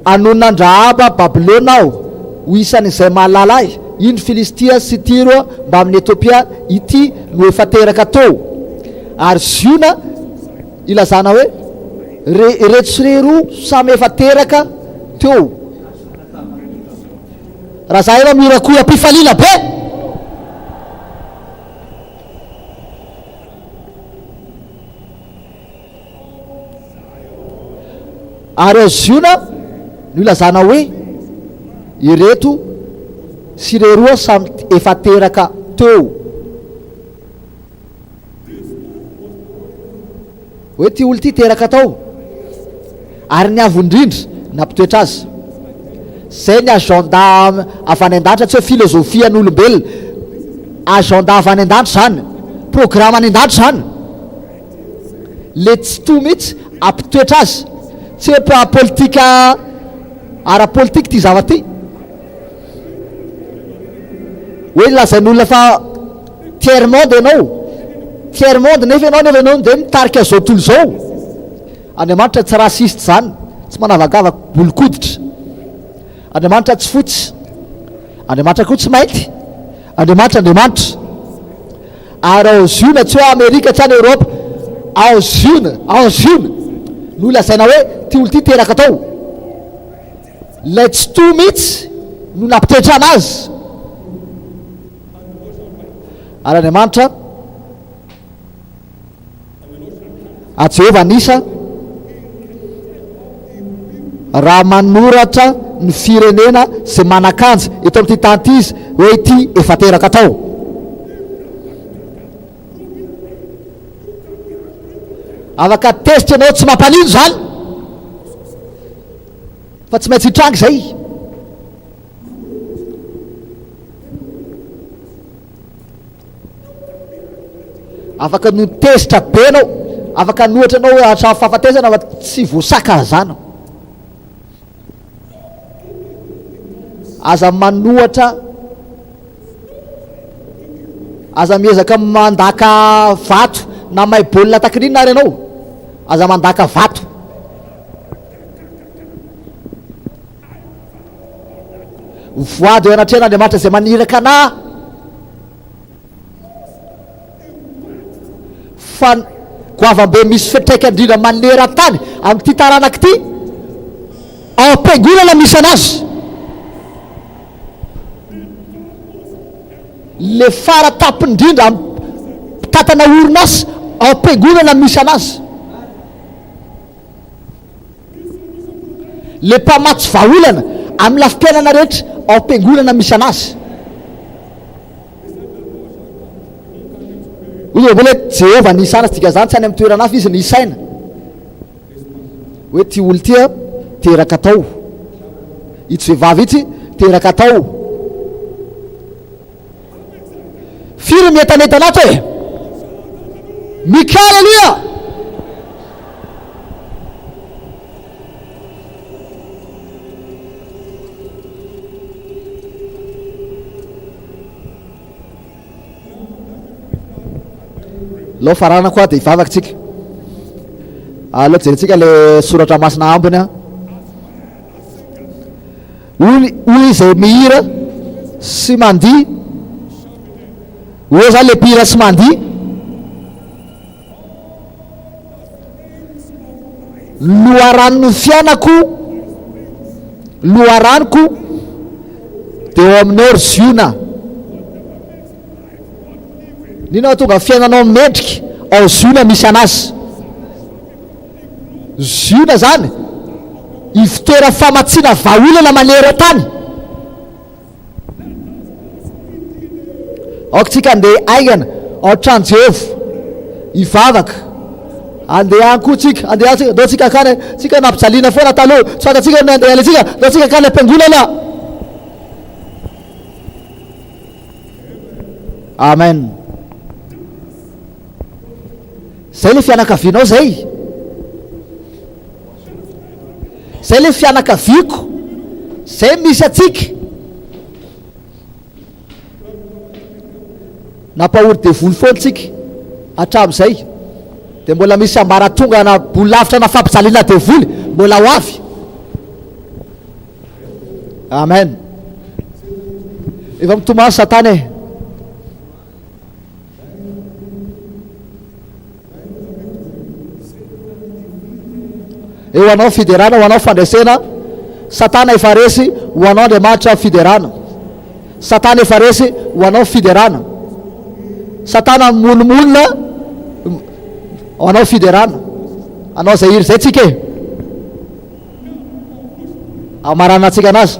anonona andrahaba Babilôna ao ho isan'izay mahalala ahy iny Filistia sy Tiro mba amin'ny Ethiopia ity no efa teraka tao, ary ziona ilazana hoe reto sy re roa samy efa teraka teo. Raha za ena mirakoy ampifaliana be. Ary ziona no ilazana hoe ireto sy re roa samy efa teraka teo. Hoe ty olo ty teraka tao, ary ny avondrindra nampitoetra azy. Zay ny agenda avy any an-danitra, tsy hoe filozofia n'olombelona, agenda avy any an-danitra zany, programme any an-danitra zany. Le tsy to mihitsy ampitoetra azy, tsy hoe politika ara-politika ty zava ty, hoe lazain'olona fa tiers monde ianao, tiers monde nefa ianao de mitarika zao tontolo zao. Andriamanitra tsy rasiste zany, tsy manavagavaka bolokoditra. Andriamanitra tsy fotsy, Andriamanitra koa tsy mainty, Andriamanitra. Ary ao ziona, tsy hoe Amerika tsy any Europe, ao ziona no lazaina hoe ty olo ty teraka tao. Lay tsy to mihitsy no nampitoetra anazy. Ary Andriamanitra a Jehova nisa raha manoratra ny firenena zay manakanja eto amin'ity tany ity izy hoe ity efa teraka tao. Afaka tezitra anao tsy mampanino zany, fa tsy maintsy hitrangy zay. Afaka no tezitra be anao, afaka nohatra anao hoe hatrany fahafatezana fa tsy voasaka zany. Aza manohatra, aza miezaka mandaka vato na may baolina takin'iny ary anao, aza mandaka vato. Voady eo anatrehan'Andriamanitra zay maniraka ana, fa goavambe misy fetraika indrindra maneran-tany amin'ity taranaka ity, ao am-piangonana misy anazy. Le fara tapiny indrindra tatana orinasa ao am-piangonana misy anazy. Le mpamatsy vahaolana amin'ny lafi-piainana rehetra ao am-piangonana misy anazy. Ozy mbola hoe Jehova nisana stika zany, tsy any amin'ny toerana hafa izy nisaina hoe ty olo tia teraka tao, itsy vehivavy itsy teraka tao. Firy mientanentana ato e, mika aleluia. Lao farana koa de hivavaka tsika. Alao jerentsika le soratra masina ambiny a. Olo izay mihira sy mandihy, eo zany le mpihira sy mandihy, loharanony fianako, loharaniko de eo aminao ry ziona. Nino tonga fiainanao mendrika ao ziona misy anazy. Ziona zany ivotera famatsiana vahaolana maneran-tany. Aoka tsika andeha aingana ao trano Jehova hivavaka, andeha any koa tsika, andeha tsika, ndao tsika akany, tsika nampijaliana foana taloha, tsy fantatsika ny andeha alatsika, ndao tsika akany am-piangonana. Amen. Zay le fianakavianao zay, zay le fianakaviako, zay misy atsika. Nampahory devoly foana tsika hatramin'izay, de mbola misy ambaratonga na bolavitra na fampijaliana devoly mbola ho avy. Amen. efa mitomany satana e. Eo anao fiderana, ho anao fandraisena, satana efa resy, ho anao Andriamanitra fiderana. Satana efa resy, ho anao fiderana. Satana molomolona, ho anao fiderana. Anao zay iry zay tsika e. Amarana antsika anazy.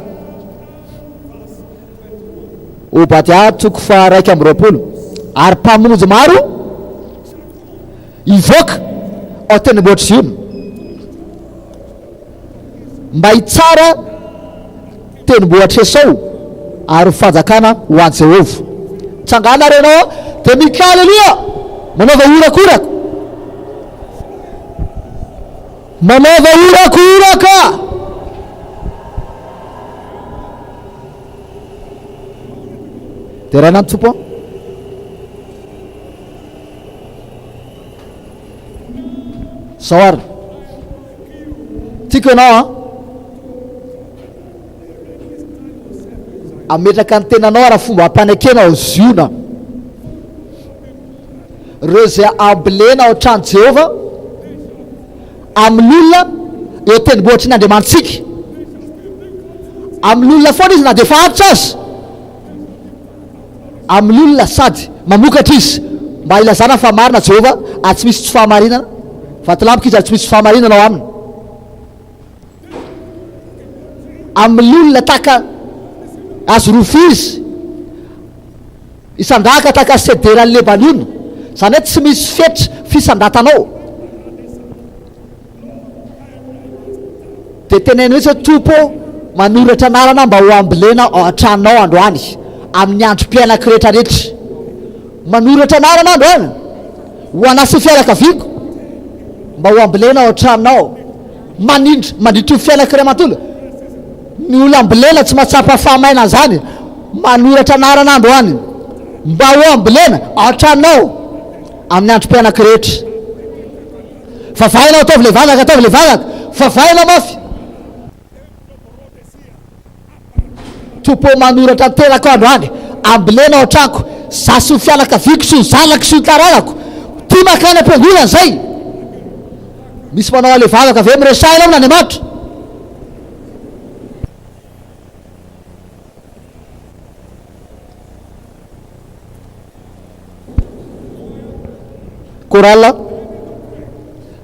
Obadia toko fa 1:20 ary mpamonjy maro ivoaka ao tendrombohitra Ziona mba hitsara tendrombohitra Esau ary fanjakana ho an'i Jehova. Tsangana renao dia mika aleluia, manaova orakoraka, manaova orakoraka. Dia raha nany tompo sao ary tiako ianao ametraka ny tenanao raha fomba ampanekena ao Ziona, reo zay ambolena ao trano Jehova amin'olona eo tendrombohitry ny Andriamanitsika, amin'olona foana izy na dia faharitra azy, amin'olona sady mamokatra izy mba ilazana fa marina Jehova ary tsy misy tsy fahamarinana. Vatolampika izy ary tsy misy fahamarinana ao aminy. Amin'olona taka azo rofy izy isandaka taka sederan'ny Lebanona, zany hoe tsy misy fetra fisandatanao. Dia teneny hoe tompo manoratra anarana mba ho ambolena ao an-tranonao androany amin'ny androm-piainako rehetrarehetra. Manoratra anarana androany ho anasa fianakaviako mba ho ambolena ao an-tranonao, manindry mandritry fiainako iray manontolo. Ny olo ambolena tsy mahatsapa fahamaina zany, manoratra anarana androany mba ho ambolena ao an-tranonao amin'ny androm-piainako rehetra. Vavaina ataovy le vavaka, ataovy le vavaka, vavaina mafy. Tompo manoratra ny tenako androany, ambolena ao an-tranoko, za sy ny fianakaviako sy ny zanako sy ny taranako, tia makany am-piangonana zay. Misy manao ale vavaka avy miresaina amina Andriamanitra. Korala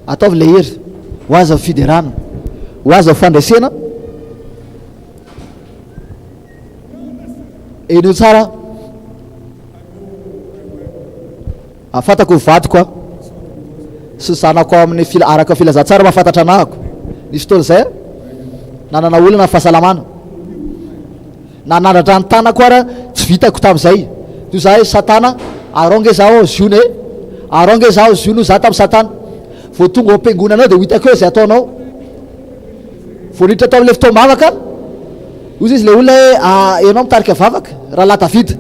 ataovy le hery ho aza fiderana, ho aza fandraisena. Enio tsara afatako vadiko a sy zanako amin'ny araka filazantsara mahafantatra anahako. Nisy fotoana zay nanana olana fahasalamana, nanandratra ny tanako ara tsy vitako tamin'izay. Toy zay satana aronge zaho Ziona e, aronge zaho Ziona za tamin'ny satana. Vao tonga ao am-piangonanao dia hitako hoe zay ataonao. Vao niditra tao amin'ilay fotoana mavaka ozy izy le olona hoe ianao mitarika vavaka raha laha Davida.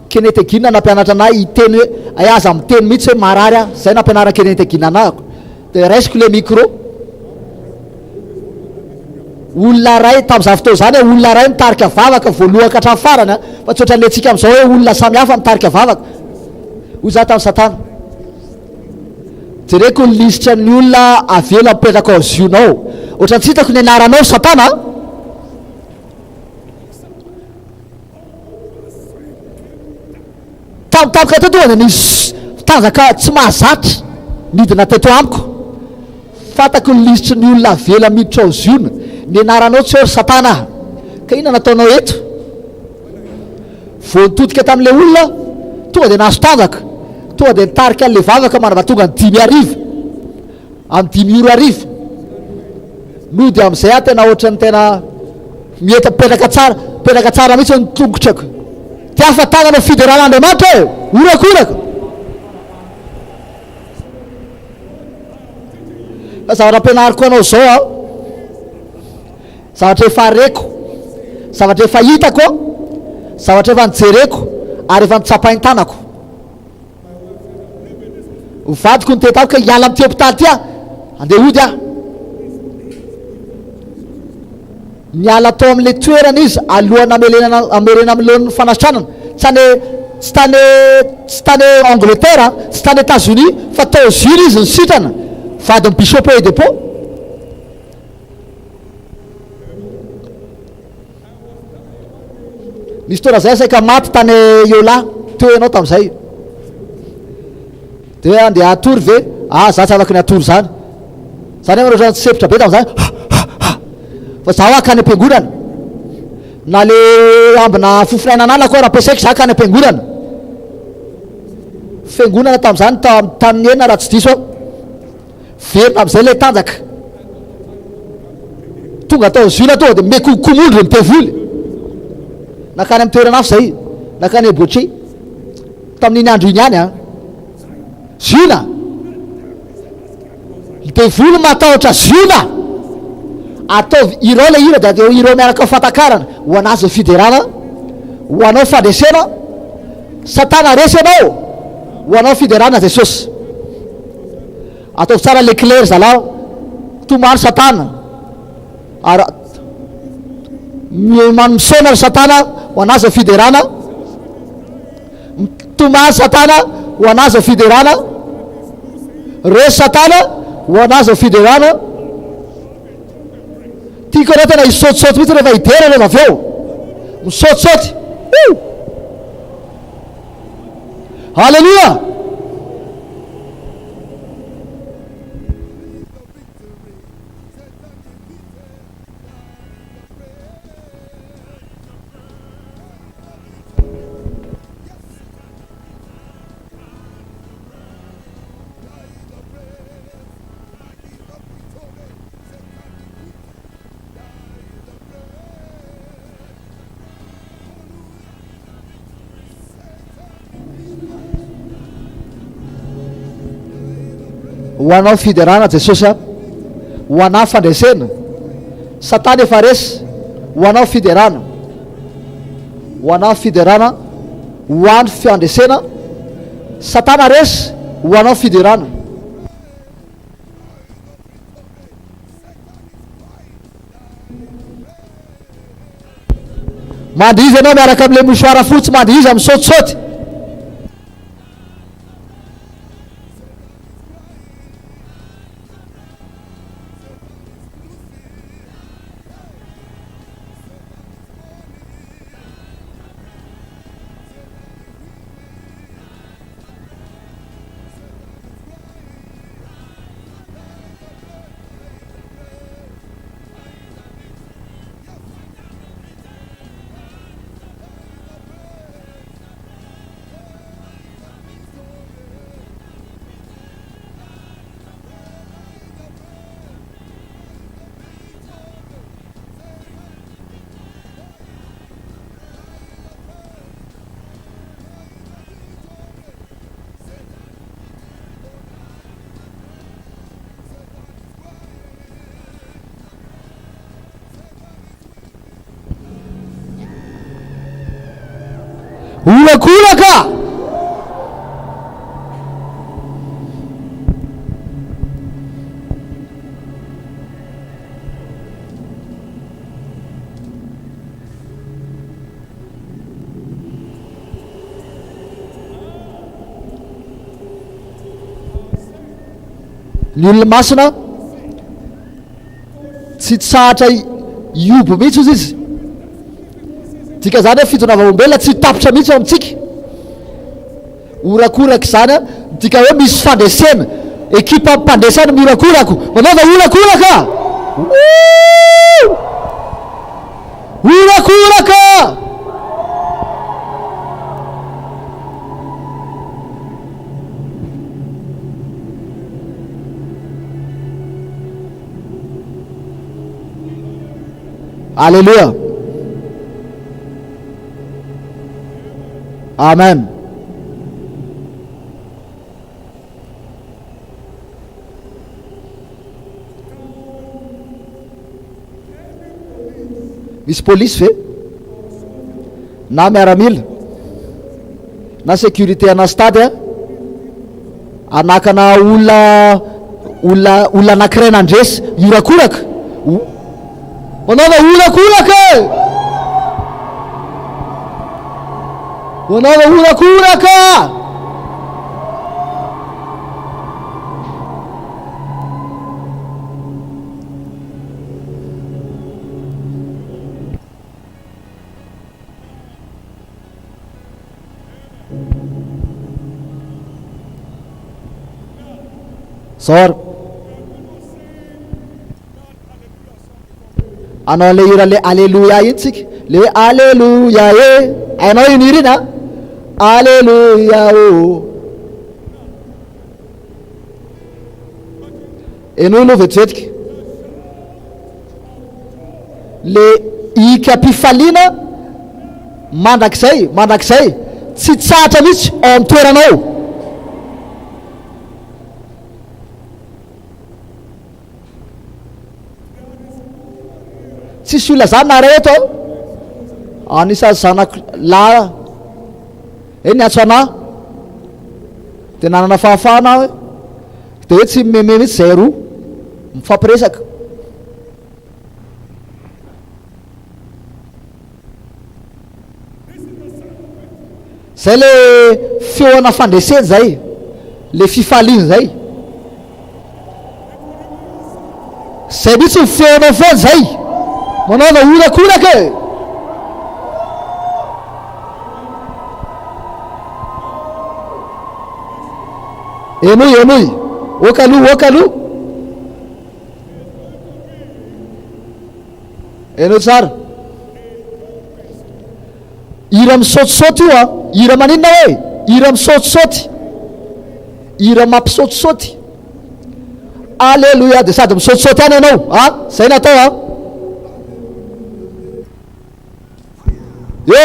Kenetegina nampianatra anahy hiteny hoe aza miteny mihitsy hoe marary a, zay nampianara Kenetegina anahako. Dia raisiko le micro, olona ray tamin'izany fotoana zany hoe olona ray mitarika vavaka voalohaka hatramin'ny farany, fa tsy ohatran'ny antsika amin'izao hoe olona samihafa mitarika vavaka. Hoy za tamin'ny satana, jereko ny lisitra ny olona avela mipetraka ao Ziona ao, ohatra tsy hitako ny anaranao satana. Tampoka teto tonga dia nisy tanjaka tsy mahazatra midina teto amiko, fantako ny lisitra ny olona avela miditra ao Ziona, ny anaranao tsy ory satana. Ka inona nataonao eto? Vao nitodika tamin'ilay olona tonga dia nahazo tanjaka, tonga dia nitarika an'ilay vavaka manava tonga ny 5:00 amin'ny 5:00 no dia amin'izay a tena ohatrany tena mieta petraka tsara mihitsy ny tongotrako. Ty afatanana fideran'Andriamanitra e, orakoraka. Zavatra ampianariko anao zao a, zavatra efa reko, zavatra efa hitako, zavatra efa nijereko ary efa nitsapain-tanako. Vadiko ny tetako hiala amin'ity hôpitaly ty a, andeha hody a. miala tao amin'le toerana izy alohana amerena amin'lohan'ny fanasitranana tsy tany Angleterre tsy tany États-Unis fa tao Jules izy ny sitrana vadiny Bishop Oedipo. Nisy toera zay saika maty tany Yola teo ianao tamin'izay de andeha atory ve za tsy afaka ny atory zany ohatrany tsy sepitra be tamin'izany fa zaho aka any am-piangonana na le ambina fofinainan'alako raha ampiasaiko za ka any am-piangonana fiangonana tamin'izany tamin'ny enina raha tsy diso aho verina am'izay le tanjaka tonga tao zila to de mekomondro mitevoly nakany amin'ny toerana hafa zay nakany Eboche tamin'iny andro iny any a zina devoly matahotra zina ataovy ireo le ira de ireo miaraka fatakarana ho anazy fiderana ho anao fandresena satana resy anao ho anao fiderana Jesosy ataovy tsara le clair zalao tomany satana ara manosona satana ho anazy fiderana tomany satana ho anazy fiderana resy satana ho anazy fiderana tiako anao tena hisaotisaoty mihitsy rehefa hidera rehefa avy eo misaotisaoty halleluja. Ho anao fiderana Jesosy a ho anao fandresena satana efa resy ho anao fiderana ho anao fiderana ho andro fiandresena satana resy ho anao fiderana mandrizy anao miaraka am'le mosoara fotsy mandrizy amin'ny saotisaoty ulakulaka ny olona masina tsy tsahatra iobo mihitsy ozy izy dika zany hoe fitonavavombelona tsy tapitra mihitsy ao amintsika orakoraka zany a dika hoe misy fandresena ekipa mpandresana miorakorako manaova orakoraka orakoraka Alléluia. Amen. Misy polisy ve na miaramila na sécurité ana stade anakana olona anankiray nandresy iorakoraka Wanaova horakoraka, wanaova horakoraka. Sor anao le hira le alleluia iny tsika, le hoe alleluia e, ainao iny hira iny a, alleluia o. Enao aloha vetivetiky le ikam-pifaliana mandrakizay tsy tsatra mihitsy ao amin'ny toeranao. Tsisy olona zany nare eto anisan'ny zanako lahy ny antso anah de nanana fahafahana hoe de hoe tsy meme mihitsy zay roa mifampiresaka. Zay le feoana fandreseny zay, le fifaliany zay, zay mihitsy ny feoana foana zay. Manaova horakoraka e. Enoy okaloha eno tsara. Hira misaotisaoty io a, hira maninona hoe hira misaotisaoty, hira mampisaotisaoty. Alleluia, de sady misaotisaoty any ianao a, zay natao a. Yo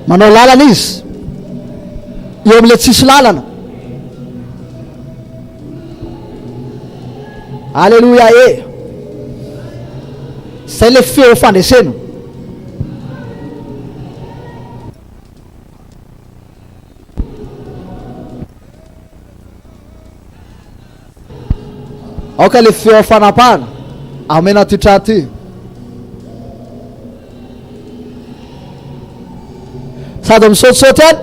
manao lalana izy eo am'le tsisy lalana. Alleluia e, zay le feo fandresena. Aoka le feo fanapahana amena ty trano ty. Sady misaotisaoty any.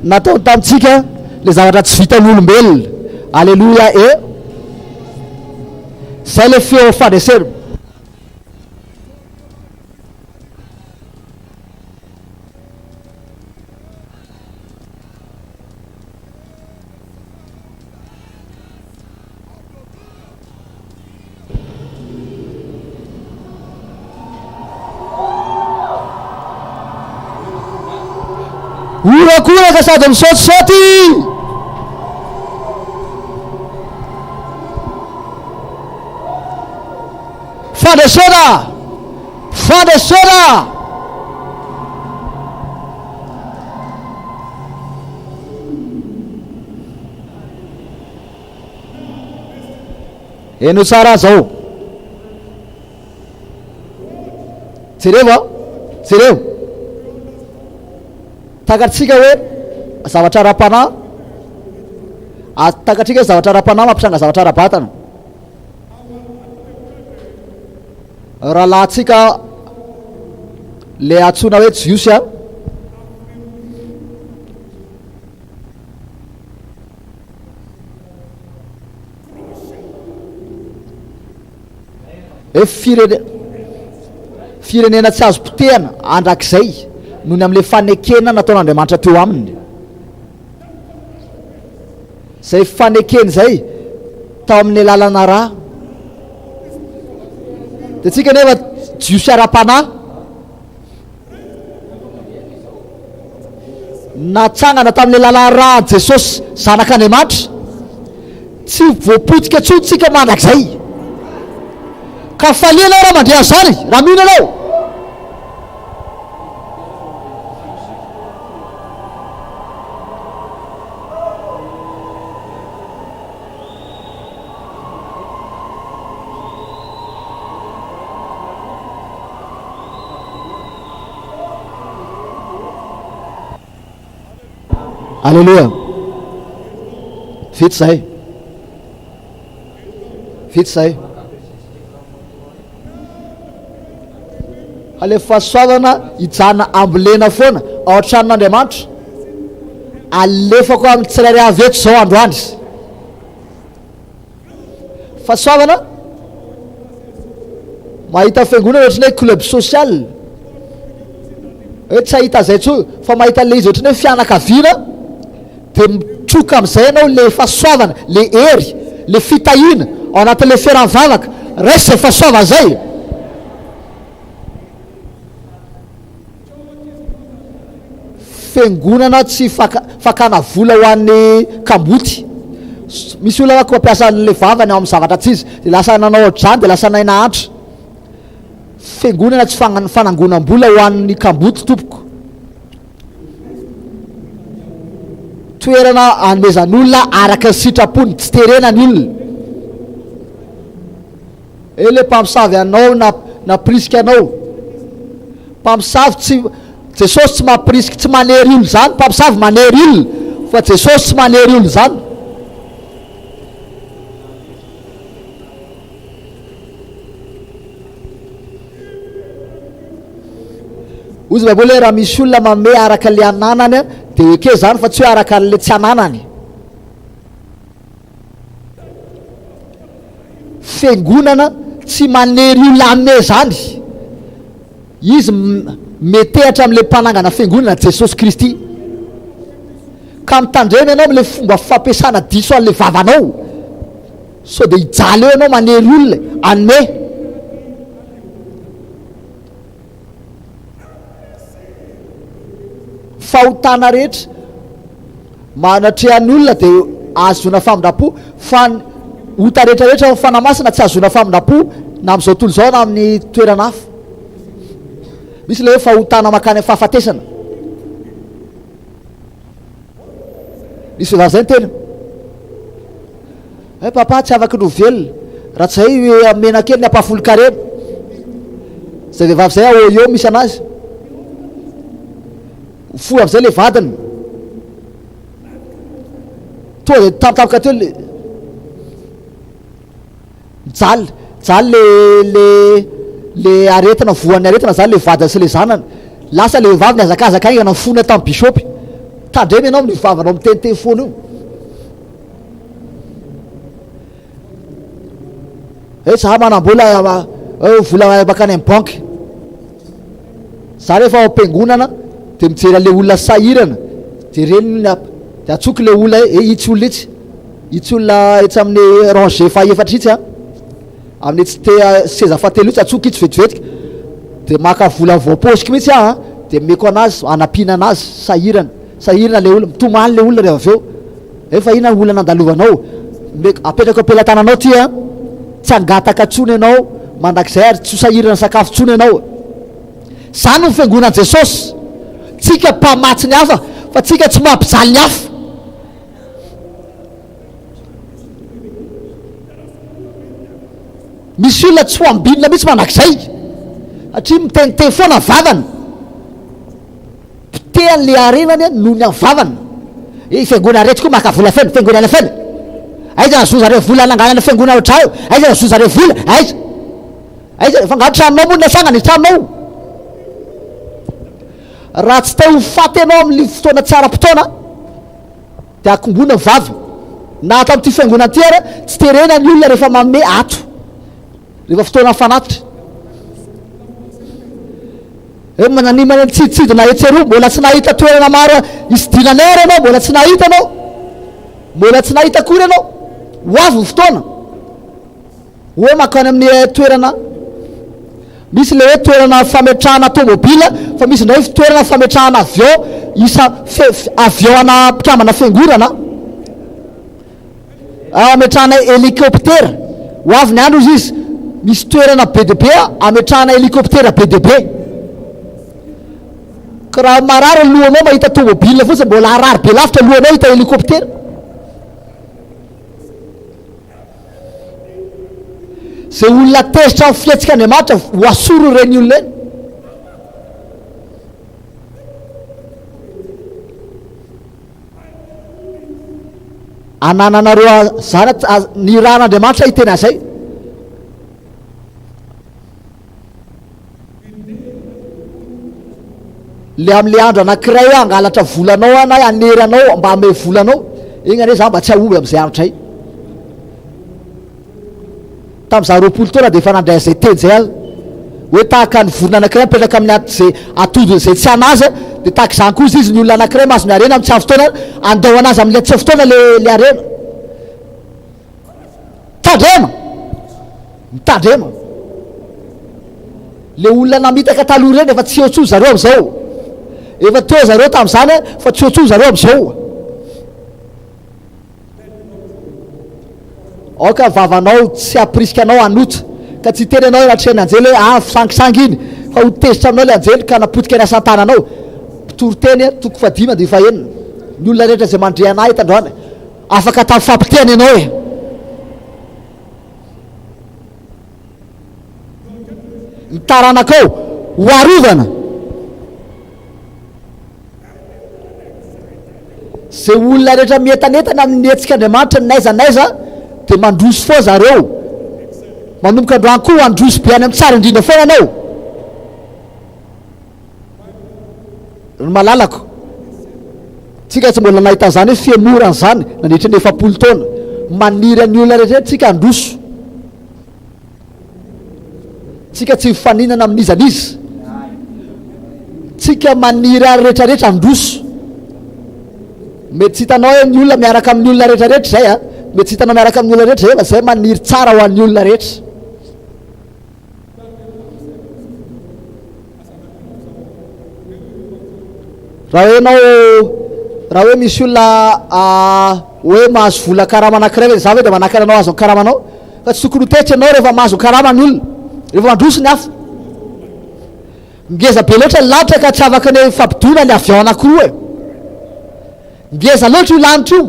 Natao tamitsika le zavatra tsy vitan'olombelona. Alleluia e, zay le feo fandresena. Horakoraka sady misaotisaoty. fandesena eno tsara zao jereo takatrika hoe zavatra ara-panahy takatrika hoe zavatra ara-panahy mampisanga zavatra ara-batana raha lahatsika le atsona hoe jiosy a firenena tsy azo potehana andrak'izay noho ny am'le fanekena nataon'Andriamanitra teo aminy zay fanekeny zay tao amin'ny lalana raha de tsika nefa jiosy ara-panahy natsangana tamin'le lalana raha Jesosy zanak'Andriamanitra tsy voapotika tsony tsika mandrak'izay ka falianao raha mandreha zany raha mino anao alleluia vita zay ale fahasoavana hijana ambolena foana ao an-tranon'Andriamanitra alefako amin'ny tsirairay aveto zao androany fahasoavana mahita fiangonana ohatrany hoe club social hoe tsy ahita zay tso fa mahita le izy ohatrany hoe fianakaviana de mitroka am'izay ianao le fahasoavana le hery le fitahina ao anatin'le fiaram-vavaka resy zay fahasoavana zay fiangonana tsy fakana vola ho an'ny kamboty misy olona ko mampiasa le vavany ao amin'ny zavatra tsy izy de lasa nanao ohatr'izany de lasa naina antra fiangonana tsy fanangonam-bola ho an'ny kamboty tompoko toerana anomezan'olona araka ny sitrapony tsy terenany olona le mpamosavy anao na prisika anao mpamosavy tsy Jesosy tsy mampirisika tsy manery olo zany mpamosavy manery olona fa Jesosy tsy manery olo zany ozy baiboly hoe raha misy olona mame araka le ananany de eke zany fa tsy hoe araka le tsy ananany fiangonana tsy manery olona ame zany izy metehatra am'le mpanangana fiangonana Jesosy Kristy ka mitandremy ianao am'le fomba fampiasana diso an'le vavanao so de hijaly eo ianao manery olona anome fahotana rehetra manatrehan'ny olona de azona famindrapo fa ota rehetrarehetra fanamasina tsy azona famindrapo na am'izao tontolo zao na amin'ny toerana hafa misy le hoe fahotana makany fahafatesana misy vehivavy zay ny tena papa tsy afaky novelona raha tsy zay mena kely ny ampahafolo karena zay vehivavy zay eo misy anazy fo am'izay le vadiny tonga de tampotampoka teo jaly le aretina voan'ny aretina zany le vadiny sy le zanany lasa le vavy ny azakazaka aingana fona tamin'ny bisopy tandremy ianao amin'ny vavanao miteniteny foana io za manam-bola vola makany amin'ny banky za rehefa ao am-piangonana de mijery le olona sahirana de reny de atsoky le olona itsy olona itsy olona etsy amin'ny ranger fahaefatra itsy amin'ny tsy te seza fahatelo itsy atsoky itsy vetivetika de maka vola voaposiky mihitsy de meko anazy anapina anazy sahirana le olona mitomany le olona rehefa aveo efa ina olona nandalovanao apetraka ampelantananao ty tsy angataka tsony ianao mandrakizay ary tsy hosahirana sakafo tsony ianao. Zany ny fiangonan'i Jesosy, tsika mpamatsy ny hafa fa tsika tsy mampijaly ny hafa. Misy olona tsy ho ambinina mihitsy mandrakizay satria miteniteny foana vavany, pitehany le arenany noho ny amin'ny vavany. Fiangonana rehetra koa maka vola feno, fiangonana feno, aiza nazoa zareo vola nanganana fiangonana ohatrao, aiza nazoa zareo vola, aiza fa ngaho tranonao moa nasanga ny tranonao. Raha tsy te ho faty ianao amin'ny fotoana tsara-potoana dia akombona vavy. Na atao amin'ity fiangonana ity ara tsy terena ny olona rehefa manome ato rehefa fotoana fanatitra. Mananimana tsiditsidina etseroa, mbola tsy nahita toerana maro isidinanay ary ianao, mbola tsy nahita anao, mbola tsy nahita akory ianao. Ho avy ny fotoana hoe makany amin'ny toerana, misy le hoe toerana fametrahana tomobila, fa misy ndray toerana fametrahana avion, isa avion ana mpikambana fiangonana, ametrahana helicoptera. Ho avy ny andro izy misy toerana be de be ametrahana helicoptera be de be. Ka raha marary lohanao mahita tomobile fotsiny, mbola arary be lavitra lohanao hita helicoptera. Zay olona tezitra amin'ny fietsika Andriamanitra ho asoro ireny olona eny. Anananareo zany ny rahan'Andriamanitra hitena zay. Le amin'le andro anankiray hoe angalatra volanao na anery anao mba ame volanao, igny ane za mba tsy ahomby am'izay andro zay. Tamin'iza 20 taona dia efa nandray zay teny zay azy hoe tahaka ny vorona anankiray mipetraka amin'ny zay atodiny zay tsy anazy, dia tahaka izany koa izy ny olona anankiray mahazo ny arena amin'ny tsy avy fotoana andao anazy amin'le tsy avy fotoana le arena. Mitandrema le olona namitaka taloha ireny efa tsy eo zareo amin'izao, efa teo zareo tamin'izany fa tsy eo zareo amin'izao. Aoka vavanao tsy aprisika anao anoto ka tsy teny anao rahatreny anjely hoe fisangisangy iny, fa ho tezitra aminao le anjely ka napotika ny asan-tananao. Mpitoro teny toko fadima dia efa enina. Ny olona rehetra izay mandre anahy hitandroany afaka tamin'ny fampiteny ianao e. Ny taranakao ho arovana. Zay olona rehetra mientanetana amin'ny hetsik'Andriamanitra ny naizanaiza dia mandroso foa zareo, manomboka androany koa androso be any amin'ny tsara indrindra foana anao. Ny malalako tsika tsy mbola nahita zany hoe fiemorana zany nandritra ny 7 taona, maniry any olona rehetra tsika androso, tsika tsy mifaninana amin'izanizy, tsika maniry ary rehetrarehetra androso. Mety tsy hitanao hoe ny olona miaraka amin'ny olona rehetrarehetra zay a, mety tsy hitanao miaraka amin'ny olona rehetra zay fa zay maniry tsara ho an'ny olona rehetra. Raha hoe ianao, raha hoe misy olona hoe mahazo vola karama anankiray hoe za hoe dia manakana anao azo ny karamanao, fa tsy tokony ho tetry ianao rehefa mahazo karama ny olona, rehefa mandroso ny hafa. Ngeza be loatra ny lanitra ka tsy afaka ny fampidoana ny avion anankiroa e. Ngeza loatra io lanitra io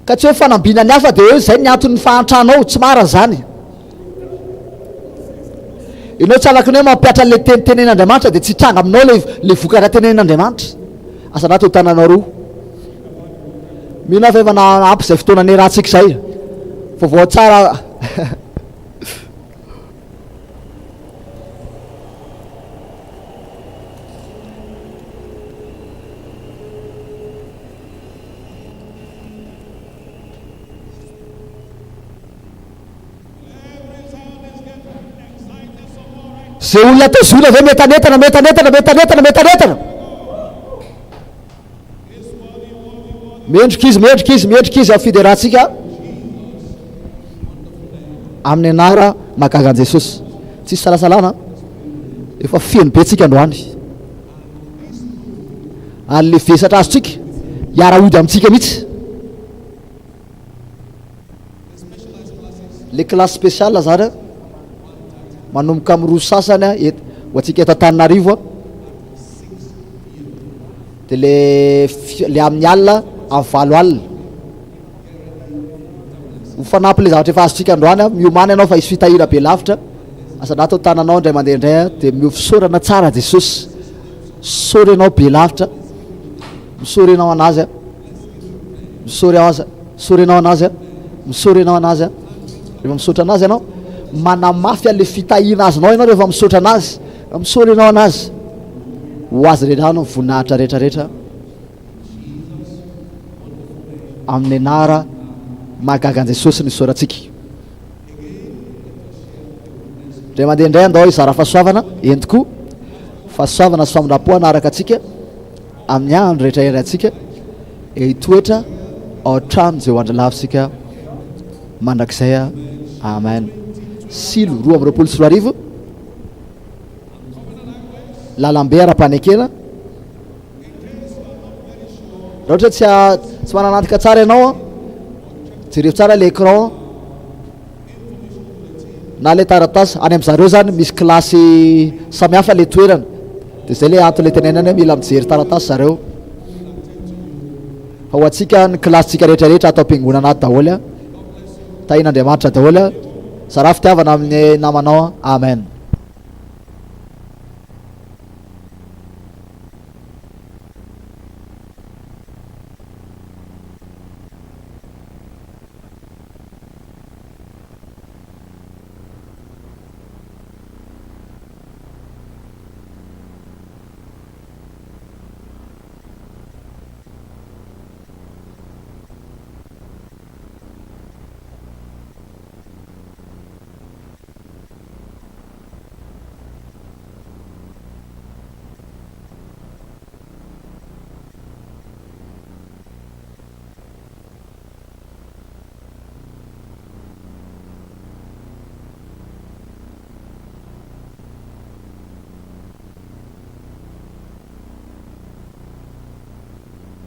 ka tsy hoe fanambina ny hafa dia hoe zay ny antony fahantrahanao, tsy marina zany. Ianao tsy afaka ny hoe mampiatra le tenen'Andriamanitra dia tsy hitranga aminao le vokatra tenen'Andriamanitra. Asanaty ho tananao roa mihina fa efa nampy izay fotoana nerahantsika izay, vaovao tsara. Zay olona tezona avy metanetana mendrika izy amin'ny fiderahantsika amin'ny anara mahagaga an'i Jesosy. Tsisy salasalana, efa feno be tsika androany ary le vesatra azotsika hiara-ody amintsika mihitsy. le classe spéciale zany a manomboka amin'ny roa sasany a ho atsika eto Antananarivo a de le amin'ny alina amin'ny 20 alina ho fanampy le zavatra efa azotsika androany a miomana ianao fa isy fitahira be lavitra asana atao tananao indray mandeha indray a de miofisorana tsara Jesosy misory ianao be lavitra misory ianao anazy a misory azy misory ianao anazy a misory ianao anazy a rehefa misotra anazy ianao manamafy an'le fitahina azonao ianao rehefa misotra anazy misory ianao anazy ho azy rerano voninahitra rehetrarehetra amin'ny anara mahagaga an Jesosy ny soratsika ndray mandeha indray andao izara fahasoavana entiko fahasoavana sy famindrapo anaraka atsika amin'ny andro rehetra eratsika hitoetra ao trano zay ho andralavisika mandrakizay a amen. Silo 2:24 lalambe ara-panekena raha ohatra tsy mananantika tsara ianao a jereo tsara le écran na le taratasy any amin'zareo zany misy klasy samihafa le toerana de zay le antony le tenenany mila mijery taratasy zareo fa ho atsika ny klasitsika rehetrarehetra atao am-piangonana anaty daholo a tahin'Andriamanitra daholo a zara fitiavana amin'ny namanao amen.